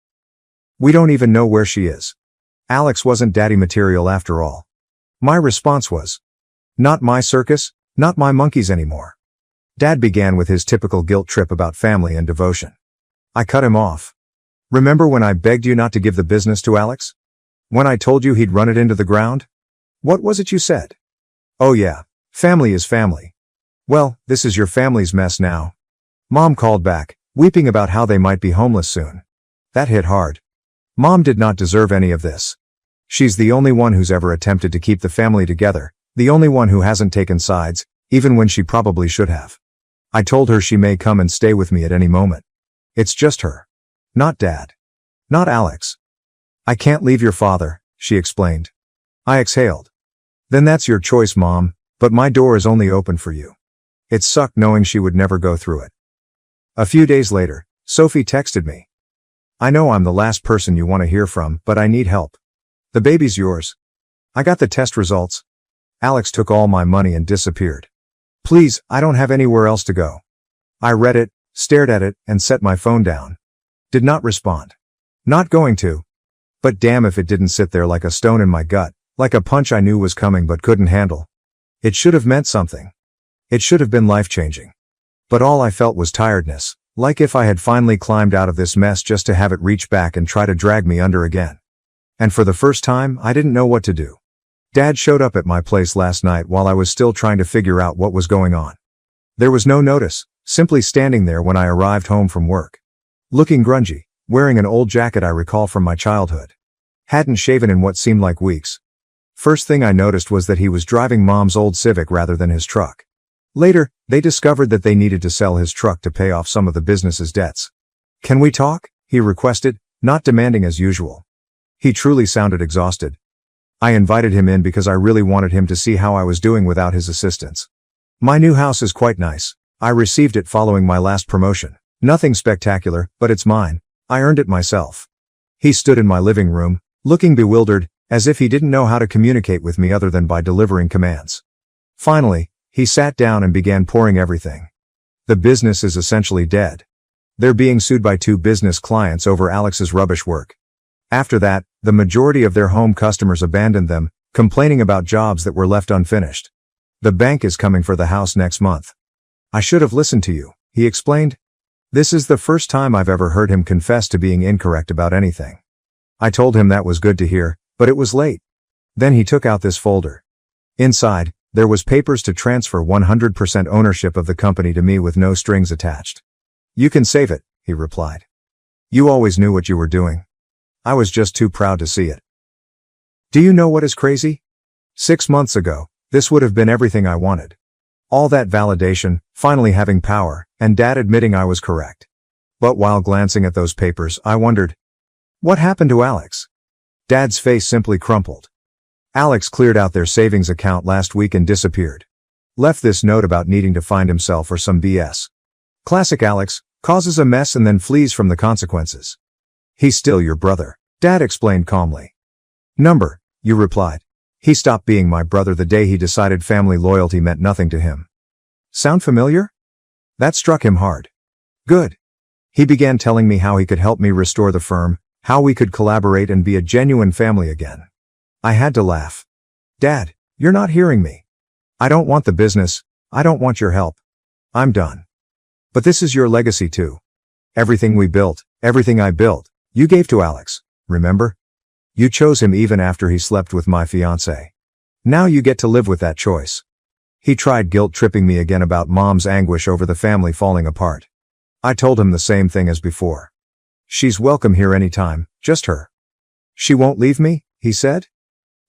We don't even know where she is. Alex wasn't daddy material after all. My response was, "Not my circus, not my monkeys anymore." Dad began with his typical guilt trip about family and devotion. I cut him off. "Remember when I begged you not to give the business to Alex? When I told you he'd run it into the ground? What was it you said? Oh yeah, family is family. Well, this is your family's mess now." Mom called back, weeping about how they might be homeless soon. That hit hard. Mom did not deserve any of this. She's the only one who's ever attempted to keep the family together, the only one who hasn't taken sides, even when she probably should have. I told her she may come and stay with me at any moment. It's just her. Not Dad. Not Alex. "I can't leave your father," she explained. I exhaled. "Then that's your choice, Mom, but my door is only open for you." It sucked knowing she would never go through it. A few days later, Sophie texted me. "I know I'm the last person you want to hear from, but I need help. The baby's yours. I got the test results. Alex took all my money and disappeared. Please, I don't have anywhere else to go." I read it, stared at it, and set my phone down. Did not respond. Not going to. But damn if it didn't sit there like a stone in my gut, like a punch I knew was coming but couldn't handle. It should have meant something. It should have been life-changing. But all I felt was tiredness, like if I had finally climbed out of this mess just to have it reach back and try to drag me under again. And for the first time, I didn't know what to do. Dad showed up at my place last night while I was still trying to figure out what was going on. There was no notice, simply standing there when I arrived home from work. Looking grungy, wearing an old jacket I recall from my childhood. Hadn't shaven in what seemed like weeks. First thing I noticed was that he was driving Mom's old Civic rather than his truck. Later, they discovered that they needed to sell his truck to pay off some of the business's debts. "Can we talk?" he requested, not demanding as usual. He truly sounded exhausted. I invited him in because I really wanted him to see how I was doing without his assistance. "My new house is quite nice. I received it following my last promotion. Nothing spectacular, but it's mine. I earned it myself." He stood in my living room, looking bewildered, as if he didn't know how to communicate with me other than by delivering commands. Finally, he sat down and began pouring everything. The business is essentially dead. They're being sued by 2 business clients over Alex's rubbish work. After that, the majority of their home customers abandoned them, complaining about jobs that were left unfinished. "The bank is coming for the house next month." "I should have listened to you," he explained. This is the first time I've ever heard him confess to being incorrect about anything. I told him that was good to hear, but it was late. Then he took out this folder. Inside, there was papers to transfer 100% ownership of the company to me with no strings attached. "You can save it," he replied. "You always knew what you were doing. I was just too proud to see it." Do you know what is crazy? 6 months ago, this would have been everything I wanted. All that validation, finally having power, and Dad admitting I was correct. But while glancing at those papers, I wondered, what happened to Alex? Dad's face simply crumpled. Alex cleared out their savings account last week and disappeared. Left this note about needing to find himself or some BS. Classic Alex, causes a mess and then flees from the consequences. "He's still your brother," Dad explained calmly. "Number," you replied. "He stopped being my brother the day he decided family loyalty meant nothing to him." Sound familiar? That struck him hard. Good. He began telling me how he could help me restore the firm, how we could collaborate and be a genuine family again. I had to laugh. "Dad, you're not hearing me. I don't want the business, I don't want your help. I'm done. But this is your legacy too. Everything we built, everything I built, you gave to Alex, remember? You chose him even after he slept with my fiancée. Now you get to live with that choice." He tried guilt-tripping me again about Mom's anguish over the family falling apart. I told him the same thing as before. "She's welcome here anytime, just her." "She won't leave me," he said.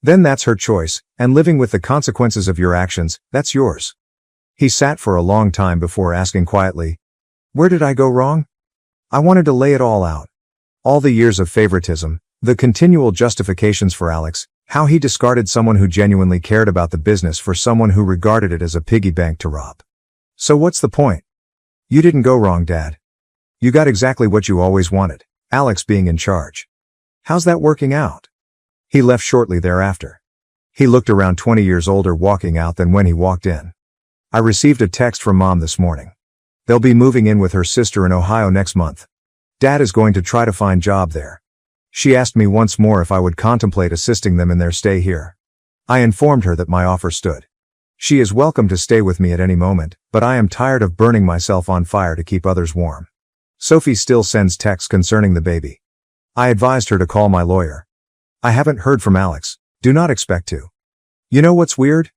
"Then that's her choice, and living with the consequences of your actions, that's yours." He sat for a long time before asking quietly, "Where did I go wrong?" I wanted to lay it all out. All the years of favoritism, the continual justifications for Alex, how he discarded someone who genuinely cared about the business for someone who regarded it as a piggy bank to rob. "So what's the point?" "You didn't go wrong, Dad. You got exactly what you always wanted, Alex being in charge. How's that working out?" He left shortly thereafter. He looked around 20 years older walking out than when he walked in. I received a text from Mom this morning. They'll be moving in with her sister in Ohio next month. Dad is going to try to find job there. She asked me once more if I would contemplate assisting them in their stay here. I informed her that my offer stood. She is welcome to stay with me at any moment, but I am tired of burning myself on fire to keep others warm. Sophie still sends texts concerning the baby. I advised her to call my lawyer. I haven't heard from Alex, do not expect to. You know what's weird?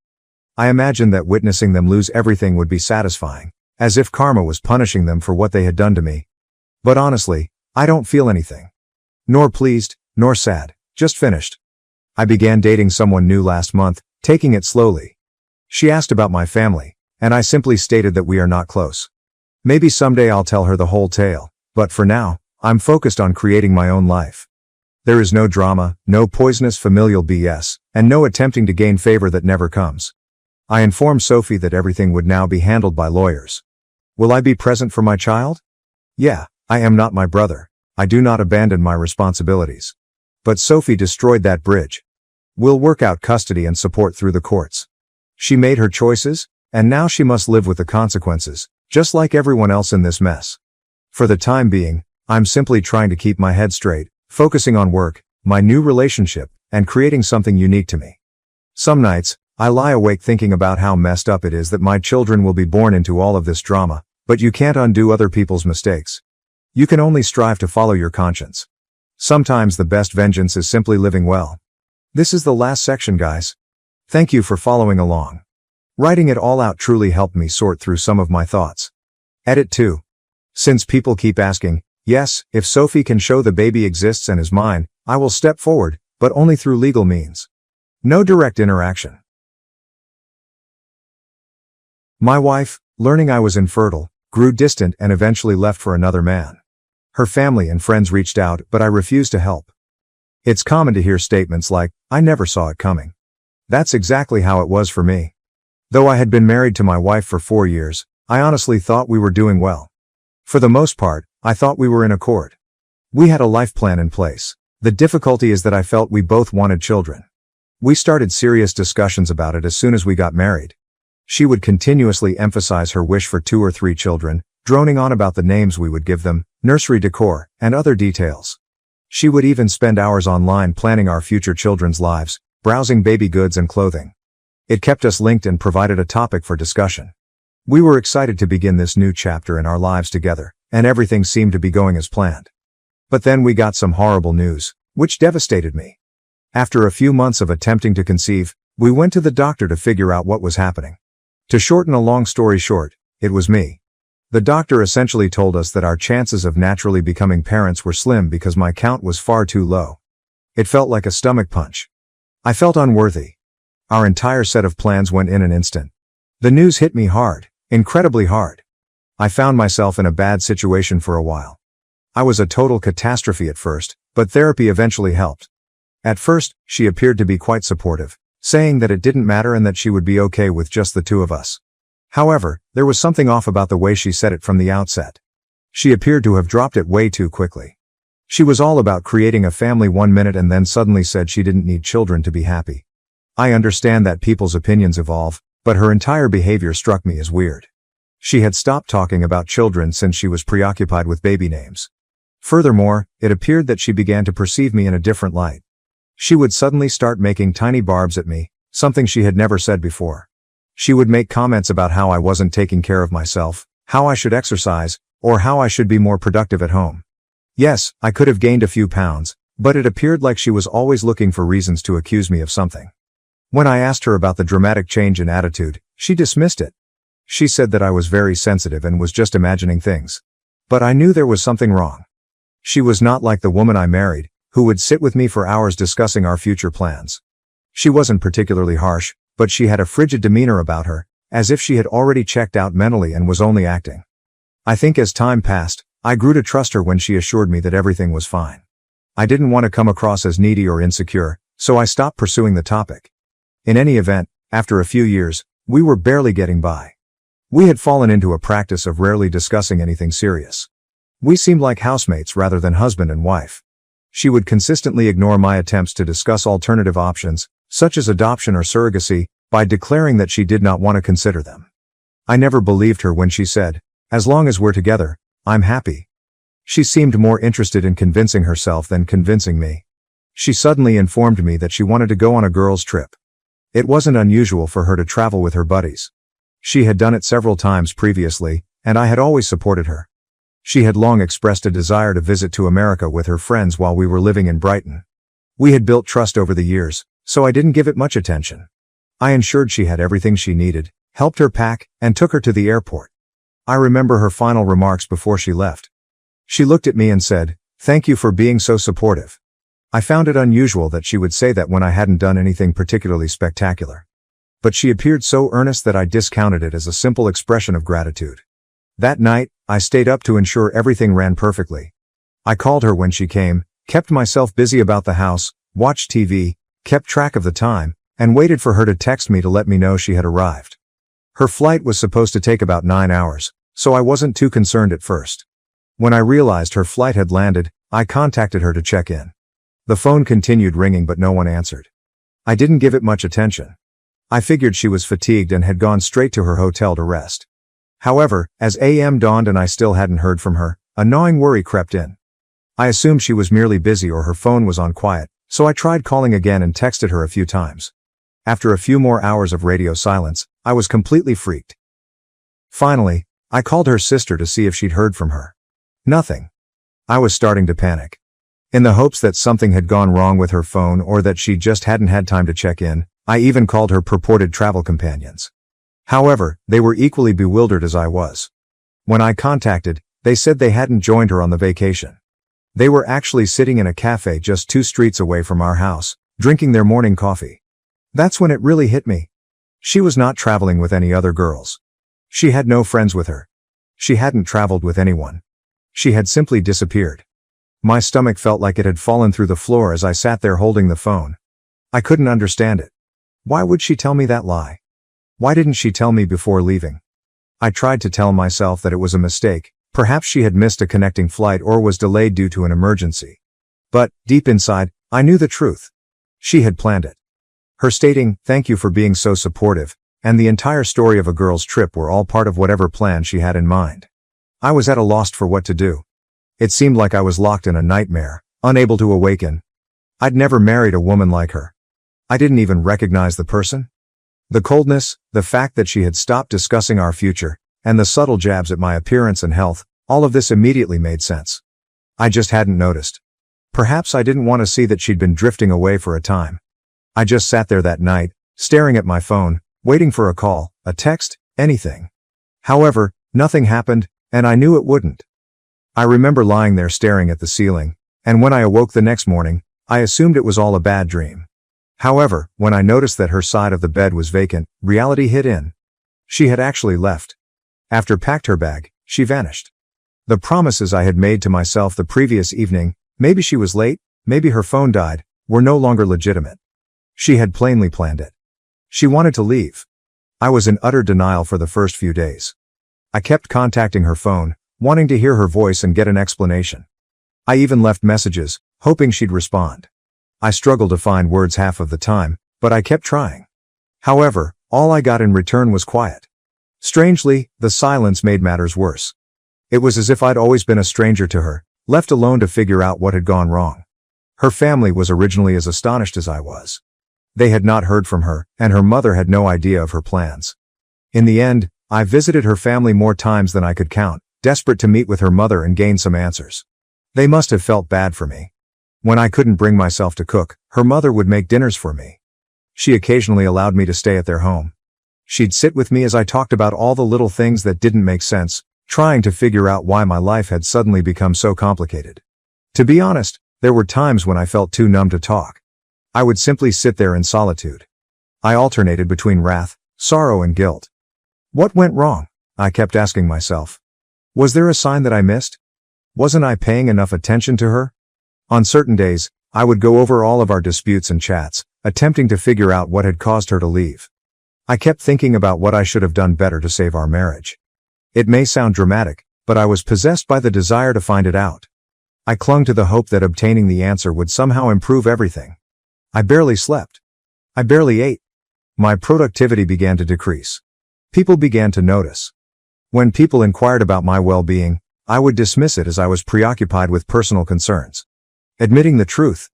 I imagined that witnessing them lose everything would be satisfying, as if karma was punishing them for what they had done to me. But honestly, I don't feel anything. Nor pleased, nor sad, just finished. I began dating someone new last month, taking it slowly. She asked about my family, and I simply stated that we are not close. Maybe someday I'll tell her the whole tale, but for now, I'm focused on creating my own life. There is no drama, no poisonous familial BS, and no attempting to gain favor that never comes. I informed Sophie that everything would now be handled by lawyers. Will I be present for my child? Yeah, I am not my brother. I do not abandon my responsibilities. But Sophie destroyed that bridge. We'll work out custody and support through the courts. She made her choices, and now she must live with the consequences, just like everyone else in this mess. For the time being, I'm simply trying to keep my head straight, focusing on work, my new relationship, and creating something unique to me. Some nights, I lie awake thinking about how messed up it is that my children will be born into all of this drama, but you can't undo other people's mistakes. You can only strive to follow your conscience. Sometimes the best vengeance is simply living well. This is the last section, guys. Thank you for following along. Writing it all out truly helped me sort through some of my thoughts. Edit 2. Since people keep asking, yes, if Sophie can show the baby exists and is mine, I will step forward, but only through legal means. No direct interaction. My wife, learning I was infertile, grew distant and eventually left for another man. Her family and friends reached out, but I refused to help. It's common to hear statements like, I never saw it coming. That's exactly how it was for me. Though I had been married to my wife for 4 years, I honestly thought we were doing well. For the most part, I thought we were in accord. We had a life plan in place. The difficulty is that I felt we both wanted children. We started serious discussions about it as soon as we got married. She would continuously emphasize her wish for 2 or 3 children, droning on about the names we would give them, nursery decor, and other details. She would even spend hours online planning our future children's lives, browsing baby goods and clothing. It kept us linked and provided a topic for discussion. We were excited to begin this new chapter in our lives together, and everything seemed to be going as planned. But then we got some horrible news, which devastated me. After a few months of attempting to conceive, we went to the doctor to figure out what was happening. To shorten a long story short, it was me. The doctor essentially told us that our chances of naturally becoming parents were slim because my count was far too low. It felt like a stomach punch. I felt unworthy. Our entire set of plans went in an instant. The news hit me hard, incredibly hard. I found myself in a bad situation for a while. I was a total catastrophe at first, but therapy eventually helped. At first, she appeared to be quite supportive, saying that it didn't matter and that she would be okay with just the 2 of us. However, there was something off about the way she said it from the outset. She appeared to have dropped it way too quickly. She was all about creating a family 1 minute and then suddenly said she didn't need children to be happy. I understand that people's opinions evolve, but her entire behavior struck me as weird. She had stopped talking about children since she was preoccupied with baby names. Furthermore, it appeared that she began to perceive me in a different light. She would suddenly start making tiny barbs at me, something she had never said before. She would make comments about how I wasn't taking care of myself, how I should exercise, or how I should be more productive at home. Yes, I could have gained a few pounds, but it appeared like she was always looking for reasons to accuse me of something. When I asked her about the dramatic change in attitude, she dismissed it. She said that I was very sensitive and was just imagining things. But I knew there was something wrong. She was not like the woman I married, who would sit with me for hours discussing our future plans. She wasn't particularly harsh, but she had a frigid demeanor about her, as if she had already checked out mentally and was only acting. I think as time passed, I grew to trust her when she assured me that everything was fine. I didn't want to come across as needy or insecure, so I stopped pursuing the topic. In any event, after a few years, we were barely getting by. We had fallen into a practice of rarely discussing anything serious. We seemed like housemates rather than husband and wife. She would consistently ignore my attempts to discuss alternative options, such as adoption or surrogacy, by declaring that she did not want to consider them. I never believed her when she said, "As long as we're together, I'm happy." She seemed more interested in convincing herself than convincing me. She suddenly informed me that she wanted to go on a girls' trip. It wasn't unusual for her to travel with her buddies. She had done it several times previously, and I had always supported her. She had long expressed a desire to visit to America with her friends while we were living in Brighton. We had built trust over the years, so I didn't give it much attention. I ensured she had everything she needed, helped her pack, and took her to the airport. I remember her final remarks before she left. She looked at me and said, "Thank you for being so supportive." I found it unusual that she would say that when I hadn't done anything particularly spectacular. But she appeared so earnest that I discounted it as a simple expression of gratitude. That night, I stayed up to ensure everything ran perfectly. I called her when she came, kept myself busy about the house, watched TV, kept track of the time, and waited for her to text me to let me know she had arrived. Her flight was supposed to take about 9 hours, so I wasn't too concerned at first. When I realized her flight had landed, I contacted her to check in. The phone continued ringing but no one answered. I didn't give it much attention. I figured she was fatigued and had gone straight to her hotel to rest. However, as AM dawned and I still hadn't heard from her, a gnawing worry crept in. I assumed she was merely busy or her phone was on quiet, so I tried calling again and texted her a few times. After a few more hours of radio silence, I was completely freaked. Finally, I called her sister to see if she'd heard from her. Nothing. I was starting to panic. In the hopes that something had gone wrong with her phone or that she just hadn't had time to check in, I even called her purported travel companions. However, they were equally bewildered as I was. When I contacted, they said they hadn't joined her on the vacation. They were actually sitting in a cafe just 2 streets away from our house, drinking their morning coffee. That's when it really hit me. She was not traveling with any other girls. She had no friends with her. She hadn't traveled with anyone. She had simply disappeared. My stomach felt like it had fallen through the floor as I sat there holding the phone. I couldn't understand it. Why would she tell me that lie? Why didn't she tell me before leaving? I tried to tell myself that it was a mistake. Perhaps she had missed a connecting flight or was delayed due to an emergency. But, deep inside, I knew the truth. She had planned it. Her stating, "Thank you for being so supportive," and the entire story of a girl's trip were all part of whatever plan she had in mind. I was at a loss for what to do. It seemed like I was locked in a nightmare, unable to awaken. I'd never married a woman like her. I didn't even recognize the person. The coldness, the fact that she had stopped discussing our future, and the subtle jabs at my appearance and health, all of this immediately made sense. I just hadn't noticed. Perhaps I didn't want to see that she'd been drifting away for a time. I just sat there that night, staring at my phone, waiting for a call, a text, anything. However, nothing happened, and I knew it wouldn't. I remember lying there staring at the ceiling, and when I awoke the next morning, I assumed it was all a bad dream. However, when I noticed that her side of the bed was vacant, reality hit in. She had actually left. After packed her bag, she vanished. The promises I had made to myself the previous evening, maybe she was late, maybe her phone died, were no longer legitimate. She had plainly planned it. She wanted to leave. I was in utter denial for the first few days. I kept contacting her phone, wanting to hear her voice and get an explanation. I even left messages, hoping she'd respond. I struggled to find words half of the time, but I kept trying. However, all I got in return was quiet. Strangely, the silence made matters worse. It was as if I'd always been a stranger to her, left alone to figure out what had gone wrong. Her family was originally as astonished as I was. They had not heard from her, and her mother had no idea of her plans. In the end, I visited her family more times than I could count, desperate to meet with her mother and gain some answers. They must have felt bad for me. When I couldn't bring myself to cook, her mother would make dinners for me. She occasionally allowed me to stay at their home. She'd sit with me as I talked about all the little things that didn't make sense, trying to figure out why my life had suddenly become so complicated. To be honest, there were times when I felt too numb to talk. I would simply sit there in solitude. I alternated between wrath, sorrow, and guilt. What went wrong? I kept asking myself. Was there a sign that I missed? Wasn't I paying enough attention to her? On certain days, I would go over all of our disputes and chats, attempting to figure out what had caused her to leave. I kept thinking about what I should have done better to save our marriage. It may sound dramatic, but I was possessed by the desire to find it out. I clung to the hope that obtaining the answer would somehow improve everything. I barely slept. I barely ate. My productivity began to decrease. People began to notice. When people inquired about my well-being, I would dismiss it as I was preoccupied with personal concerns. Admitting the truth,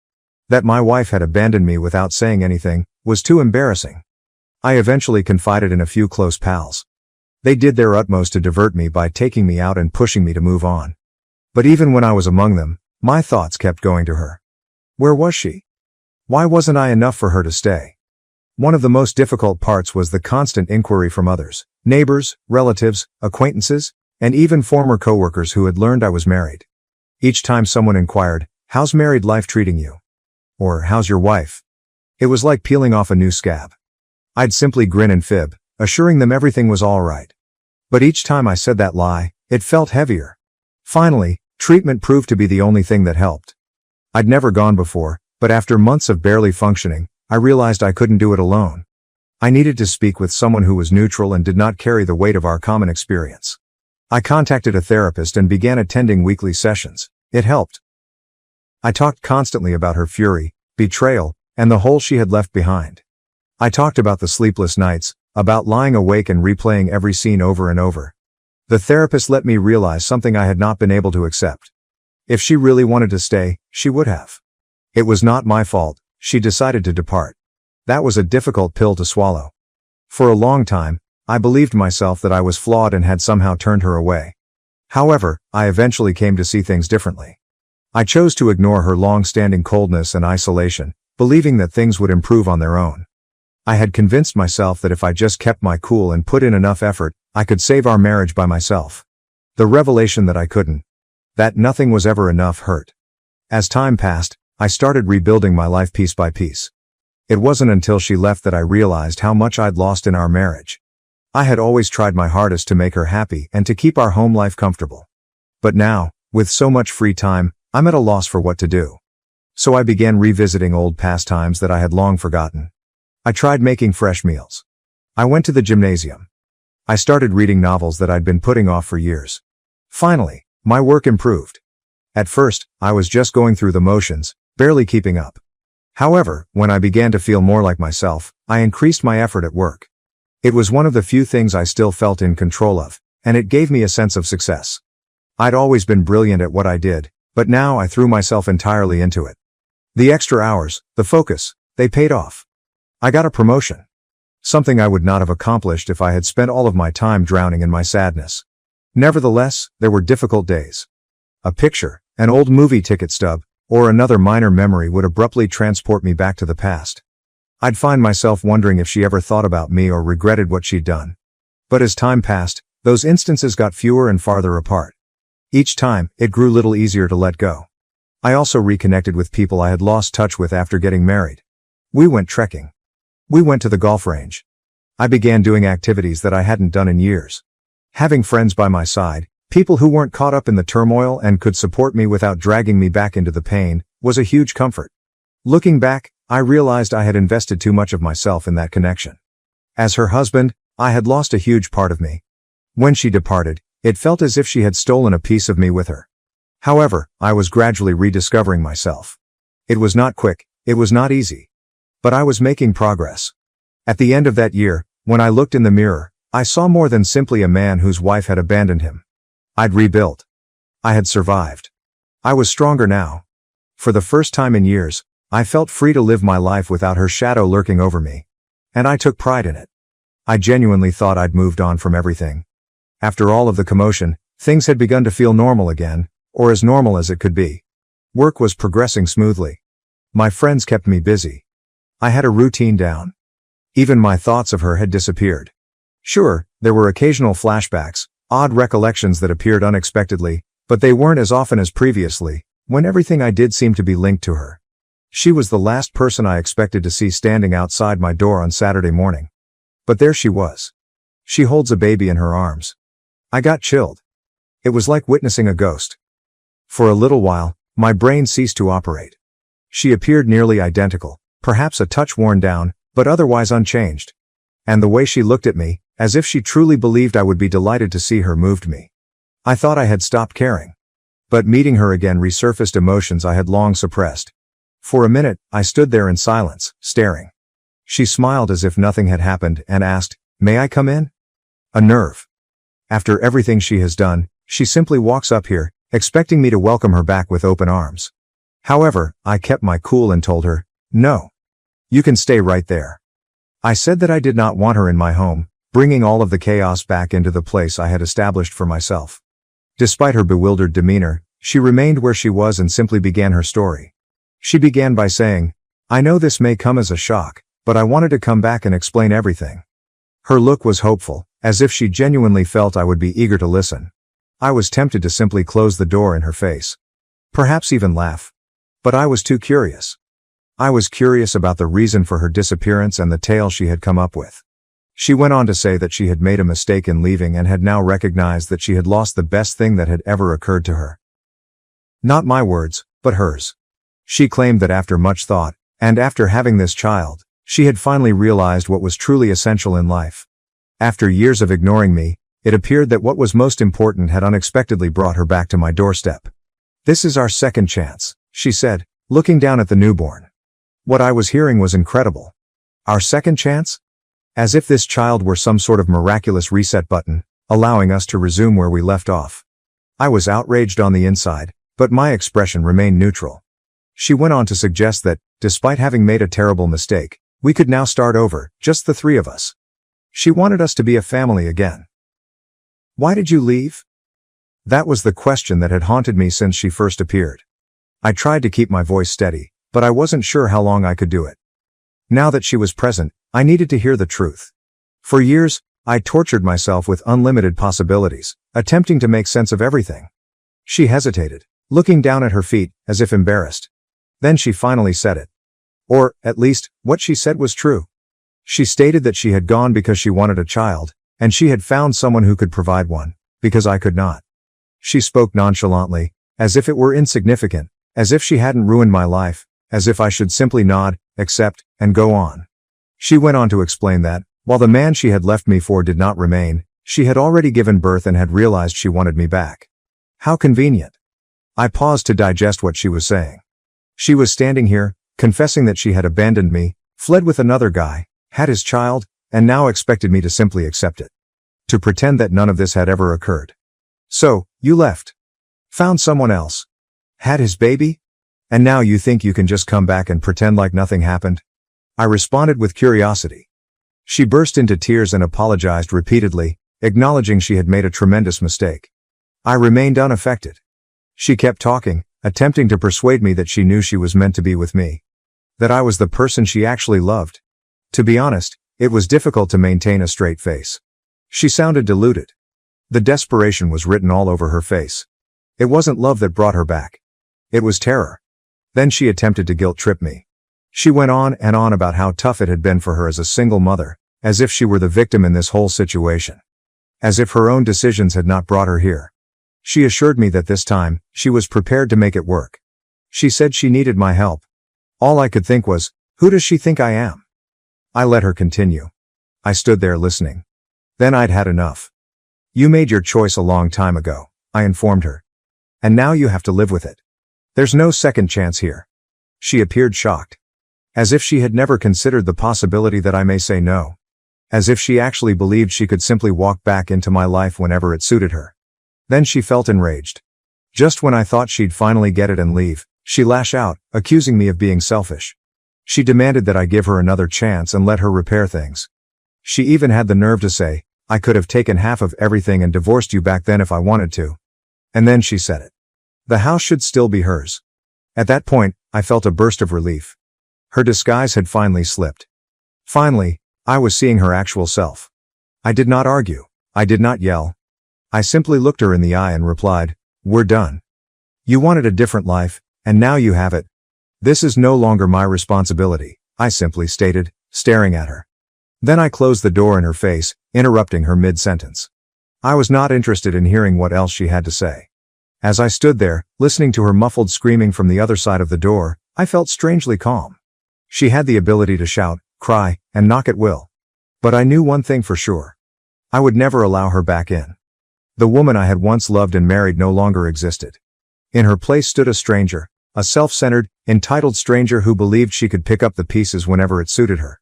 that my wife had abandoned me without saying anything, was too embarrassing. I eventually confided in a few close pals. They did their utmost to divert me by taking me out and pushing me to move on. But even when I was among them, my thoughts kept going to her. Where was she? Why wasn't I enough for her to stay? One of the most difficult parts was the constant inquiry from others, neighbors, relatives, acquaintances, and even former coworkers who had learned I was married. Each time someone inquired, "How's married life treating you?" Or, "How's your wife?" It was like peeling off a new scab. I'd simply grin and fib, assuring them everything was all right. But each time I said that lie, it felt heavier. Finally, treatment proved to be the only thing that helped. I'd never gone before, but after months of barely functioning, I realized I couldn't do it alone. I needed to speak with someone who was neutral and did not carry the weight of our common experience. I contacted a therapist and began attending weekly sessions. It helped. I talked constantly about her fury, betrayal, and the hole she had left behind. I talked about the sleepless nights, about lying awake and replaying every scene over and over. The therapist let me realize something I had not been able to accept. If she really wanted to stay, she would have. It was not my fault. She decided to depart. That was a difficult pill to swallow. For a long time, I believed myself that I was flawed and had somehow turned her away. However, I eventually came to see things differently. I chose to ignore her long-standing coldness and isolation, believing that things would improve on their own. I had convinced myself that if I just kept my cool and put in enough effort, I could save our marriage by myself. The revelation that I couldn't, that nothing was ever enough, hurt. As time passed, I started rebuilding my life piece by piece. It wasn't until she left that I realized how much I'd lost in our marriage. I had always tried my hardest to make her happy and to keep our home life comfortable. But now, with so much free time, I'm at a loss for what to do. So I began revisiting old pastimes that I had long forgotten. I tried making fresh meals. I went to the gymnasium. I started reading novels that I'd been putting off for years. Finally, my work improved. At first, I was just going through the motions, barely keeping up. However, when I began to feel more like myself, I increased my effort at work. It was one of the few things I still felt in control of, and it gave me a sense of success. I'd always been brilliant at what I did, but now I threw myself entirely into it. The extra hours, the focus, they paid off. I got a promotion. Something I would not have accomplished if I had spent all of my time drowning in my sadness. Nevertheless, there were difficult days. A picture, an old movie ticket stub, or another minor memory would abruptly transport me back to the past. I'd find myself wondering if she ever thought about me or regretted what she'd done. But as time passed, those instances got fewer and farther apart. Each time, it grew little easier to let go. I also reconnected with people I had lost touch with after getting married. We went trekking. We went to the golf range. I began doing activities that I hadn't done in years. Having friends by my side, people who weren't caught up in the turmoil and could support me without dragging me back into the pain, was a huge comfort. Looking back, I realized I had invested too much of myself in that connection. As her husband, I had lost a huge part of me. When she departed, it felt as if she had stolen a piece of me with her. However, I was gradually rediscovering myself. It was not quick, it was not easy. But I was making progress. At the end of that year, when I looked in the mirror, I saw more than simply a man whose wife had abandoned him. I'd rebuilt. I had survived. I was stronger now. For the first time in years, I felt free to live my life without her shadow lurking over me. And I took pride in it. I genuinely thought I'd moved on from everything. After all of the commotion, things had begun to feel normal again, or as normal as it could be. Work was progressing smoothly. My friends kept me busy. I had a routine down. Even my thoughts of her had disappeared. Sure, there were occasional flashbacks, odd recollections that appeared unexpectedly, but they weren't as often as previously, when everything I did seemed to be linked to her. She was the last person I expected to see standing outside my door on Saturday morning. But there she was. She holds a baby in her arms. I got chilled. It was like witnessing a ghost. For a little while, my brain ceased to operate. She appeared nearly identical, perhaps a touch worn down, but otherwise unchanged. And the way she looked at me, as if she truly believed I would be delighted to see her, moved me. I thought I had stopped caring. But meeting her again resurfaced emotions I had long suppressed. For a minute, I stood there in silence, staring. She smiled as if nothing had happened and asked, "May I come in?" A nerve. After everything she has done, she simply walks up here, expecting me to welcome her back with open arms. However, I kept my cool and told her, "No. You can stay right there." I said that I did not want her in my home, bringing all of the chaos back into the place I had established for myself. Despite her bewildered demeanor, she remained where she was and simply began her story. She began by saying, "I know this may come as a shock, but I wanted to come back and explain everything." Her look was hopeful, as if she genuinely felt I would be eager to listen. I was tempted to simply close the door in her face. Perhaps even laugh. But I was too curious. I was curious about the reason for her disappearance and the tale she had come up with. She went on to say that she had made a mistake in leaving and had now recognized that she had lost the best thing that had ever occurred to her. Not my words, but hers. She claimed that after much thought, and after having this child, she had finally realized what was truly essential in life. After years of ignoring me, it appeared that what was most important had unexpectedly brought her back to my doorstep. "This is our second chance," she said, looking down at the newborn. What I was hearing was incredible. Our second chance? As if this child were some sort of miraculous reset button, allowing us to resume where we left off. I was outraged on the inside, but my expression remained neutral. She went on to suggest that, despite having made a terrible mistake, We could now start over, just the three of us. She wanted us to be a family again. Why did you leave? That was the question that had haunted me since she first appeared. I tried to keep my voice steady, but I wasn't sure how long I could do it. Now that she was present, I needed to hear the truth. For years, I tortured myself with unlimited possibilities, attempting to make sense of everything. She hesitated, looking down at her feet, as if embarrassed. Then she finally said it. Or, at least, what she said was true. She stated that she had gone because she wanted a child, and she had found someone who could provide one, because I could not. She spoke nonchalantly, as if it were insignificant, as if she hadn't ruined my life, as if I should simply nod, accept, and go on. She went on to explain that, while the man she had left me for did not remain, she had already given birth and had realized she wanted me back. How convenient. I paused to digest what she was saying. She was standing here, confessing that she had abandoned me, fled with another guy, had his child, and now expected me to simply accept it. To pretend that none of this had ever occurred. So, you left. Found someone else. Had his baby? And now you think you can just come back and pretend like nothing happened? I responded with curiosity. She burst into tears and apologized repeatedly, acknowledging she had made a tremendous mistake. I remained unaffected. She kept talking, attempting to persuade me that she knew she was meant to be with me. That I was the person she actually loved. To be honest, it was difficult to maintain a straight face. She sounded deluded. The desperation was written all over her face. It wasn't love that brought her back. It was terror. Then she attempted to guilt-trip me. She went on and on about how tough it had been for her as a single mother, as if she were the victim in this whole situation. As if her own decisions had not brought her here. She assured me that this time, she was prepared to make it work. She said she needed my help. All I could think was, who does she think I am? I let her continue. I stood there listening. Then I'd had enough. You made your choice a long time ago, I informed her. And now you have to live with it. There's no second chance here. She appeared shocked. As if she had never considered the possibility that I may say no. As if she actually believed she could simply walk back into my life whenever it suited her. Then she felt enraged. Just when I thought she'd finally get it and leave, she lashed out, accusing me of being selfish. She demanded that I give her another chance and let her repair things. She even had the nerve to say, I could have taken half of everything and divorced you back then if I wanted to. And then she said it. The house should still be hers. At that point, I felt a burst of relief. Her disguise had finally slipped. Finally, I was seeing her actual self. I did not argue. I did not yell. I simply looked her in the eye and replied, we're done. You wanted a different life, and now you have it. This is no longer my responsibility, I simply stated, staring at her. Then I closed the door in her face, interrupting her mid-sentence. I was not interested in hearing what else she had to say. As I stood there, listening to her muffled screaming from the other side of the door, I felt strangely calm. She had the ability to shout, cry, and knock at will. But I knew one thing for sure. I would never allow her back in. The woman I had once loved and married no longer existed. In her place stood a stranger, a self-centered, entitled stranger who believed she could pick up the pieces whenever it suited her.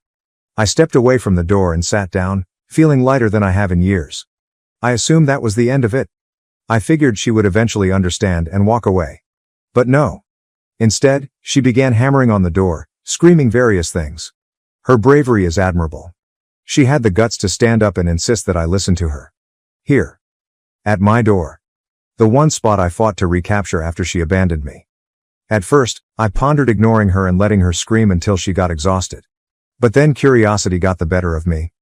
I stepped away from the door and sat down, feeling lighter than I have in years. I assumed that was the end of it. I figured she would eventually understand and walk away. But no. Instead, she began hammering on the door, screaming various things. Her bravery is admirable. She had the guts to stand up and insist that I listen to her. Here. At my door. The one spot I fought to recapture after she abandoned me. At first, I pondered ignoring her and letting her scream until she got exhausted. But then curiosity got the better of me.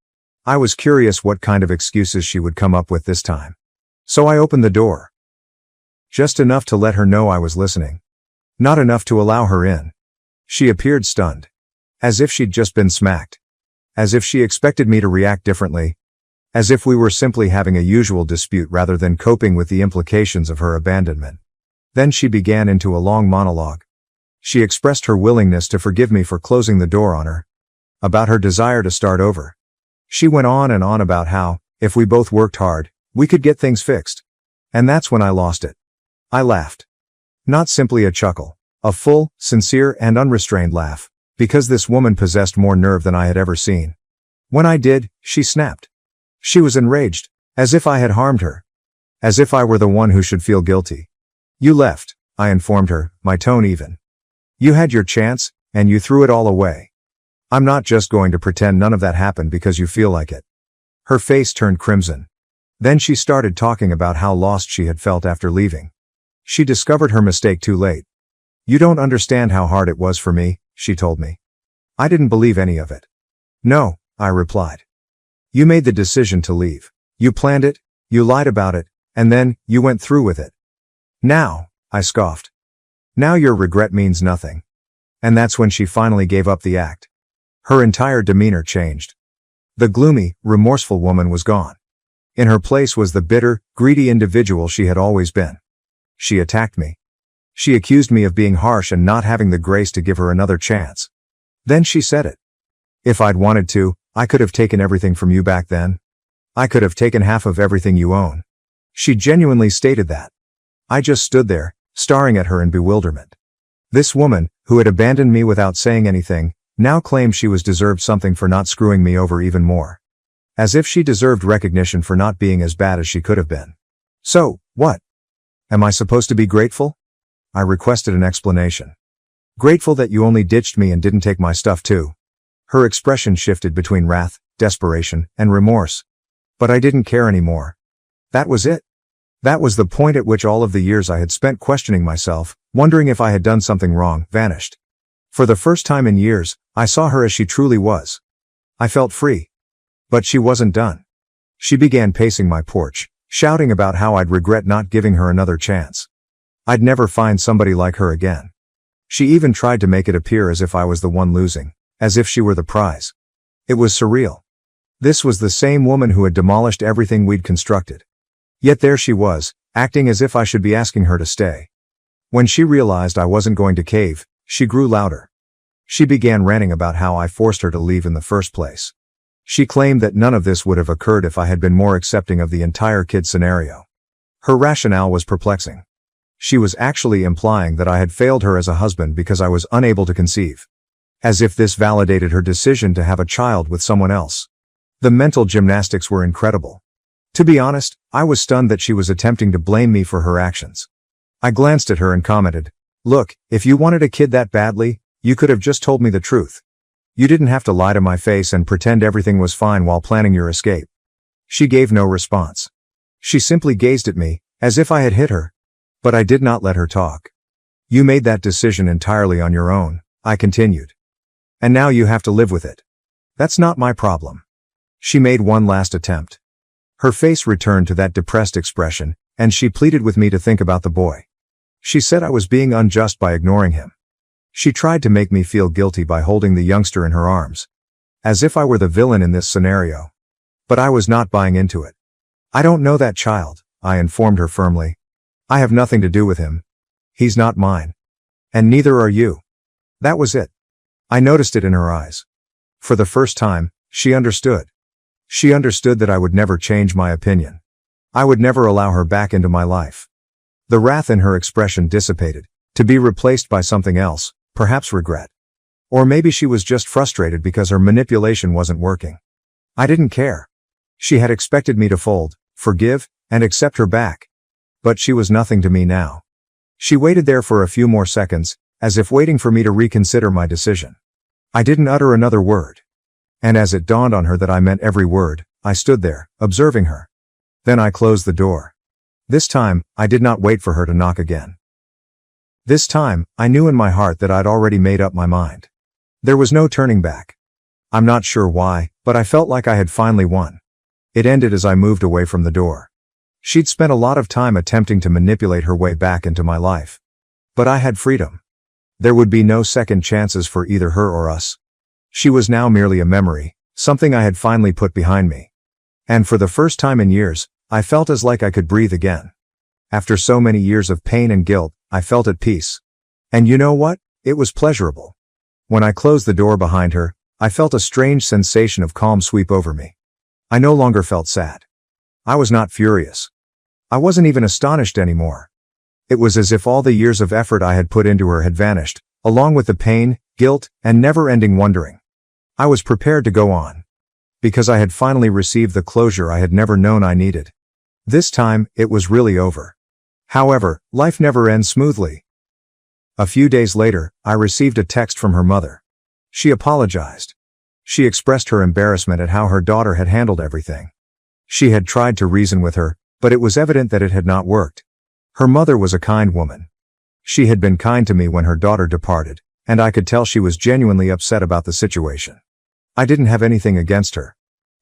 I was curious what kind of excuses she would come up with this time. So I opened the door. Just enough to let her know I was listening. Not enough to allow her in. She appeared stunned. As if she'd just been smacked. As if she expected me to react differently. As if we were simply having a usual dispute rather than coping with the implications of her abandonment. Then she began into a long monologue. She expressed her willingness to forgive me for closing the door on her. About her desire to start over. She went on and on about how, if we both worked hard, we could get things fixed. And that's when I lost it. I laughed. Not simply a chuckle. A full, sincere, and unrestrained laugh. Because this woman possessed more nerve than I had ever seen. When I did, she snapped. She was enraged. As if I had harmed her. As if I were the one who should feel guilty. You left, I informed her, my tone even. You had your chance, and you threw it all away. I'm not just going to pretend none of that happened because you feel like it. Her face turned crimson. Then she started talking about how lost she had felt after leaving. She discovered her mistake too late. You don't understand how hard it was for me, she told me. I didn't believe any of it. No, I replied. You made the decision to leave. You planned it, you lied about it, and then, you went through with it. Now, I scoffed. Now your regret means nothing. And that's when she finally gave up the act. Her entire demeanor changed. The gloomy, remorseful woman was gone. In her place was the bitter, greedy individual she had always been. She attacked me. She accused me of being harsh and not having the grace to give her another chance. Then she said it. If I'd wanted to, I could have taken everything from you back then. I could have taken half of everything you own. She genuinely stated that. I just stood there, staring at her in bewilderment. This woman, who had abandoned me without saying anything, now claimed she was deserved something for not screwing me over even more. As if she deserved recognition for not being as bad as she could have been. So, what? Am I supposed to be grateful? I requested an explanation. Grateful that you only ditched me and didn't take my stuff too. Her expression shifted between wrath, desperation, and remorse. But I didn't care anymore. That was it. That was the point at which all of the years I had spent questioning myself, wondering if I had done something wrong, vanished. For the first time in years, I saw her as she truly was. I felt free. But she wasn't done. She began pacing my porch, shouting about how I'd regret not giving her another chance. I'd never find somebody like her again. She even tried to make it appear as if I was the one losing, as if she were the prize. It was surreal. This was the same woman who had demolished everything we'd constructed. Yet there she was, acting as if I should be asking her to stay. When she realized I wasn't going to cave, she grew louder. She began ranting about how I forced her to leave in the first place. She claimed that none of this would have occurred if I had been more accepting of the entire kid scenario. Her rationale was perplexing. She was actually implying that I had failed her as a husband because I was unable to conceive. As if this validated her decision to have a child with someone else. The mental gymnastics were incredible. To be honest, I was stunned that she was attempting to blame me for her actions. I glanced at her and commented, "Look, if you wanted a kid that badly, you could have just told me the truth. You didn't have to lie to my face and pretend everything was fine while planning your escape." She gave no response. She simply gazed at me, as if I had hit her. But I did not let her talk. "You made that decision entirely on your own," I continued. "And now you have to live with it. That's not my problem." She made one last attempt. Her face returned to that depressed expression, and she pleaded with me to think about the boy. She said I was being unjust by ignoring him. She tried to make me feel guilty by holding the youngster in her arms. As if I were the villain in this scenario. But I was not buying into it. "I don't know that child," I informed her firmly. "I have nothing to do with him. He's not mine. And neither are you." That was it. I noticed it in her eyes. For the first time, she understood. She understood that I would never change my opinion. I would never allow her back into my life. The wrath in her expression dissipated, to be replaced by something else, perhaps regret. Or maybe she was just frustrated because her manipulation wasn't working. I didn't care. She had expected me to fold, forgive, and accept her back. But she was nothing to me now. She waited there for a few more seconds, as if waiting for me to reconsider my decision. I didn't utter another word. And as it dawned on her that I meant every word, I stood there, observing her. Then I closed the door. This time, I did not wait for her to knock again. This time, I knew in my heart that I'd already made up my mind. There was no turning back. I'm not sure why, but I felt like I had finally won. It ended as I moved away from the door. She'd spent a lot of time attempting to manipulate her way back into my life. But I had freedom. There would be no second chances for either her or us. She was now merely a memory, something I had finally put behind me. And for the first time in years, I felt as like I could breathe again. After so many years of pain and guilt, I felt at peace. And you know what? It was pleasurable. When I closed the door behind her, I felt a strange sensation of calm sweep over me. I no longer felt sad. I was not furious. I wasn't even astonished anymore. It was as if all the years of effort I had put into her had vanished, along with the pain, guilt, and never-ending wondering. I was prepared to go on. Because I had finally received the closure I had never known I needed. This time, it was really over. However, life never ends smoothly. A few days later, I received a text from her mother. She apologized. She expressed her embarrassment at how her daughter had handled everything. She had tried to reason with her, but it was evident that it had not worked. Her mother was a kind woman. She had been kind to me when her daughter departed, and I could tell she was genuinely upset about the situation. I didn't have anything against her.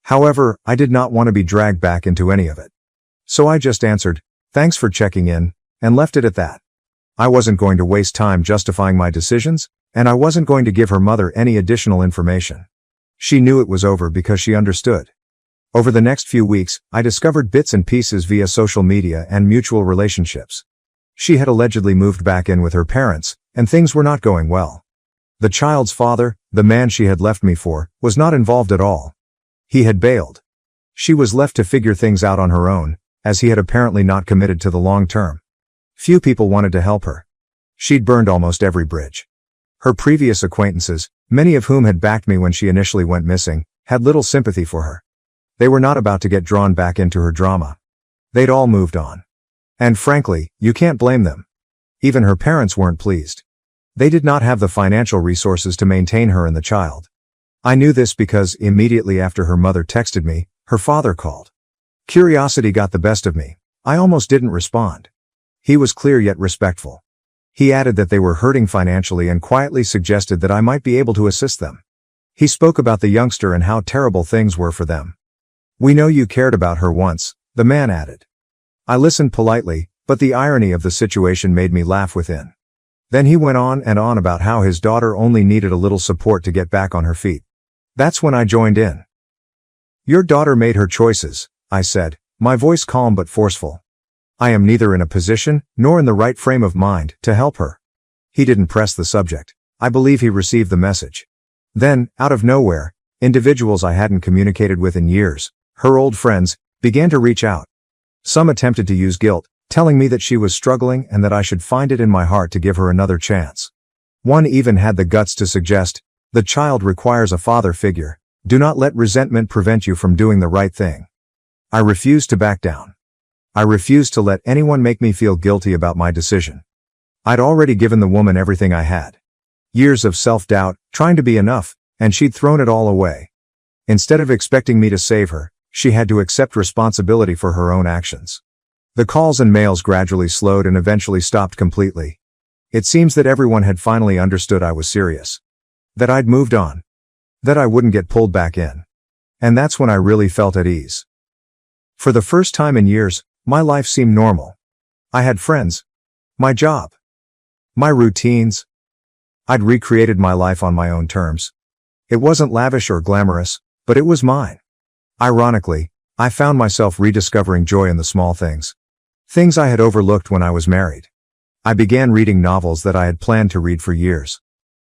However, I did not want to be dragged back into any of it. So I just answered, "Thanks for checking in," and left it at that. I wasn't going to waste time justifying my decisions, and I wasn't going to give her mother any additional information. She knew it was over because she understood. Over the next few weeks, I discovered bits and pieces via social media and mutual relationships. She had allegedly moved back in with her parents, and things were not going well. The child's father, the man she had left me for, was not involved at all. He had bailed. She was left to figure things out on her own, as he had apparently not committed to the long term. Few people wanted to help her. She'd burned almost every bridge. Her previous acquaintances, many of whom had backed me when she initially went missing, had little sympathy for her. They were not about to get drawn back into her drama. They'd all moved on. And frankly, you can't blame them. Even her parents weren't pleased. They did not have the financial resources to maintain her and the child. I knew this because immediately after her mother texted me, her father called. Curiosity got the best of me. I almost didn't respond. He was clear yet respectful. He added that they were hurting financially and quietly suggested that I might be able to assist them. He spoke about the youngster and how terrible things were for them. "We know you cared about her once," the man added. I listened politely, but the irony of the situation made me laugh within. Then he went on and on about how his daughter only needed a little support to get back on her feet. That's when I joined in. "Your daughter made her choices," I said, my voice calm but forceful. "I am neither in a position, nor in the right frame of mind, to help her." He didn't press the subject. I believe he received the message. Then, out of nowhere, individuals I hadn't communicated with in years, her old friends, began to reach out. Some attempted to use guilt, telling me that she was struggling and that I should find it in my heart to give her another chance. One even had the guts to suggest, "The child requires a father figure. Do not let resentment prevent you from doing the right thing." I refused to back down. I refused to let anyone make me feel guilty about my decision. I'd already given the woman everything I had. Years of self-doubt, trying to be enough, and she'd thrown it all away. Instead of expecting me to save her, she had to accept responsibility for her own actions. The calls and mails gradually slowed and eventually stopped completely. It seems that everyone had finally understood I was serious. That I'd moved on. That I wouldn't get pulled back in. And that's when I really felt at ease. For the first time in years, my life seemed normal. I had friends. My job. My routines. I'd recreated my life on my own terms. It wasn't lavish or glamorous, but it was mine. Ironically, I found myself rediscovering joy in the small things. Things I had overlooked when I was married. I began reading novels that I had planned to read for years.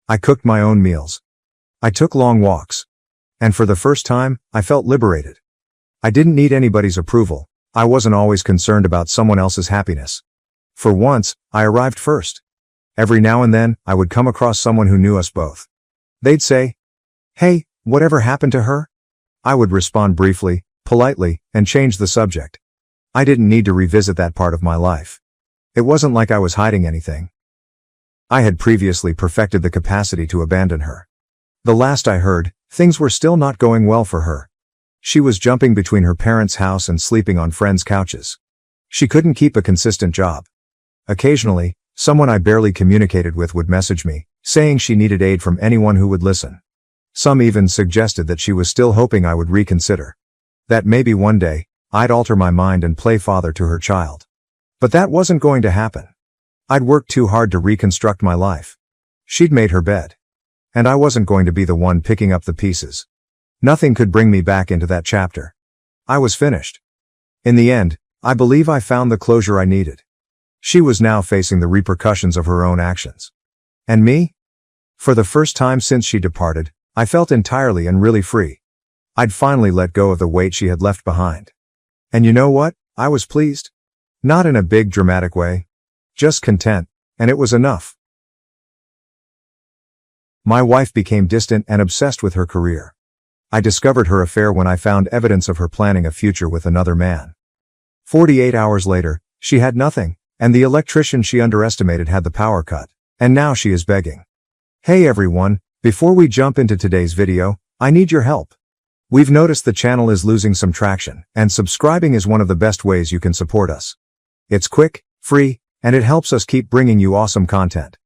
I cooked my own meals. I took long walks. And for the first time, I felt liberated. I didn't need anybody's approval. I wasn't always concerned about someone else's happiness. For once, I arrived first. Every now and then, I would come across someone who knew us both. They'd say, "Hey, whatever happened to her?" I would respond briefly, politely, and change the subject. I didn't need to revisit that part of my life. It wasn't like I was hiding anything. I had previously perfected the capacity to abandon her. The last I heard, things were still not going well for her. She was jumping between her parents' house and sleeping on friends' couches. She couldn't keep a consistent job. Occasionally, someone I barely communicated with would message me, saying she needed aid from anyone who would listen. Some even suggested that she was still hoping I would reconsider. That maybe one day, I'd alter my mind and play father to her child. But that wasn't going to happen. I'd worked too hard to reconstruct my life. She'd made her bed. And I wasn't going to be the one picking up the pieces. Nothing could bring me back into that chapter. I was finished. In the end, I believe I found the closure I needed. She was now facing the repercussions of her own actions. And me? For the first time since she departed, I felt entirely and really free. I'd finally let go of the weight she had left behind. And you know what? I was pleased. Not in a big dramatic way. Just content, and it was enough. My wife became distant and obsessed with her career. I discovered her affair when I found evidence of her planning a future with another man. 48 hours later, she had nothing, and the electrician she underestimated had the power cut. And now she is begging. Hey everyone, before we jump into today's video, I need your help. We've noticed the channel is losing some traction, and subscribing is one of the best ways you can support us. It's quick, free, and it helps us keep bringing you awesome content.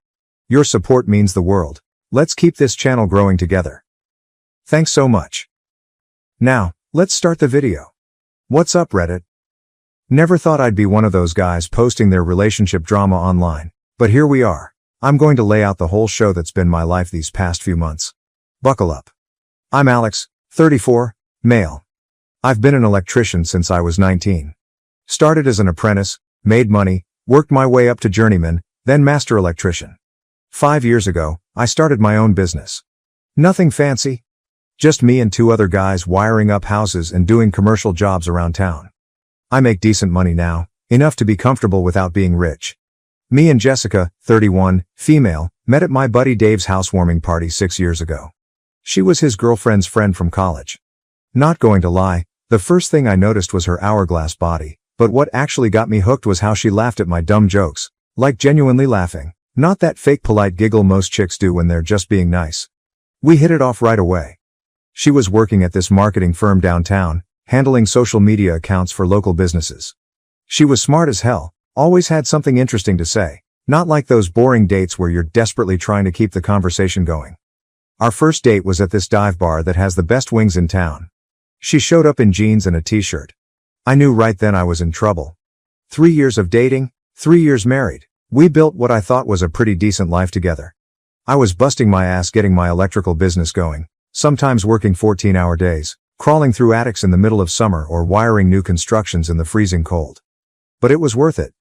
Your support means the world. Let's keep this channel growing together. Thanks so much. Now, let's start the video. What's up, Reddit? Never thought I'd be one of those guys posting their relationship drama online, but here we are. I'm going to lay out the whole show that's been my life these past few months. Buckle up. I'm Alex, 34, male. I've been an electrician since I was 19. Started as an apprentice, made money, worked my way up to journeyman, then master electrician. 5 years ago, I started my own business. Nothing fancy. Just me and 2 other guys wiring up houses and doing commercial jobs around town. I make decent money now, enough to be comfortable without being rich. Me and Jessica, 31, female, met at my buddy Dave's housewarming party 6 years ago. She was his girlfriend's friend from college. Not going to lie, the first thing I noticed was her hourglass body, but what actually got me hooked was how she laughed at my dumb jokes, like genuinely laughing, not that fake polite giggle most chicks do when they're just being nice. We hit it off right away. She was working at this marketing firm downtown, handling social media accounts for local businesses. She was smart as hell, always had something interesting to say, not like those boring dates where you're desperately trying to keep the conversation going. Our first date was at this dive bar that has the best wings in town. She showed up in jeans and a t-shirt. I knew right then I was in trouble. 3 years of dating, 3 years married. We built what I thought was a pretty decent life together. I was busting my ass getting my electrical business going, sometimes working 14-hour days, crawling through attics in the middle of summer or wiring new constructions in the freezing cold. But it was worth it.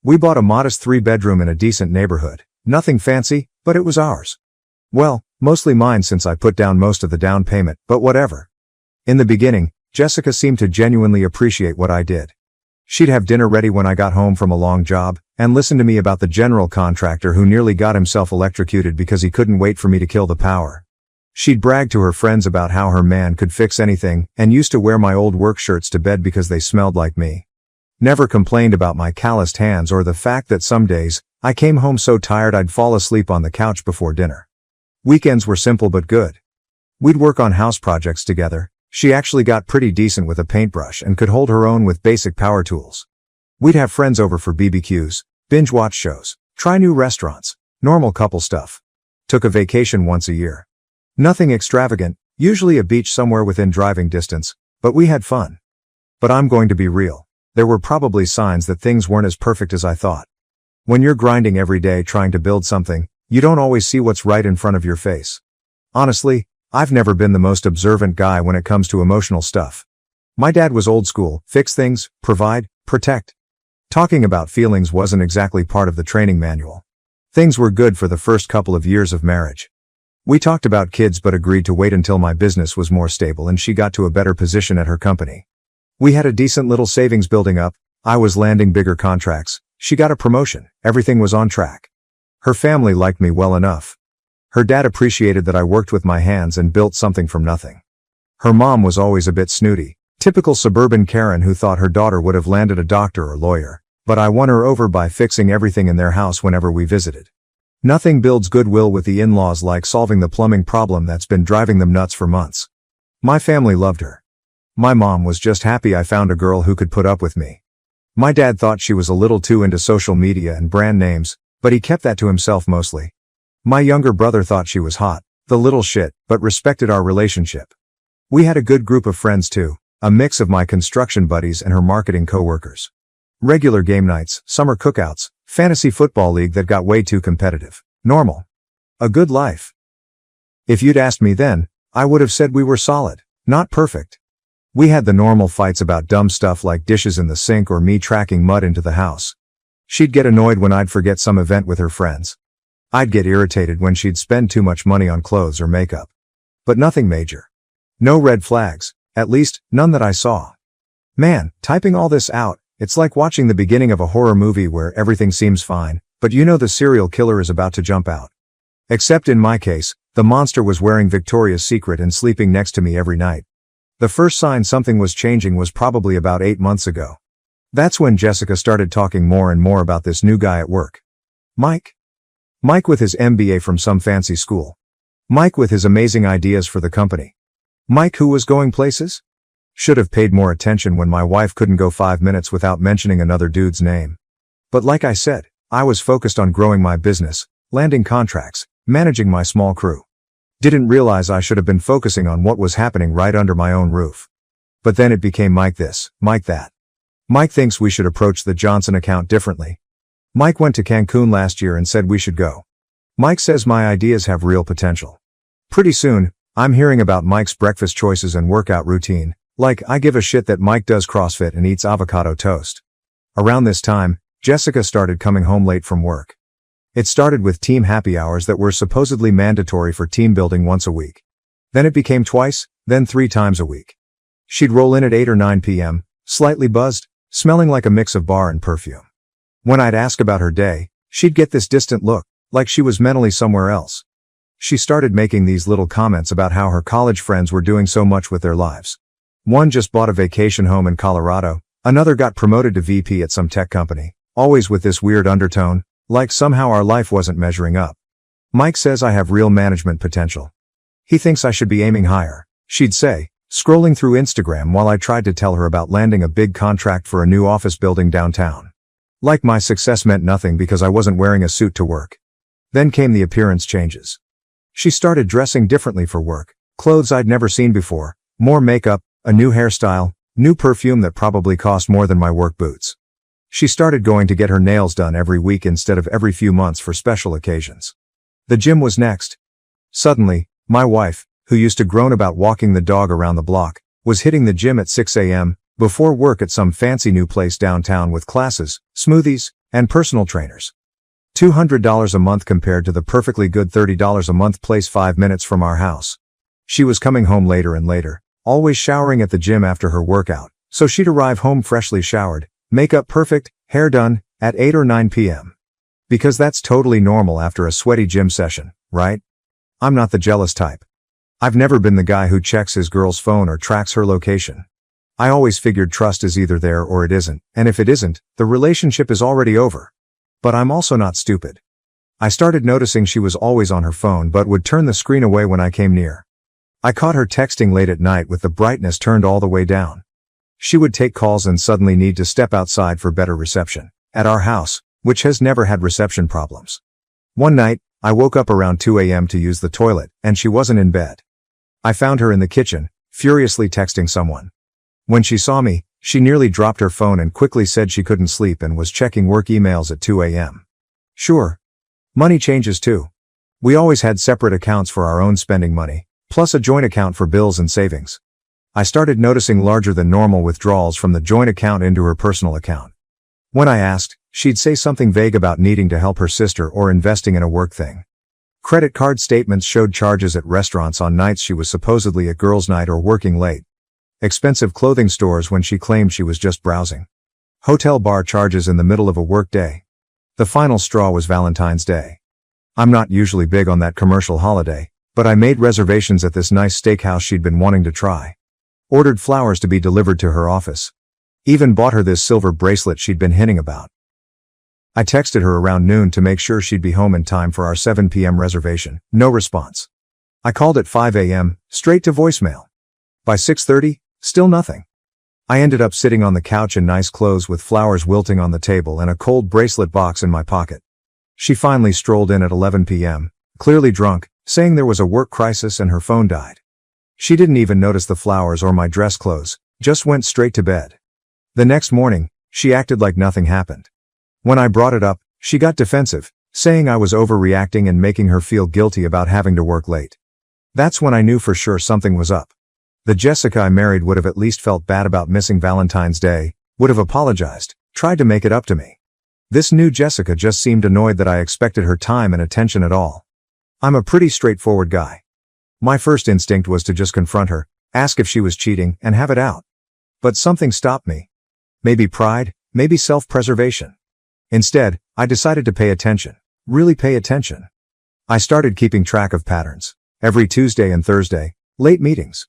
We bought a modest 3-bedroom in a decent neighborhood, nothing fancy, but it was ours. Well, mostly mine since I put down most of the down payment, but whatever. In the beginning, Jessica seemed to genuinely appreciate what I did. She'd have dinner ready when I got home from a long job, and listen to me about the general contractor who nearly got himself electrocuted because he couldn't wait for me to kill the power. She'd brag to her friends about how her man could fix anything, and used to wear my old work shirts to bed because they smelled like me. Never complained about my calloused hands or the fact that some days, I came home so tired I'd fall asleep on the couch before dinner. Weekends were simple but good. We'd work on house projects together. She actually got pretty decent with a paintbrush and could hold her own with basic power tools. We'd have friends over for BBQs, binge watch shows, try new restaurants, normal couple stuff. Took a vacation once a year. Nothing extravagant, usually a beach somewhere within driving distance, but we had fun. But I'm going to be real. There were probably signs that things weren't as perfect as I thought. When you're grinding every day trying to build something, you don't always see what's right in front of your face. Honestly, I've never been the most observant guy when it comes to emotional stuff. My dad was old school, fix things, provide, protect. Talking about feelings wasn't exactly part of the training manual. Things were good for the first couple of years of marriage. We talked about kids but agreed to wait until my business was more stable and she got to a better position at her company. We had a decent little savings building up, I was landing bigger contracts, she got a promotion, everything was on track. Her family liked me well enough. Her dad appreciated that I worked with my hands and built something from nothing. Her mom was always a bit snooty, typical suburban Karen who thought her daughter would have landed a doctor or lawyer, but I won her over by fixing everything in their house whenever we visited. Nothing builds goodwill with the in-laws like solving the plumbing problem that's been driving them nuts for months. My family loved her. My mom was just happy I found a girl who could put up with me. My dad thought she was a little too into social media and brand names, but he kept that to himself mostly. My younger brother thought she was hot, the little shit, but respected our relationship. We had a good group of friends too, a mix of my construction buddies and her marketing coworkers. Regular game nights, summer cookouts, fantasy football league that got way too competitive. Normal. A good life. If you'd asked me then, I would have said we were solid, not perfect. We had the normal fights about dumb stuff like dishes in the sink or me tracking mud into the house. She'd get annoyed when I'd forget some event with her friends. I'd get irritated when she'd spend too much money on clothes or makeup. But nothing major. No red flags, at least, none that I saw. Man, typing all this out, it's like watching the beginning of a horror movie where everything seems fine, but you know the serial killer is about to jump out. Except in my case, the monster was wearing Victoria's Secret and sleeping next to me every night. The first sign something was changing was probably about 8 months ago. That's when Jessica started talking more and more about this new guy at work. Mike with his MBA from some fancy school. Mike with his amazing ideas for the company. Mike who was going places? Should have paid more attention when my wife couldn't go 5 minutes without mentioning another dude's name. But like I said, I was focused on growing my business, landing contracts, managing my small crew. Didn't realize I should have been focusing on what was happening right under my own roof. But then it became Mike this, Mike that. Mike thinks we should approach the Johnson account differently. Mike went to Cancun last year and said we should go. Mike says my ideas have real potential. Pretty soon, I'm hearing about Mike's breakfast choices and workout routine, like I give a shit that Mike does CrossFit and eats avocado toast. Around this time, Jessica started coming home late from work. It started with team happy hours that were supposedly mandatory for team building once a week. Then it became twice, then 3 times a week. She'd roll in at 8 or 9 p.m., slightly buzzed, smelling like a mix of bar and perfume. When I'd ask about her day, she'd get this distant look, like she was mentally somewhere else. She started making these little comments about how her college friends were doing so much with their lives. One just bought a vacation home in Colorado, another got promoted to VP at some tech company, always with this weird undertone, like somehow our life wasn't measuring up. Mike says I have real management potential. He thinks I should be aiming higher, she'd say, scrolling through Instagram while I tried to tell her about landing a big contract for a new office building downtown. Like my success meant nothing because I wasn't wearing a suit to work. Then came the appearance changes. She started dressing differently for work, clothes I'd never seen before, more makeup, a new hairstyle, new perfume that probably cost more than my work boots. She started going to get her nails done every week instead of every few months for special occasions. The gym was next. Suddenly, my wife, who used to groan about walking the dog around the block, was hitting the gym at 6 a.m., before work at some fancy new place downtown with classes, smoothies, and personal trainers. $200 a month compared to the perfectly good $30 a month place 5 minutes from our house. She was coming home later and later, always showering at the gym after her workout, so she'd arrive home freshly showered, makeup perfect, hair done, at 8 or 9 p.m. Because that's totally normal after a sweaty gym session, right? I'm not the jealous type. I've never been the guy who checks his girl's phone or tracks her location. I always figured trust is either there or it isn't, and if it isn't, the relationship is already over. But I'm also not stupid. I started noticing she was always on her phone but would turn the screen away when I came near. I caught her texting late at night with the brightness turned all the way down. She would take calls and suddenly need to step outside for better reception, at our house, which has never had reception problems. One night, I woke up around 2 a.m. to use the toilet, and she wasn't in bed. I found her in the kitchen, furiously texting someone. When she saw me, she nearly dropped her phone and quickly said she couldn't sleep and was checking work emails at 2 a.m. Sure. Money changes too. We always had separate accounts for our own spending money, plus a joint account for bills and savings. I started noticing larger than normal withdrawals from the joint account into her personal account. When I asked, she'd say something vague about needing to help her sister or investing in a work thing. Credit card statements showed charges at restaurants on nights she was supposedly at girls' night or working late. Expensive clothing stores when she claimed she was just browsing. Hotel bar charges in the middle of a work day. The final straw was Valentine's Day. I'm not usually big on that commercial holiday, but I made reservations at this nice steakhouse she'd been wanting to try. Ordered flowers to be delivered to her office. Even bought her this silver bracelet she'd been hinting about. I texted her around noon to make sure she'd be home in time for our 7 p.m. reservation. No response. I called at 5 a.m., straight to voicemail. By 6:30, still nothing. I ended up sitting on the couch in nice clothes with flowers wilting on the table and a cold bracelet box in my pocket. She finally strolled in at 11 p.m., clearly drunk, saying there was a work crisis and her phone died. She didn't even notice the flowers or my dress clothes, just went straight to bed. The next morning, she acted like nothing happened. When I brought it up, she got defensive, saying I was overreacting and making her feel guilty about having to work late. That's when I knew for sure something was up. The Jessica I married would have at least felt bad about missing Valentine's Day, would have apologized, tried to make it up to me. This new Jessica just seemed annoyed that I expected her time and attention at all. I'm a pretty straightforward guy. My first instinct was to just confront her, ask if she was cheating, and have it out. But something stopped me. Maybe pride, maybe self-preservation. Instead, I decided to pay attention. Really pay attention. I started keeping track of patterns. Every Tuesday and Thursday, late meetings.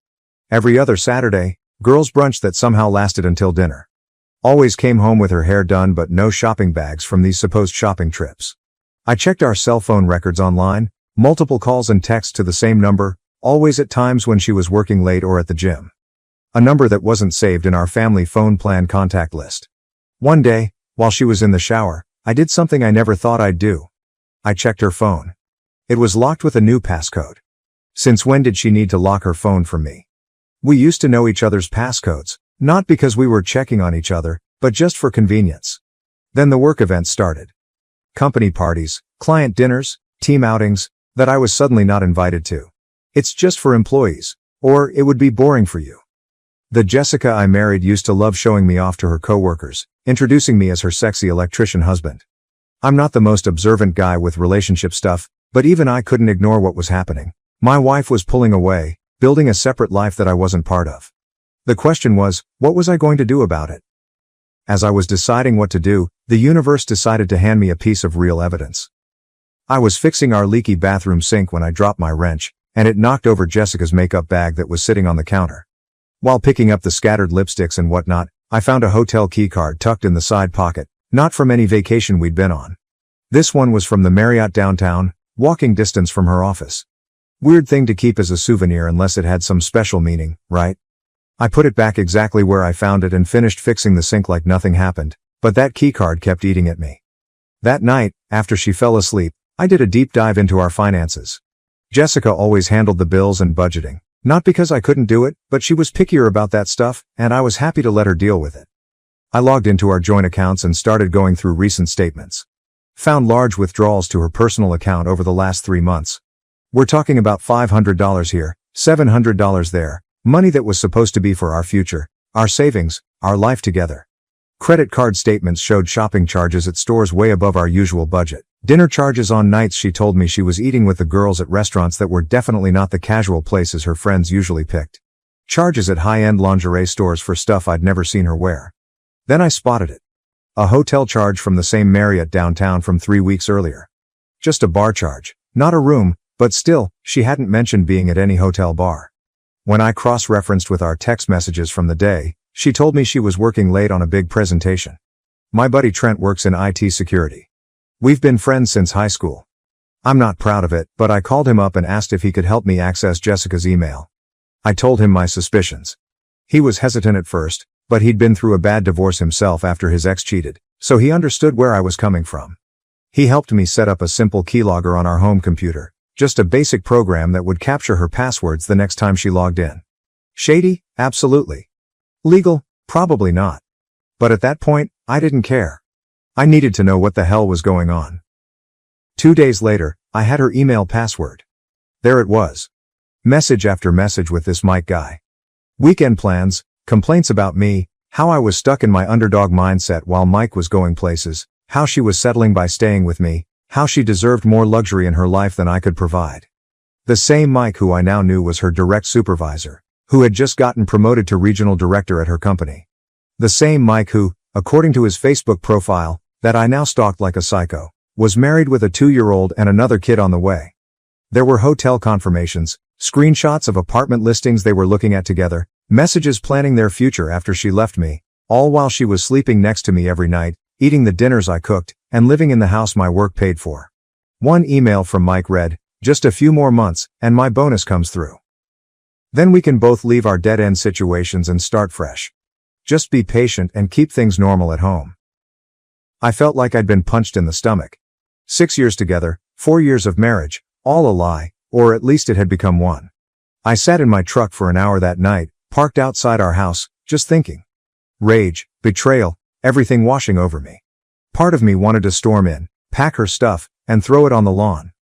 Every other Saturday, girls' brunch that somehow lasted until dinner. Always came home with her hair done but no shopping bags from these supposed shopping trips. I checked our cell phone records online, multiple calls and texts to the same number, always at times when she was working late or at the gym. A number that wasn't saved in our family phone plan contact list. One day, while she was in the shower, I did something I never thought I'd do. I checked her phone. It was locked with a new passcode. Since when did she need to lock her phone from me? We used to know each other's passcodes, not because we were checking on each other, but just for convenience. Then the work events started. Company parties, client dinners, team outings, that I was suddenly not invited to. It's just for employees, or it would be boring for you. The Jessica I married used to love showing me off to her coworkers, introducing me as her sexy electrician husband. I'm not the most observant guy with relationship stuff, but even I couldn't ignore what was happening. My wife was pulling away, building a separate life that I wasn't part of. The question was, what was I going to do about it? As I was deciding what to do, the universe decided to hand me a piece of real evidence. I was fixing our leaky bathroom sink when I dropped my wrench, and it knocked over Jessica's makeup bag that was sitting on the counter. While picking up the scattered lipsticks and whatnot, I found a hotel keycard tucked in the side pocket, not from any vacation we'd been on. This one was from the Marriott downtown, walking distance from her office. Weird thing to keep as a souvenir unless it had some special meaning, right? I put it back exactly where I found it and finished fixing the sink like nothing happened, but that keycard kept eating at me. That night, after she fell asleep, I did a deep dive into our finances. Jessica always handled the bills and budgeting. Not because I couldn't do it, but she was pickier about that stuff, and I was happy to let her deal with it. I logged into our joint accounts and started going through recent statements. Found large withdrawals to her personal account over the last 3 months. We're talking about $500 here, $700 there, money that was supposed to be for our future, our savings, our life together. Credit card statements showed shopping charges at stores way above our usual budget. Dinner charges on nights she told me she was eating with the girls at restaurants that were definitely not the casual places her friends usually picked. Charges at high-end lingerie stores for stuff I'd never seen her wear. Then I spotted it. A hotel charge from the same Marriott downtown from 3 weeks earlier. Just a bar charge, not a room, but still, she hadn't mentioned being at any hotel bar. When I cross-referenced with our text messages from the day, she told me she was working late on a big presentation. My buddy Trent works in IT security. We've been friends since high school. I'm not proud of it, but I called him up and asked if he could help me access Jessica's email. I told him my suspicions. He was hesitant at first, but he'd been through a bad divorce himself after his ex cheated, so he understood where I was coming from. He helped me set up a simple keylogger on our home computer, just a basic program that would capture her passwords the next time she logged in. Shady? Absolutely. Legal? Probably not. But at that point, I didn't care. I needed to know what the hell was going on. 2 days later, I had her email password. There it was. Message after message with this Mike guy. Weekend plans, complaints about me, how I was stuck in my underdog mindset while Mike was going places, how she was settling by staying with me, how she deserved more luxury in her life than I could provide. The same Mike who I now knew was her direct supervisor, who had just gotten promoted to regional director at her company. The same Mike who, according to his Facebook profile, that I now stalked like a psycho, was married with a 2-year-old and another kid on the way. There were hotel confirmations, screenshots of apartment listings they were looking at together, messages planning their future after she left me, all while she was sleeping next to me every night, eating the dinners I cooked, and living in the house my work paid for. One email from Mike read, "Just a few more months, and my bonus comes through. Then we can both leave our dead-end situations and start fresh. Just be patient and keep things normal at home." I felt like I'd been punched in the stomach. 6 years together, 4 years of marriage, all a lie, or at least it had become one. I sat in my truck for an hour that night, parked outside our house, just thinking. Rage, betrayal, everything washing over me. Part of me wanted to storm in, pack her stuff, and throw it on the lawn.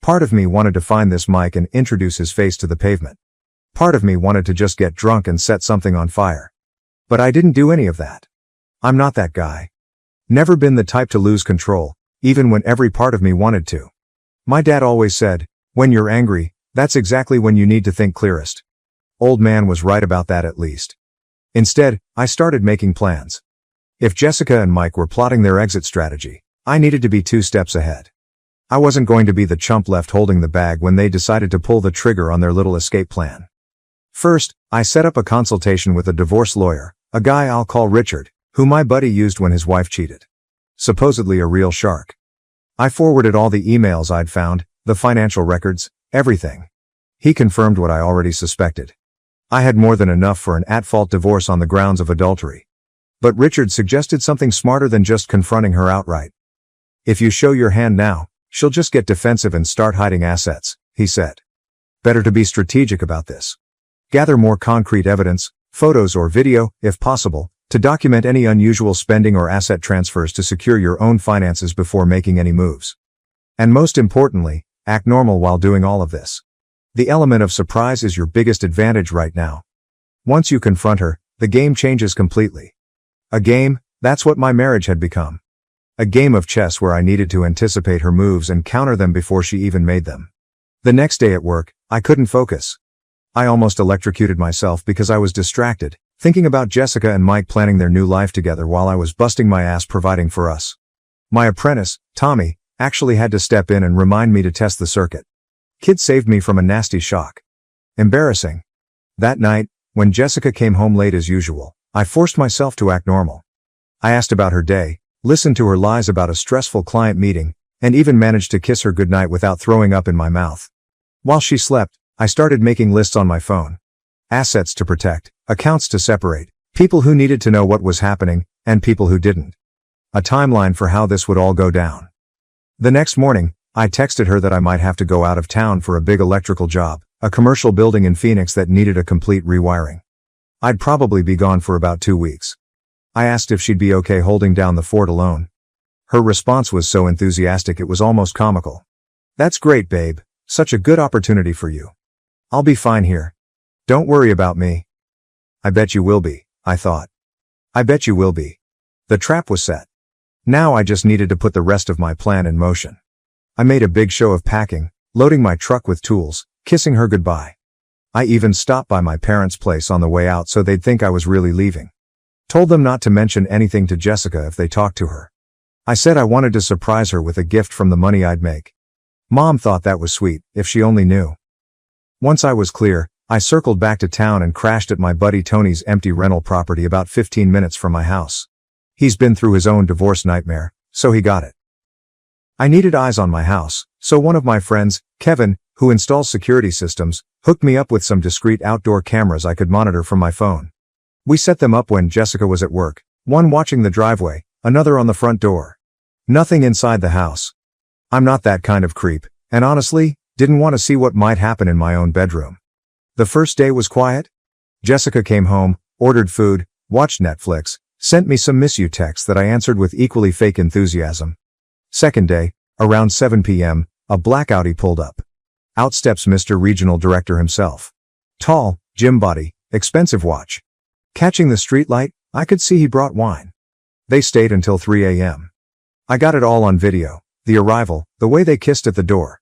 Part of me wanted to find this Mike and introduce his face to the pavement. Part of me wanted to just get drunk and set something on fire. But I didn't do any of that. I'm not that guy. Never been the type to lose control, even when every part of me wanted to. My dad always said, when you're angry, that's exactly when you need to think clearest. Old man was right about that at least. Instead, I started making plans. If Jessica and Mike were plotting their exit strategy, I needed to be 2 steps ahead. I wasn't going to be the chump left holding the bag when they decided to pull the trigger on their little escape plan. First, I set up a consultation with a divorce lawyer, a guy I'll call Richard, who my buddy used when his wife cheated. Supposedly a real shark. I forwarded all the emails I'd found, the financial records, everything. He confirmed what I already suspected. I had more than enough for an at-fault divorce on the grounds of adultery. But Richard suggested something smarter than just confronting her outright. If you show your hand now, she'll just get defensive and start hiding assets, he said. Better to be strategic about this. Gather more concrete evidence, photos or video, if possible, to document any unusual spending or asset transfers to secure your own finances before making any moves. And most importantly, act normal while doing all of this. The element of surprise is your biggest advantage right now. Once you confront her, the game changes completely. A game, that's what my marriage had become. A game of chess where I needed to anticipate her moves and counter them before she even made them. The next day at work, I couldn't focus. I almost electrocuted myself because I was distracted, thinking about Jessica and Mike planning their new life together while I was busting my ass providing for us. My apprentice, Tommy, actually had to step in and remind me to test the circuit. Kid saved me from a nasty shock. Embarrassing. That night, when Jessica came home late as usual, I forced myself to act normal. I asked about her day, listened to her lies about a stressful client meeting, and even managed to kiss her goodnight without throwing up in my mouth. While she slept, I started making lists on my phone. Assets to protect, accounts to separate, people who needed to know what was happening, and people who didn't. A timeline for how this would all go down. The next morning, I texted her that I might have to go out of town for a big electrical job, a commercial building in Phoenix that needed a complete rewiring. I'd probably be gone for about 2 weeks. I asked if she'd be okay holding down the fort alone. Her response was so enthusiastic it was almost comical. That's great, babe. Such a good opportunity for you. I'll be fine here. Don't worry about me. I bet you will be, I thought. I bet you will be. The trap was set. Now I just needed to put the rest of my plan in motion. I made a big show of packing, loading my truck with tools, kissing her goodbye. I even stopped by my parents' place on the way out so they'd think I was really leaving. Told them not to mention anything to Jessica if they talked to her. I said I wanted to surprise her with a gift from the money I'd make. Mom thought that was sweet, if she only knew. Once I was clear, I circled back to town and crashed at my buddy Tony's empty rental property about 15 minutes from my house. He's been through his own divorce nightmare, so he got it. I needed eyes on my house, so one of my friends, Kevin, who installs security systems, hooked me up with some discreet outdoor cameras I could monitor from my phone. We set them up when Jessica was at work, one watching the driveway, another on the front door. Nothing inside the house. I'm not that kind of creep, and honestly, didn't want to see what might happen in my own bedroom. The first day was quiet. Jessica came home, ordered food, watched Netflix, sent me some miss you texts that I answered with equally fake enthusiasm. Second day, around 7 p.m., a black Audi pulled up. Out steps Mr. Regional Director himself. Tall, gym body, expensive watch. Catching the street light, I could see he brought wine. They stayed until 3 a.m. I got it all on video, the arrival, the way they kissed at the door.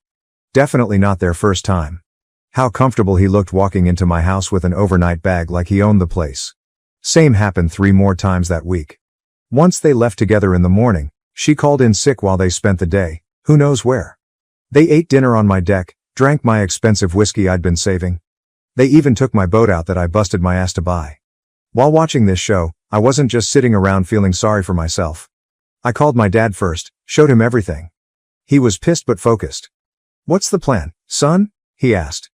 Definitely not their first time. How comfortable he looked walking into my house with an overnight bag like he owned the place. Same happened 3 more times that week. Once they left together in the morning, she called in sick while they spent the day, who knows where. They ate dinner on my deck, drank my expensive whiskey I'd been saving. They even took my boat out that I busted my ass to buy. While watching this show, I wasn't just sitting around feeling sorry for myself. I called my dad first, showed him everything. He was pissed but focused. What's the plan, son? He asked.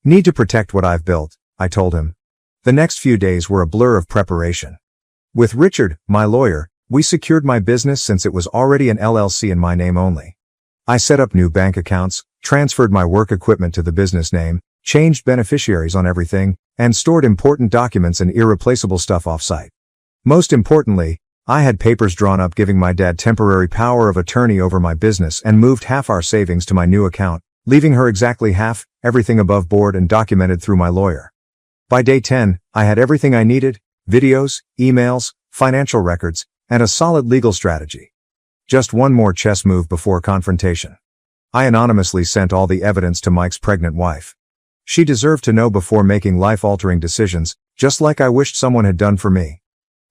Need to protect what I've built, I told him. The next few days were a blur of preparation. With Richard, my lawyer, we secured my business since it was already an LLC in my name only. I set up new bank accounts, transferred my work equipment to the business name, changed beneficiaries on everything, and stored important documents and irreplaceable stuff off-site. Most importantly, I had papers drawn up giving my dad temporary power of attorney over my business and moved half our savings to my new account, leaving her exactly half, everything above board and documented through my lawyer. By day 10, I had everything I needed, videos, emails, financial records, and a solid legal strategy. Just one more chess move before confrontation. I anonymously sent all the evidence to Mike's pregnant wife. She deserved to know before making life-altering decisions, just like I wished someone had done for me.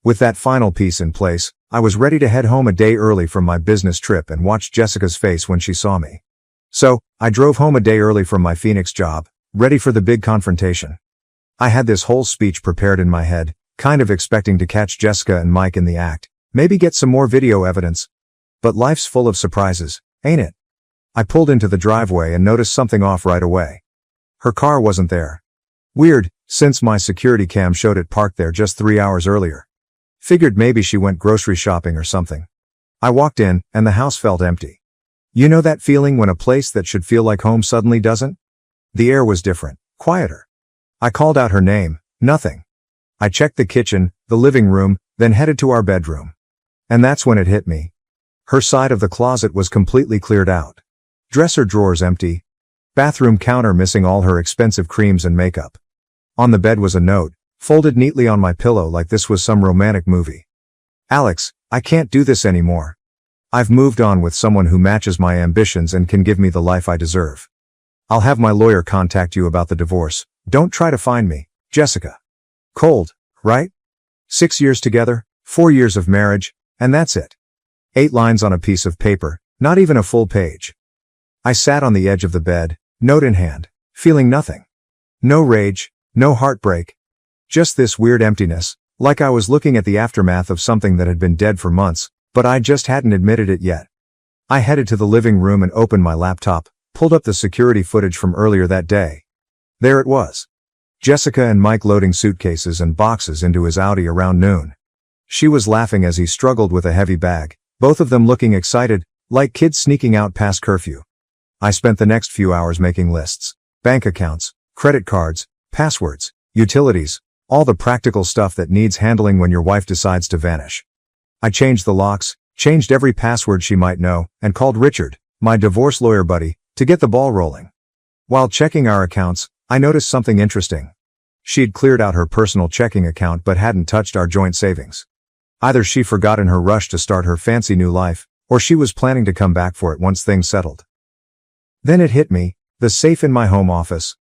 With that final piece in place, I was ready to head home a day early from my business trip and watch Jessica's face when she saw me. So, I drove home a day early from my Phoenix job, ready for the big confrontation. I had this whole speech prepared in my head, kind of expecting to catch Jessica and Mike in the act, maybe get some more video evidence. But life's full of surprises, ain't it? I pulled into the driveway and noticed something off right away. Her car wasn't there. Weird, since my security cam showed it parked there just 3 hours earlier. Figured maybe she went grocery shopping or something. I walked in, and the house felt empty. You know that feeling when a place that should feel like home suddenly doesn't? The air was different, quieter. I called out her name, nothing. I checked the kitchen, the living room, then headed to our bedroom. And that's when it hit me. Her side of the closet was completely cleared out. Dresser drawers empty. Bathroom counter missing all her expensive creams and makeup. On the bed was a note, folded neatly on my pillow like this was some romantic movie. Alex, I can't do this anymore. I've moved on with someone who matches my ambitions and can give me the life I deserve. I'll have my lawyer contact you about the divorce. Don't try to find me, Jessica. Cold, right? 6 years together, 4 years of marriage, and that's it. 8 lines on a piece of paper, not even a full page. I sat on the edge of the bed, note in hand, feeling nothing. No rage, no heartbreak. Just this weird emptiness, like I was looking at the aftermath of something that had been dead for months, but I just hadn't admitted it yet. I headed to the living room and opened my laptop, pulled up the security footage from earlier that day. There it was. Jessica and Mike loading suitcases and boxes into his Audi around noon. She was laughing as he struggled with a heavy bag, both of them looking excited, like kids sneaking out past curfew. I spent the next few hours making lists, bank accounts, credit cards, passwords, utilities, all the practical stuff that needs handling when your wife decides to vanish. I changed the locks, changed every password she might know, and called Richard, my divorce lawyer buddy, to get the ball rolling. While checking our accounts, I noticed something interesting. She'd cleared out her personal checking account but hadn't touched our joint savings. Either she forgot in her rush to start her fancy new life, or she was planning to come back for it once things settled. Then it hit me, the safe in my home office.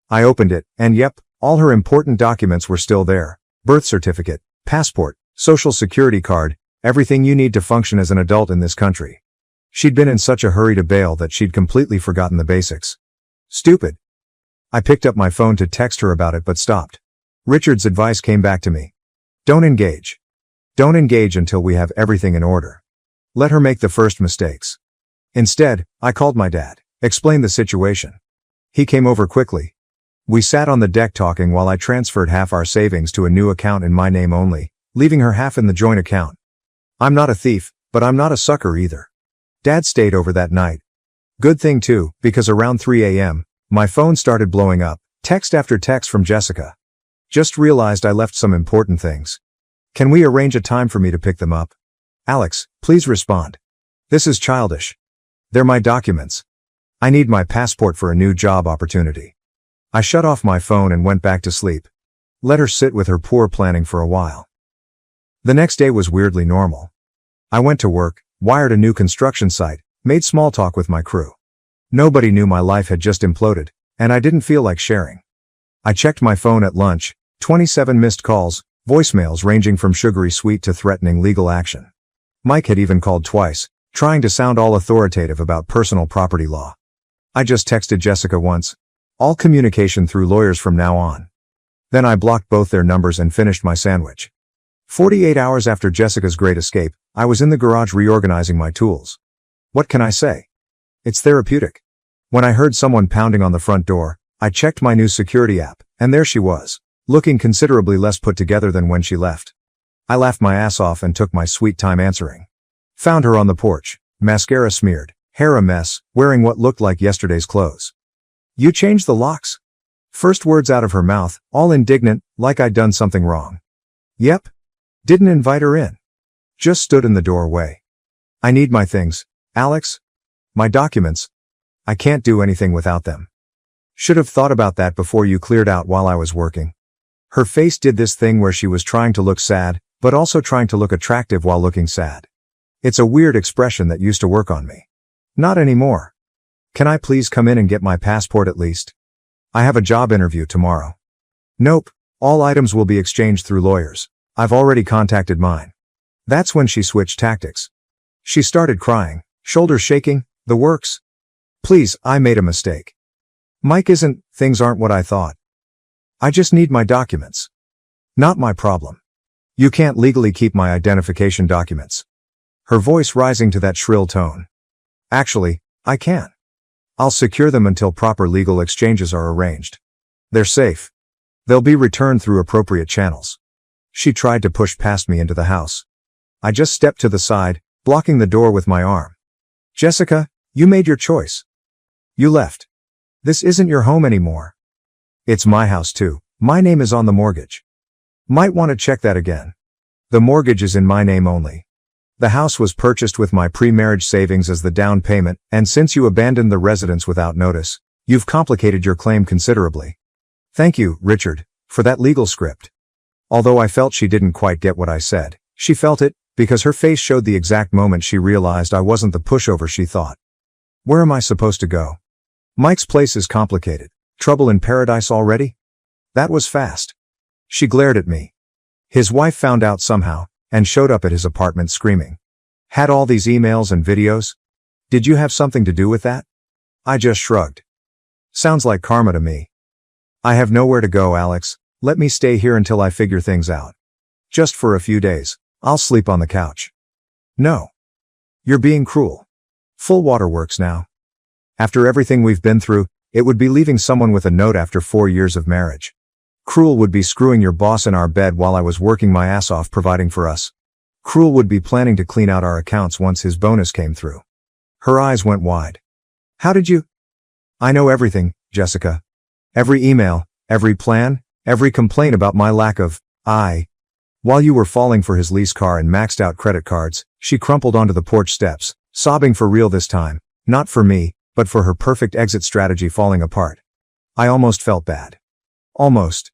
I opened it, and yep, all her important documents were still there. Birth certificate, passport, social security card, everything you need to function as an adult in this country. She'd been in such a hurry to bail that she'd completely forgotten the basics. Stupid. I picked up my phone to text her about it but stopped. Richard's advice came back to me. Don't engage. Don't engage until we have everything in order. Let her make the first mistakes. Instead, I called my dad, explained the situation. He came over quickly. We sat on the deck talking while I transferred half our savings to a new account in my name only, leaving her half in the joint account. I'm not a thief, but I'm not a sucker either. Dad stayed over that night. Good thing too, because around 3 a.m., my phone started blowing up, text after text from Jessica. Just realized I left some important things. Can we arrange a time for me to pick them up? Alex, please respond. This is childish. They're my documents. I need my passport for a new job opportunity. I shut off my phone and went back to sleep. Let her sit with her poor planning for a while. The next day was weirdly normal. I went to work, wired a new construction site, made small talk with my crew. Nobody knew my life had just imploded, and I didn't feel like sharing. I checked my phone at lunch, 27 missed calls, voicemails ranging from sugary sweet to threatening legal action. Mike had even called twice, trying to sound all authoritative about personal property law. I just texted Jessica once. All communication through lawyers from now on. Then I blocked both their numbers and finished my sandwich. 48 hours after Jessica's great escape, I was in the garage reorganizing my tools. What can I say? It's therapeutic. When I heard someone pounding on the front door, I checked my new security app, and there she was, looking considerably less put together than when she left. I laughed my ass off and took my sweet time answering. Found her on the porch, mascara smeared, hair a mess, wearing what looked like yesterday's clothes. You changed the locks? First words out of her mouth, all indignant, like I'd done something wrong. Yep. Didn't invite her in. Just stood in the doorway. I need my things, Alex. My documents. I can't do anything without them. Should have thought about that before you cleared out while I was working. Her face did this thing where she was trying to look sad, but also trying to look attractive while looking sad. It's a weird expression that used to work on me. Not anymore. Can I please come in and get my passport at least? I have a job interview tomorrow. Nope. All items will be exchanged through lawyers. I've already contacted mine. That's when she switched tactics. She started crying, shoulders shaking, the works. Please, I made a mistake. Mike isn't, things aren't what I thought. I just need my documents. Not my problem. You can't legally keep my identification documents. Her voice rising to that shrill tone. Actually, I can. I'll secure them until proper legal exchanges are arranged. They're safe. They'll be returned through appropriate channels. She tried to push past me into the house. I just stepped to the side, blocking the door with my arm. Jessica, you made your choice. You left. This isn't your home anymore. It's my house too. My name is on the mortgage. Might want to check that again. The mortgage is in my name only. The house was purchased with my pre-marriage savings as the down payment, and since you abandoned the residence without notice, you've complicated your claim considerably. Thank you, Richard, for that legal script. Although I felt she didn't quite get what I said, she felt it, because her face showed the exact moment she realized I wasn't the pushover she thought. Where am I supposed to go? Mike's place is complicated. Trouble in paradise already? That was fast. She glared at me. His wife found out somehow, and showed up at his apartment screaming. Had all these emails and videos? Did you have something to do with that? I just shrugged. Sounds like karma to me. I have nowhere to go, Alex. Let me stay here until I figure things out. Just for a few days. I'll sleep on the couch. No. You're being cruel. Full waterworks now. After everything we've been through, it would be leaving someone with a note after 4 years of marriage. Cruel would be screwing your boss in our bed while I was working my ass off providing for us. Cruel would be planning to clean out our accounts once his bonus came through. Her eyes went wide. How did you? I know everything, Jessica. Every email, every plan, every complaint about my lack of While you were falling for his lease car and maxed out credit cards, she crumpled onto the porch steps, sobbing for real this time, not for me, but for her perfect exit strategy falling apart. I almost felt bad. Almost.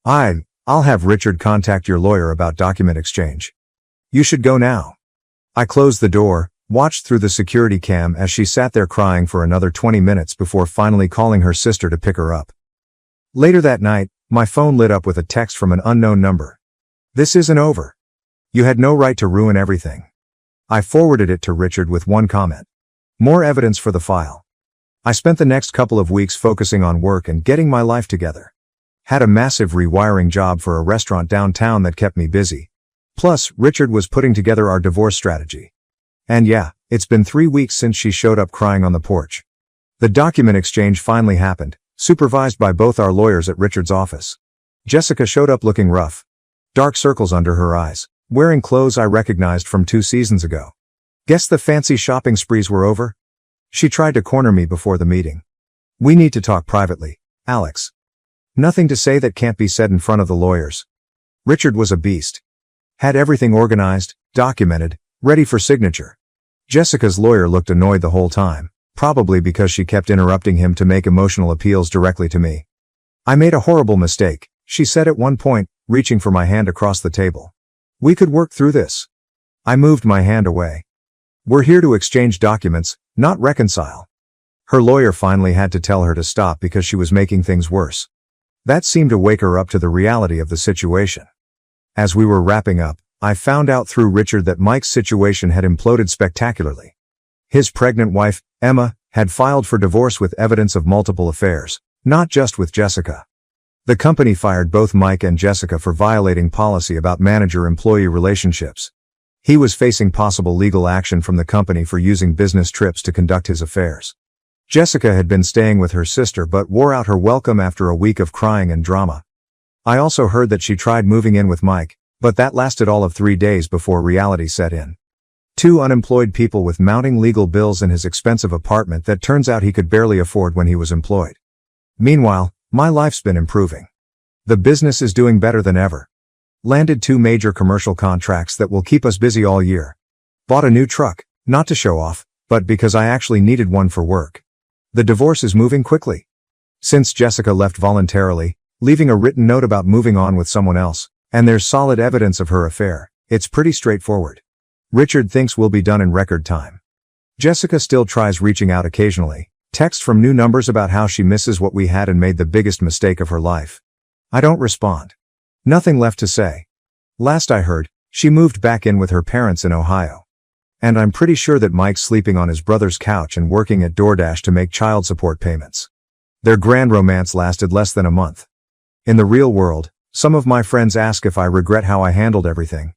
I'll have Richard contact your lawyer about document exchange. You should go now. I closed the door, watched through the security cam as she sat there crying for another 20 minutes before finally calling her sister to pick her up. Later that night, my phone lit up with a text from an unknown number. This isn't over. You had no right to ruin everything. I forwarded it to Richard with one comment. More evidence for the file. I spent the next couple of weeks focusing on work and getting my life together. Had a massive rewiring job for a restaurant downtown that kept me busy. Plus, Richard was putting together our divorce strategy. And yeah, it's been 3 weeks since she showed up crying on the porch. The document exchange finally happened, supervised by both our lawyers at Richard's office. Jessica showed up looking rough. Dark circles under her eyes, wearing clothes I recognized from 2 seasons ago. Guess the fancy shopping sprees were over? She tried to corner me before the meeting. We need to talk privately, Alex. Nothing to say that can't be said in front of the lawyers. Richard was a beast. Had everything organized, documented, ready for signature. Jessica's lawyer looked annoyed the whole time, probably because she kept interrupting him to make emotional appeals directly to me. I made a horrible mistake, she said at one point, reaching for my hand across the table. We could work through this. I moved my hand away. We're here to exchange documents, not reconcile. Her lawyer finally had to tell her to stop because she was making things worse. That seemed to wake her up to the reality of the situation. As we were wrapping up, I found out through Richard that Mike's situation had imploded spectacularly. His pregnant wife, Emma, had filed for divorce with evidence of multiple affairs, not just with Jessica. The company fired both Mike and Jessica for violating policy about manager-employee relationships. He was facing possible legal action from the company for using business trips to conduct his affairs. Jessica had been staying with her sister but wore out her welcome after a week of crying and drama. I also heard that she tried moving in with Mike, but that lasted all of 3 days before reality set in. 2 unemployed people with mounting legal bills in his expensive apartment that turns out he could barely afford when he was employed. Meanwhile, my life's been improving. The business is doing better than ever. Landed 2 major commercial contracts that will keep us busy all year. Bought a new truck, not to show off, but because I actually needed one for work. The divorce is moving quickly. Since Jessica left voluntarily, leaving a written note about moving on with someone else, and there's solid evidence of her affair, it's pretty straightforward. Richard thinks we'll be done in record time. Jessica still tries reaching out occasionally, text from new numbers about how she misses what we had and made the biggest mistake of her life. I don't respond. Nothing left to say. Last I heard, she moved back in with her parents in Ohio. And I'm pretty sure that Mike's sleeping on his brother's couch and working at DoorDash to make child support payments. Their grand romance lasted less than a month. In the real world, some of my friends ask if I regret how I handled everything.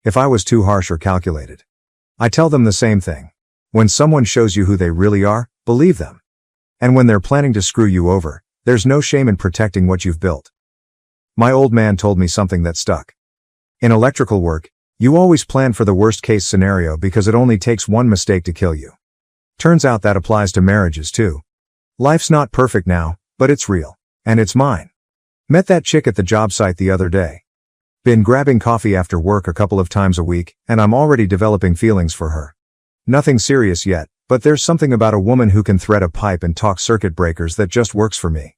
If I was too harsh or calculated. I tell them the same thing. When someone shows you who they really are, believe them. And when they're planning to screw you over, there's no shame in protecting what you've built. My old man told me something that stuck. In electrical work, you always plan for the worst-case scenario because it only takes one mistake to kill you. Turns out that applies to marriages too. Life's not perfect now, but it's real. And it's mine. Met that chick at the job site the other day. Been grabbing coffee after work a couple of times a week, and I'm already developing feelings for her. Nothing serious yet, but there's something about a woman who can thread a pipe and talk circuit breakers that just works for me.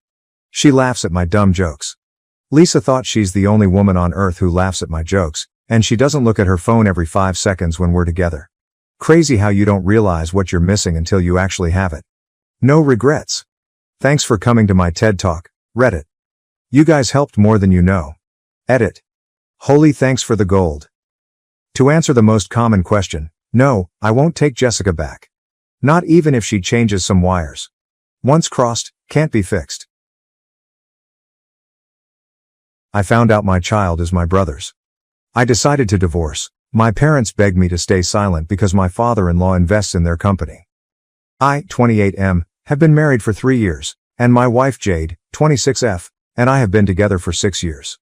She laughs at my dumb jokes. Lisa thought she's the only woman on earth who laughs at my jokes, and she doesn't look at her phone every 5 seconds when we're together. Crazy how you don't realize what you're missing until you actually have it. No regrets. Thanks for coming to my TED Talk, Reddit. You guys helped more than you know. Edit. Holy thanks for the gold. To answer the most common question, no, I won't take Jessica back. Not even if she changes some wires. Once crossed, can't be fixed. I found out my child is my brother's. I decided to divorce. My parents begged me to stay silent because my father-in-law invests in their company. I, 28M, have been married for 3 years, and my wife Jade, 26F, and I have been together for 6 years.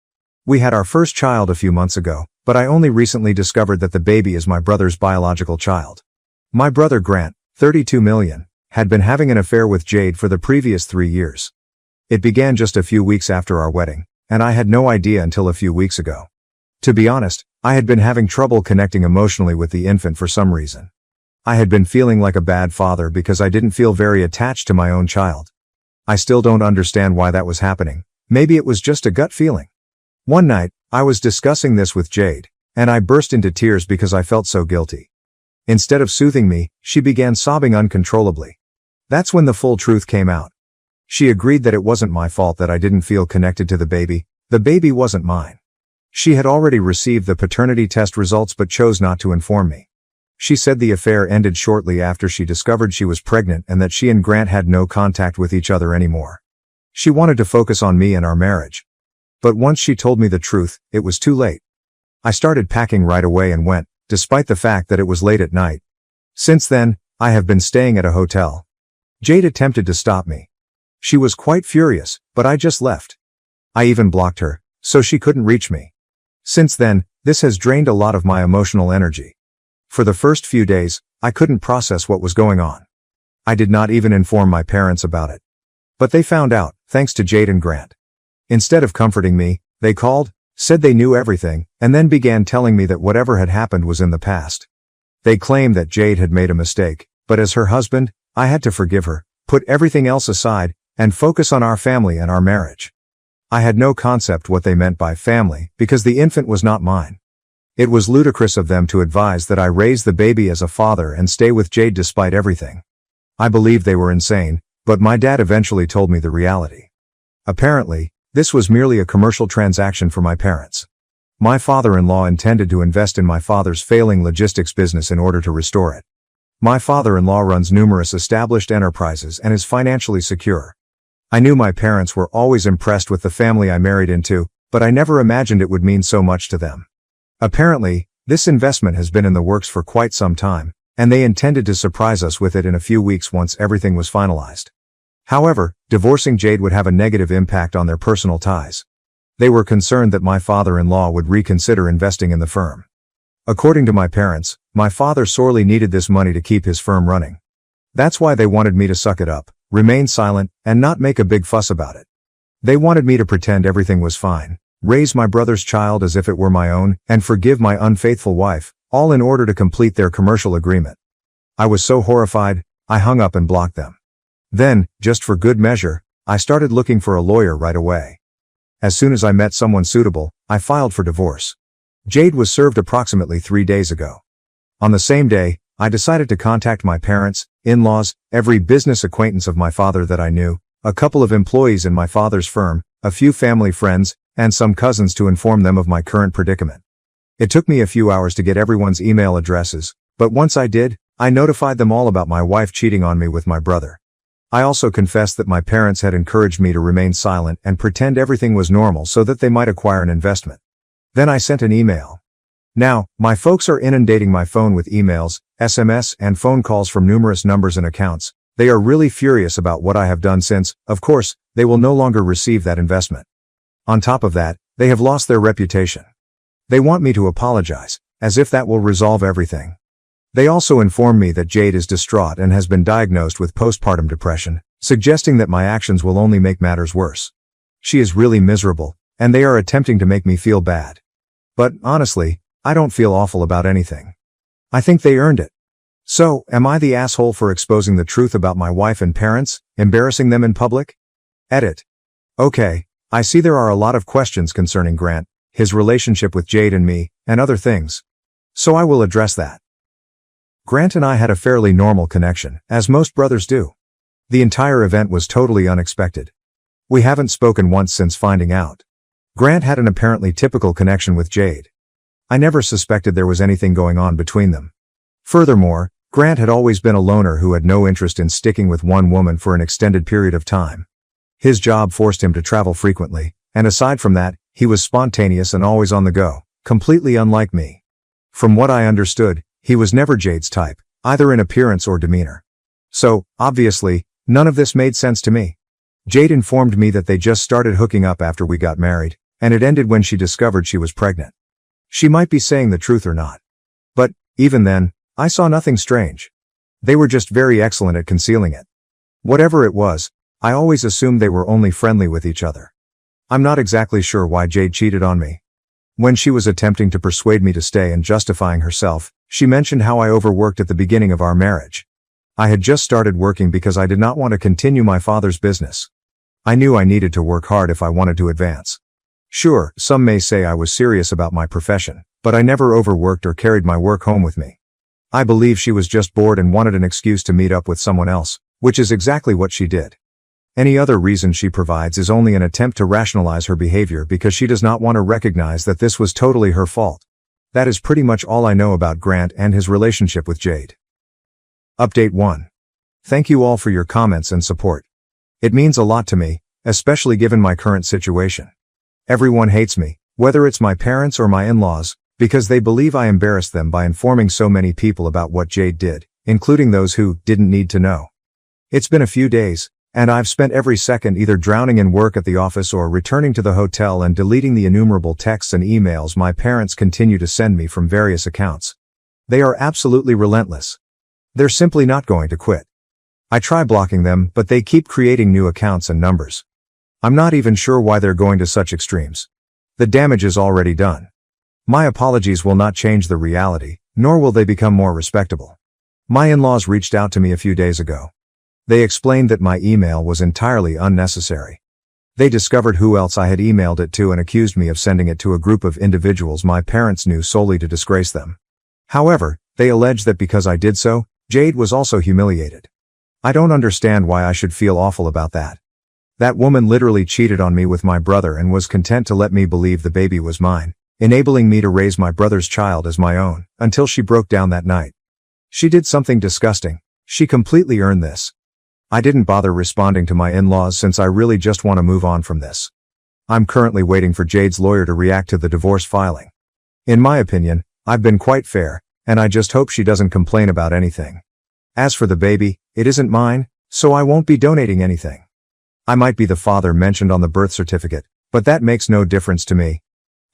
We had our first child a few months ago, but I only recently discovered that the baby is my brother's biological child. My brother Grant, 32 million, had been having an affair with Jade for the previous 3 years. It began just a few weeks after our wedding, and I had no idea until a few weeks ago. To be honest, I had been having trouble connecting emotionally with the infant for some reason. I had been feeling like a bad father because I didn't feel very attached to my own child. I still don't understand why that was happening. Maybe it was just a gut feeling. One night, I was discussing this with Jade, and I burst into tears because I felt so guilty. Instead of soothing me, she began sobbing uncontrollably. That's when the full truth came out. She agreed that it wasn't my fault that I didn't feel connected to the baby wasn't mine. She had already received the paternity test results but chose not to inform me. She said the affair ended shortly after she discovered she was pregnant and that she and Grant had no contact with each other anymore. She wanted to focus on me and our marriage. But once she told me the truth, it was too late. I started packing right away and went, despite the fact that it was late at night. Since then, I have been staying at a hotel. Jade attempted to stop me. She was quite furious, but I just left. I even blocked her, so she couldn't reach me. Since then, this has drained a lot of my emotional energy. For the first few days, I couldn't process what was going on. I did not even inform my parents about it. But they found out, thanks to Jade and Grant. Instead of comforting me, they called, said they knew everything, and then began telling me that whatever had happened was in the past. They claimed that Jade had made a mistake, but as her husband, I had to forgive her, put everything else aside, and focus on our family and our marriage. I had no concept what they meant by family because the infant was not mine. It was ludicrous of them to advise that I raise the baby as a father and stay with Jade despite everything. I believed they were insane, but my dad eventually told me the reality. Apparently, this was merely a commercial transaction for my parents. My father-in-law intended to invest in my father's failing logistics business in order to restore it. My father-in-law runs numerous established enterprises and is financially secure. I knew my parents were always impressed with the family I married into, but I never imagined it would mean so much to them. Apparently, this investment has been in the works for quite some time, and they intended to surprise us with it in a few weeks once everything was finalized. However, divorcing Jade would have a negative impact on their personal ties. They were concerned that my father-in-law would reconsider investing in the firm. According to my parents, my father sorely needed this money to keep his firm running. That's why they wanted me to suck it up, remain silent, and not make a big fuss about it. They wanted me to pretend everything was fine, raise my brother's child as if it were my own, and forgive my unfaithful wife, all in order to complete their commercial agreement. I was so horrified, I hung up and blocked them. Then, just for good measure, I started looking for a lawyer right away. As soon as I met someone suitable, I filed for divorce. Jade was served approximately 3 days ago. On the same day, I decided to contact my parents, in-laws, every business acquaintance of my father that I knew, a couple of employees in my father's firm, a few family friends, and some cousins to inform them of my current predicament. It took me a few hours to get everyone's email addresses, but once I did, I notified them all about my wife cheating on me with my brother. I also confessed that my parents had encouraged me to remain silent and pretend everything was normal so that they might acquire an investment. Then I sent an email. Now, my folks are inundating my phone with emails, SMS, and phone calls from numerous numbers and accounts, They are really furious about what I have done since, of course, they will no longer receive that investment. On top of that, they have lost their reputation. They want me to apologize, as if that will resolve everything. They also inform me that Jade is distraught and has been diagnosed with postpartum depression, suggesting that my actions will only make matters worse. She is really miserable, and they are attempting to make me feel bad. But, honestly, I don't feel awful about anything. I think they earned it. So, am I the asshole for exposing the truth about my wife and parents, embarrassing them in public? Edit. Okay, I see there are a lot of questions concerning Grant, his relationship with Jade and me, and other things. So I will address that. Grant and I had a fairly normal connection, as most brothers do. The entire event was totally unexpected. We haven't spoken once since finding out. Grant had an apparently typical connection with Jade. I never suspected there was anything going on between them. Furthermore, Grant had always been a loner who had no interest in sticking with one woman for an extended period of time. His job forced him to travel frequently, and aside from that, he was spontaneous and always on the go, completely unlike me. From what I understood, he was never Jade's type, either in appearance or demeanor. So, obviously, none of this made sense to me. Jade informed me that they just started hooking up after we got married, and it ended when she discovered she was pregnant. She might be saying the truth or not. But, even then, I saw nothing strange. They were just very excellent at concealing it. Whatever it was, I always assumed they were only friendly with each other. I'm not exactly sure why Jade cheated on me. When she was attempting to persuade me to stay and justifying herself, she mentioned how I overworked at the beginning of our marriage. I had just started working because I did not want to continue my father's business. I knew I needed to work hard if I wanted to advance. Sure, some may say I was serious about my profession, but I never overworked or carried my work home with me. I believe she was just bored and wanted an excuse to meet up with someone else, which is exactly what she did. Any other reason she provides is only an attempt to rationalize her behavior because she does not want to recognize that this was totally her fault. That is pretty much all I know about Grant and his relationship with Jade. Update 1. Thank you all for your comments and support. It means a lot to me, especially given my current situation. Everyone hates me, whether it's my parents or my in-laws, because they believe I embarrassed them by informing so many people about what Jade did, including those who didn't need to know. It's been a few days, and I've spent every second either drowning in work at the office or returning to the hotel and deleting the innumerable texts and emails my parents continue to send me from various accounts. They are absolutely relentless. They're simply not going to quit. I try blocking them, but they keep creating new accounts and numbers. I'm not even sure why they're going to such extremes. The damage is already done. My apologies will not change the reality, nor will they become more respectable. My in-laws reached out to me a few days ago. They explained that my email was entirely unnecessary. They discovered who else I had emailed it to and accused me of sending it to a group of individuals my parents knew solely to disgrace them. However, they allege that because I did so, Jade was also humiliated. I don't understand why I should feel awful about that. That woman literally cheated on me with my brother and was content to let me believe the baby was mine, enabling me to raise my brother's child as my own, until she broke down that night. She did something disgusting. She completely earned this. I didn't bother responding to my in-laws since I really just want to move on from this. I'm currently waiting for Jade's lawyer to react to the divorce filing. In my opinion, I've been quite fair, and I just hope she doesn't complain about anything. As for the baby, it isn't mine, so I won't be donating anything. I might be the father mentioned on the birth certificate, but that makes no difference to me.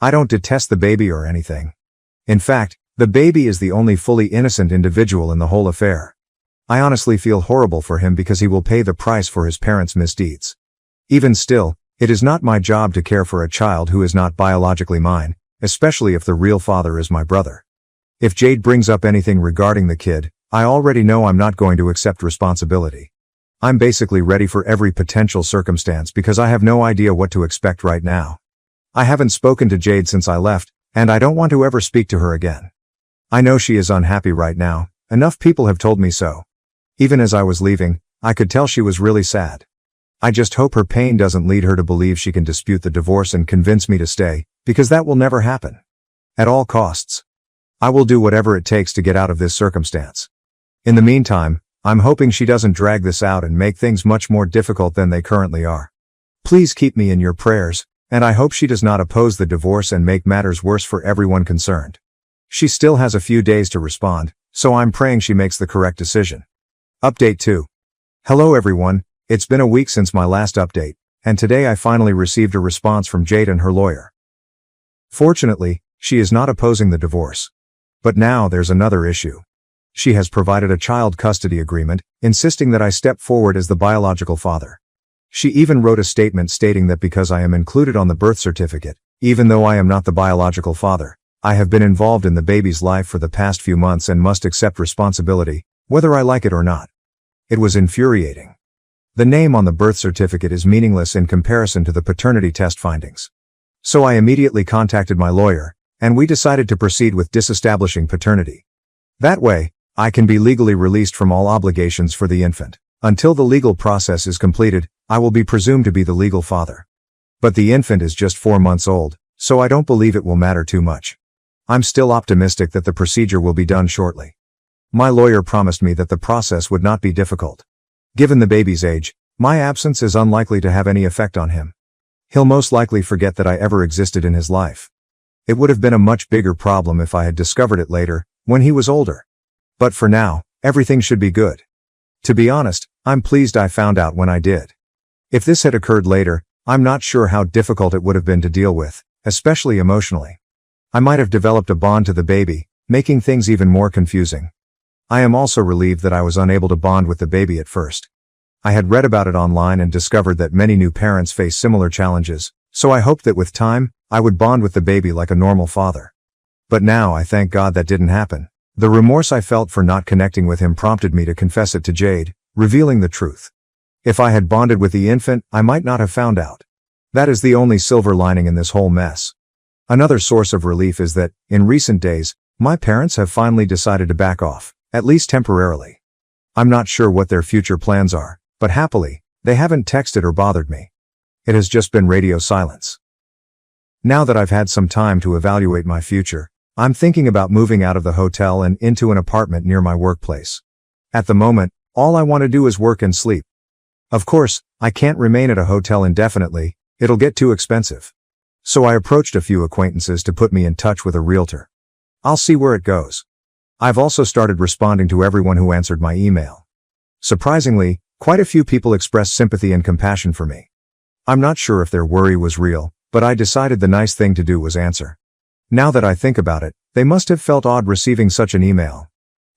I don't detest the baby or anything. In fact, the baby is the only fully innocent individual in the whole affair. I honestly feel horrible for him because he will pay the price for his parents' misdeeds. Even still, it is not my job to care for a child who is not biologically mine, especially if the real father is my brother. If Jade brings up anything regarding the kid, I already know I'm not going to accept responsibility. I'm basically ready for every potential circumstance because I have no idea what to expect right now. I haven't spoken to Jade since I left, and I don't want to ever speak to her again. I know she is unhappy right now, enough people have told me so. Even as I was leaving, I could tell she was really sad. I just hope her pain doesn't lead her to believe she can dispute the divorce and convince me to stay, because that will never happen. At all costs. I will do whatever it takes to get out of this circumstance. In the meantime, I'm hoping she doesn't drag this out and make things much more difficult than they currently are. Please keep me in your prayers, and I hope she does not oppose the divorce and make matters worse for everyone concerned. She still has a few days to respond, so I'm praying she makes the correct decision. Update 2. Hello everyone, it's been a week since my last update, and today I finally received a response from Jade and her lawyer. Fortunately, she is not opposing the divorce. But now there's another issue. She has provided a child custody agreement, insisting that I step forward as the biological father. She even wrote a statement stating that because I am included on the birth certificate, even though I am not the biological father, I have been involved in the baby's life for the past few months and must accept responsibility, whether I like it or not. It was infuriating. The name on the birth certificate is meaningless in comparison to the paternity test findings. So I immediately contacted my lawyer, and we decided to proceed with disestablishing paternity. That way, I can be legally released from all obligations for the infant. Until the legal process is completed, I will be presumed to be the legal father. But the infant is just 4 months old, so I don't believe it will matter too much. I'm still optimistic that the procedure will be done shortly. My lawyer promised me that the process would not be difficult. Given the baby's age, my absence is unlikely to have any effect on him. He'll most likely forget that I ever existed in his life. It would have been a much bigger problem if I had discovered it later, when he was older. But for now, everything should be good. To be honest, I'm pleased I found out when I did. If this had occurred later, I'm not sure how difficult it would have been to deal with, especially emotionally. I might have developed a bond to the baby, making things even more confusing. I am also relieved that I was unable to bond with the baby at first. I had read about it online and discovered that many new parents face similar challenges, so I hoped that with time, I would bond with the baby like a normal father. But now I thank God that didn't happen. The remorse I felt for not connecting with him prompted me to confess it to Jade, revealing the truth. If I had bonded with the infant, I might not have found out. That is the only silver lining in this whole mess. Another source of relief is that, in recent days, my parents have finally decided to back off. At least temporarily. I'm not sure what their future plans are, but happily, they haven't texted or bothered me. It has just been radio silence. Now that I've had some time to evaluate my future, I'm thinking about moving out of the hotel and into an apartment near my workplace. At the moment, all I want to do is work and sleep. Of course, I can't remain at a hotel indefinitely, it'll get too expensive. So I approached a few acquaintances to put me in touch with a realtor. I'll see where it goes. I've also started responding to everyone who answered my email. Surprisingly, quite a few people expressed sympathy and compassion for me. I'm not sure if their worry was real, but I decided the nice thing to do was answer. Now that I think about it, they must have felt odd receiving such an email.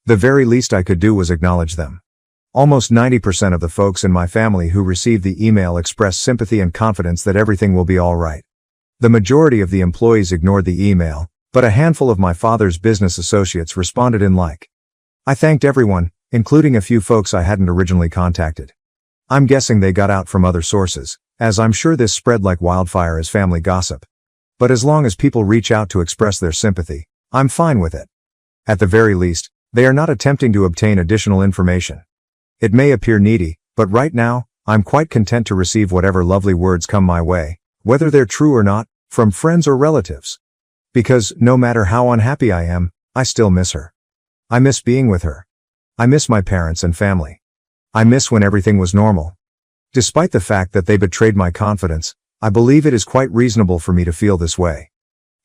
The very least I could do was acknowledge them. Almost 90% of the folks in my family who received the email expressed sympathy and confidence that everything will be all right. The majority of the employees ignored the email, but a handful of my father's business associates responded in like. I thanked everyone, including a few folks I hadn't originally contacted. I'm guessing they got out from other sources, as I'm sure this spread like wildfire as family gossip. But as long as people reach out to express their sympathy, I'm fine with it. At the very least, they are not attempting to obtain additional information. It may appear needy, but right now, I'm quite content to receive whatever lovely words come my way, whether they're true or not, from friends or relatives. Because, no matter how unhappy I am, I still miss her. I miss being with her. I miss my parents and family. I miss when everything was normal. Despite the fact that they betrayed my confidence, I believe it is quite reasonable for me to feel this way.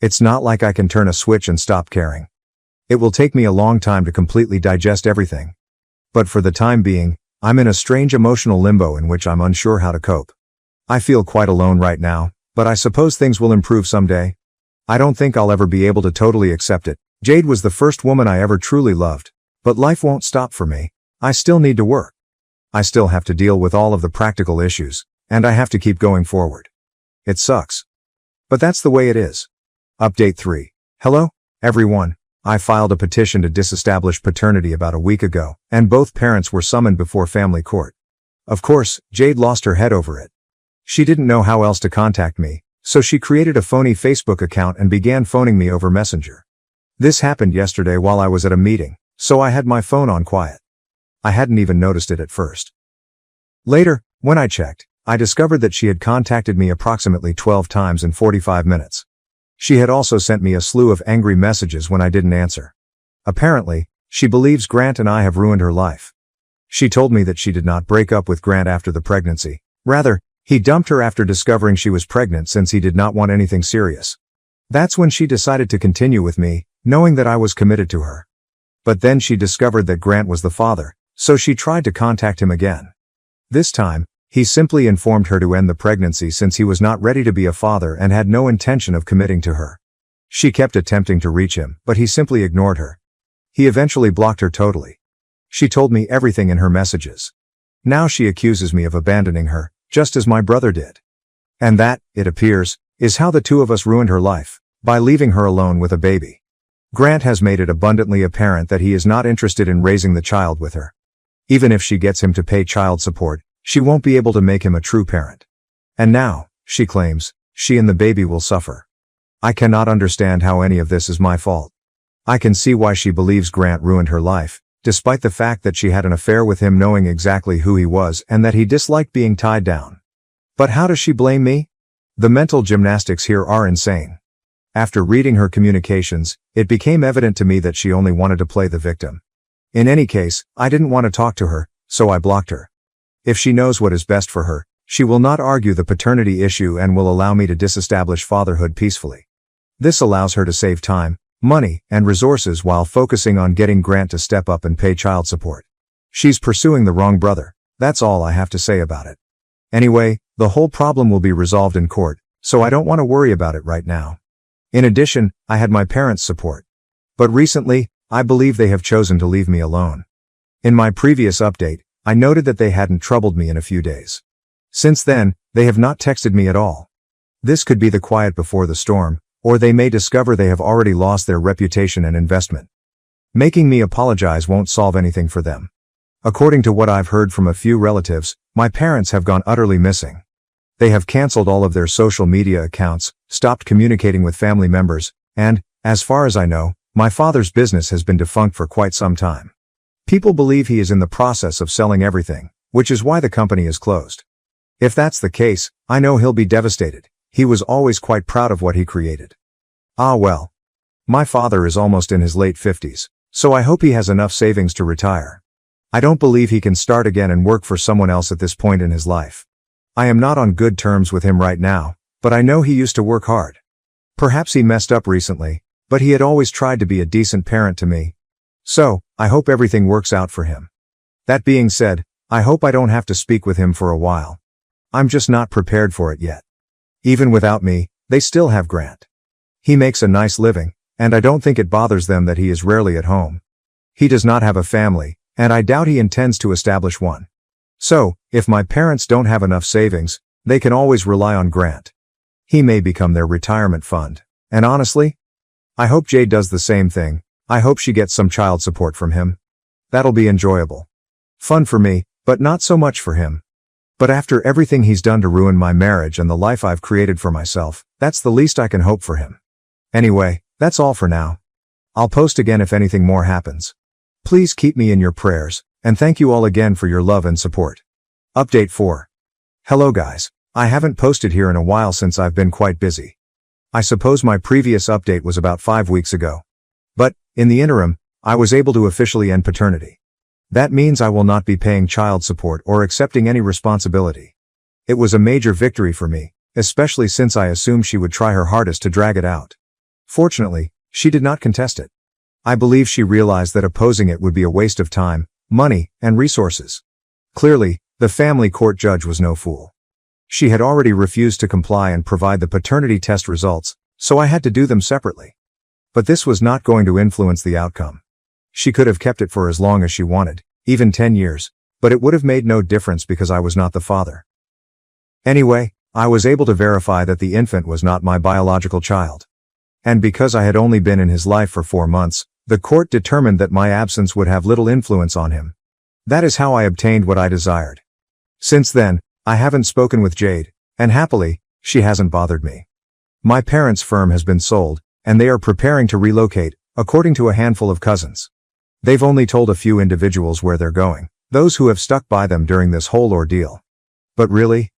It's not like I can turn a switch and stop caring. It will take me a long time to completely digest everything. But for the time being, I'm in a strange emotional limbo in which I'm unsure how to cope. I feel quite alone right now, but I suppose things will improve someday. I don't think I'll ever be able to totally accept it. Jade was the first woman I ever truly loved. But life won't stop for me. I still need to work. I still have to deal with all of the practical issues, and I have to keep going forward. It sucks. But that's the way it is. Update 3. Hello, everyone. I filed a petition to disestablish paternity about a week ago, and both parents were summoned before family court. Of course, Jade lost her head over it. She didn't know how else to contact me, so she created a phony Facebook account and began phoning me over Messenger. This happened yesterday while I was at a meeting, so I had my phone on quiet. I hadn't even noticed it at first. Later, when I checked, I discovered that she had contacted me approximately 12 times in 45 minutes. She had also sent me a slew of angry messages when I didn't answer. Apparently, she believes Grant and I have ruined her life. She told me that she did not break up with Grant after the pregnancy. Rather, he dumped her after discovering she was pregnant since he did not want anything serious. That's when she decided to continue with me, knowing that I was committed to her. But then she discovered that Grant was the father, so she tried to contact him again. This time, he simply informed her to end the pregnancy since he was not ready to be a father and had no intention of committing to her. She kept attempting to reach him, but he simply ignored her. He eventually blocked her totally. She told me everything in her messages. Now she accuses me of abandoning her, just as my brother did. And that, it appears, is how the two of us ruined her life, by leaving her alone with a baby. Grant has made it abundantly apparent that he is not interested in raising the child with her. Even if she gets him to pay child support, she won't be able to make him a true parent. And now, she claims, she and the baby will suffer. I cannot understand how any of this is my fault. I can see why she believes Grant ruined her life, despite the fact that she had an affair with him knowing exactly who he was and that he disliked being tied down. But how does she blame me? The mental gymnastics here are insane. After reading her communications, it became evident to me that she only wanted to play the victim. In any case, I didn't want to talk to her, so I blocked her. If she knows what is best for her, she will not argue the paternity issue and will allow me to disestablish fatherhood peacefully. This allows her to save time, money, and resources while focusing on getting Grant to step up and pay child support. She's pursuing the wrong brother. That's all I have to say about it. Anyway, the whole problem will be resolved in court, so I don't want to worry about it right now. In addition, I had my parents' support. But recently, I believe they have chosen to leave me alone. In my previous update, I noted that they hadn't troubled me in a few days. Since then, they have not texted me at all. This could be the quiet before the storm, or they may discover they have already lost their reputation and investment. Making me apologize won't solve anything for them. According to what I've heard from a few relatives, my parents have gone utterly missing. They have canceled all of their social media accounts, stopped communicating with family members, and, as far as I know, my father's business has been defunct for quite some time. People believe he is in the process of selling everything, which is why the company is closed. If that's the case, I know he'll be devastated. He was always quite proud of what he created. Ah well. My father is almost in his late 50s, so I hope he has enough savings to retire. I don't believe he can start again and work for someone else at this point in his life. I am not on good terms with him right now, but I know he used to work hard. Perhaps he messed up recently, but he had always tried to be a decent parent to me. So, I hope everything works out for him. That being said, I hope I don't have to speak with him for a while. I'm just not prepared for it yet. Even without me, they still have Grant. He makes a nice living, and I don't think it bothers them that he is rarely at home. He does not have a family, and I doubt he intends to establish one. So, if my parents don't have enough savings, they can always rely on Grant. He may become their retirement fund, and honestly, I hope Jade does the same thing. I hope she gets some child support from him. That'll be enjoyable. Fun for me, but not so much for him. But after everything he's done to ruin my marriage and the life I've created for myself, that's the least I can hope for him. Anyway, that's all for now. I'll post again if anything more happens. Please keep me in your prayers, and thank you all again for your love and support. Update 4. Hello guys. I haven't posted here in a while since I've been quite busy. I suppose my previous update was about 5 weeks ago. But, in the interim, I was able to officially end paternity. That means I will not be paying child support or accepting any responsibility. It was a major victory for me, especially since I assumed she would try her hardest to drag it out. Fortunately, she did not contest it. I believe she realized that opposing it would be a waste of time, money, and resources. Clearly, the family court judge was no fool. She had already refused to comply and provide the paternity test results, so I had to do them separately. But this was not going to influence the outcome. She could have kept it for as long as she wanted, even 10 years, but it would have made no difference because I was not the father. Anyway, I was able to verify that the infant was not my biological child. And because I had only been in his life for 4 months, the court determined that my absence would have little influence on him. That is how I obtained what I desired. Since then, I haven't spoken with Jade, and happily, she hasn't bothered me. My parents' firm has been sold, and they are preparing to relocate, according to a handful of cousins. They've only told a few individuals where they're going, those who have stuck by them during this whole ordeal. But really?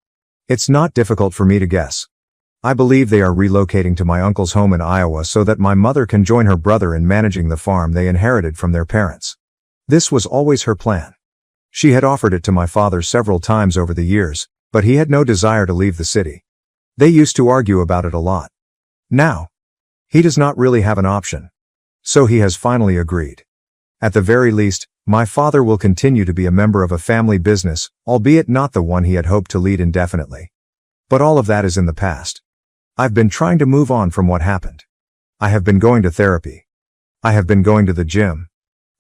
It's not difficult for me to guess. I believe they are relocating to my uncle's home in Iowa so that my mother can join her brother in managing the farm they inherited from their parents. This was always her plan. She had offered it to my father several times over the years, but he had no desire to leave the city. They used to argue about it a lot. Now, he does not really have an option. So he has finally agreed. At the very least, my father will continue to be a member of a family business, albeit not the one he had hoped to lead indefinitely. But all of that is in the past. I've been trying to move on from what happened. I have been going to therapy. I have been going to the gym.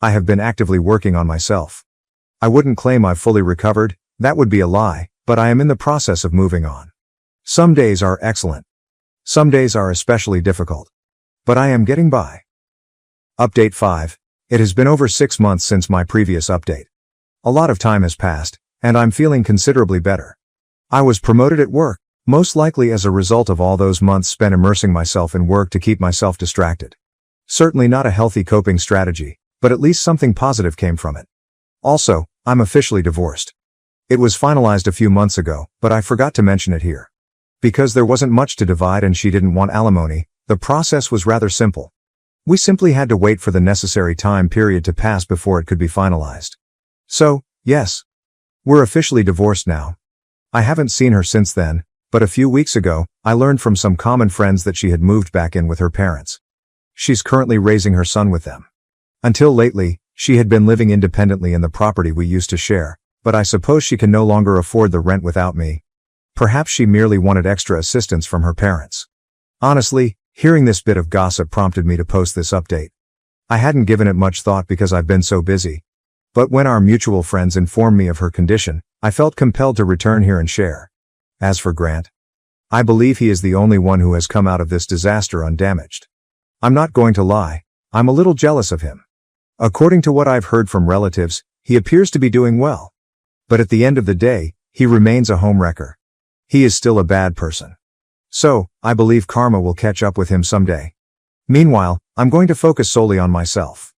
I have been actively working on myself. I wouldn't claim I've fully recovered, that would be a lie, but I am in the process of moving on. Some days are excellent. Some days are especially difficult. But I am getting by. Update 5. It has been over 6 months since my previous update. A lot of time has passed, and I'm feeling considerably better. I was promoted at work, most likely as a result of all those months spent immersing myself in work to keep myself distracted. Certainly not a healthy coping strategy, but at least something positive came from it. Also, I'm officially divorced. It was finalized a few months ago, but I forgot to mention it here. Because there wasn't much to divide and she didn't want alimony, the process was rather simple. We simply had to wait for the necessary time period to pass before it could be finalized. So, yes. We're officially divorced now. I haven't seen her since then, but a few weeks ago, I learned from some common friends that she had moved back in with her parents. She's currently raising her son with them. Until lately, she had been living independently in the property we used to share, but I suppose she can no longer afford the rent without me. Perhaps she merely wanted extra assistance from her parents. Honestly, hearing this bit of gossip prompted me to post this update. I hadn't given it much thought because I've been so busy. But when our mutual friends informed me of her condition, I felt compelled to return here and share. As for Grant, I believe he is the only one who has come out of this disaster undamaged. I'm not going to lie, I'm a little jealous of him. According to what I've heard from relatives, he appears to be doing well. But at the end of the day, he remains a homewrecker. He is still a bad person. So, I believe karma will catch up with him someday. Meanwhile, I'm going to focus solely on myself.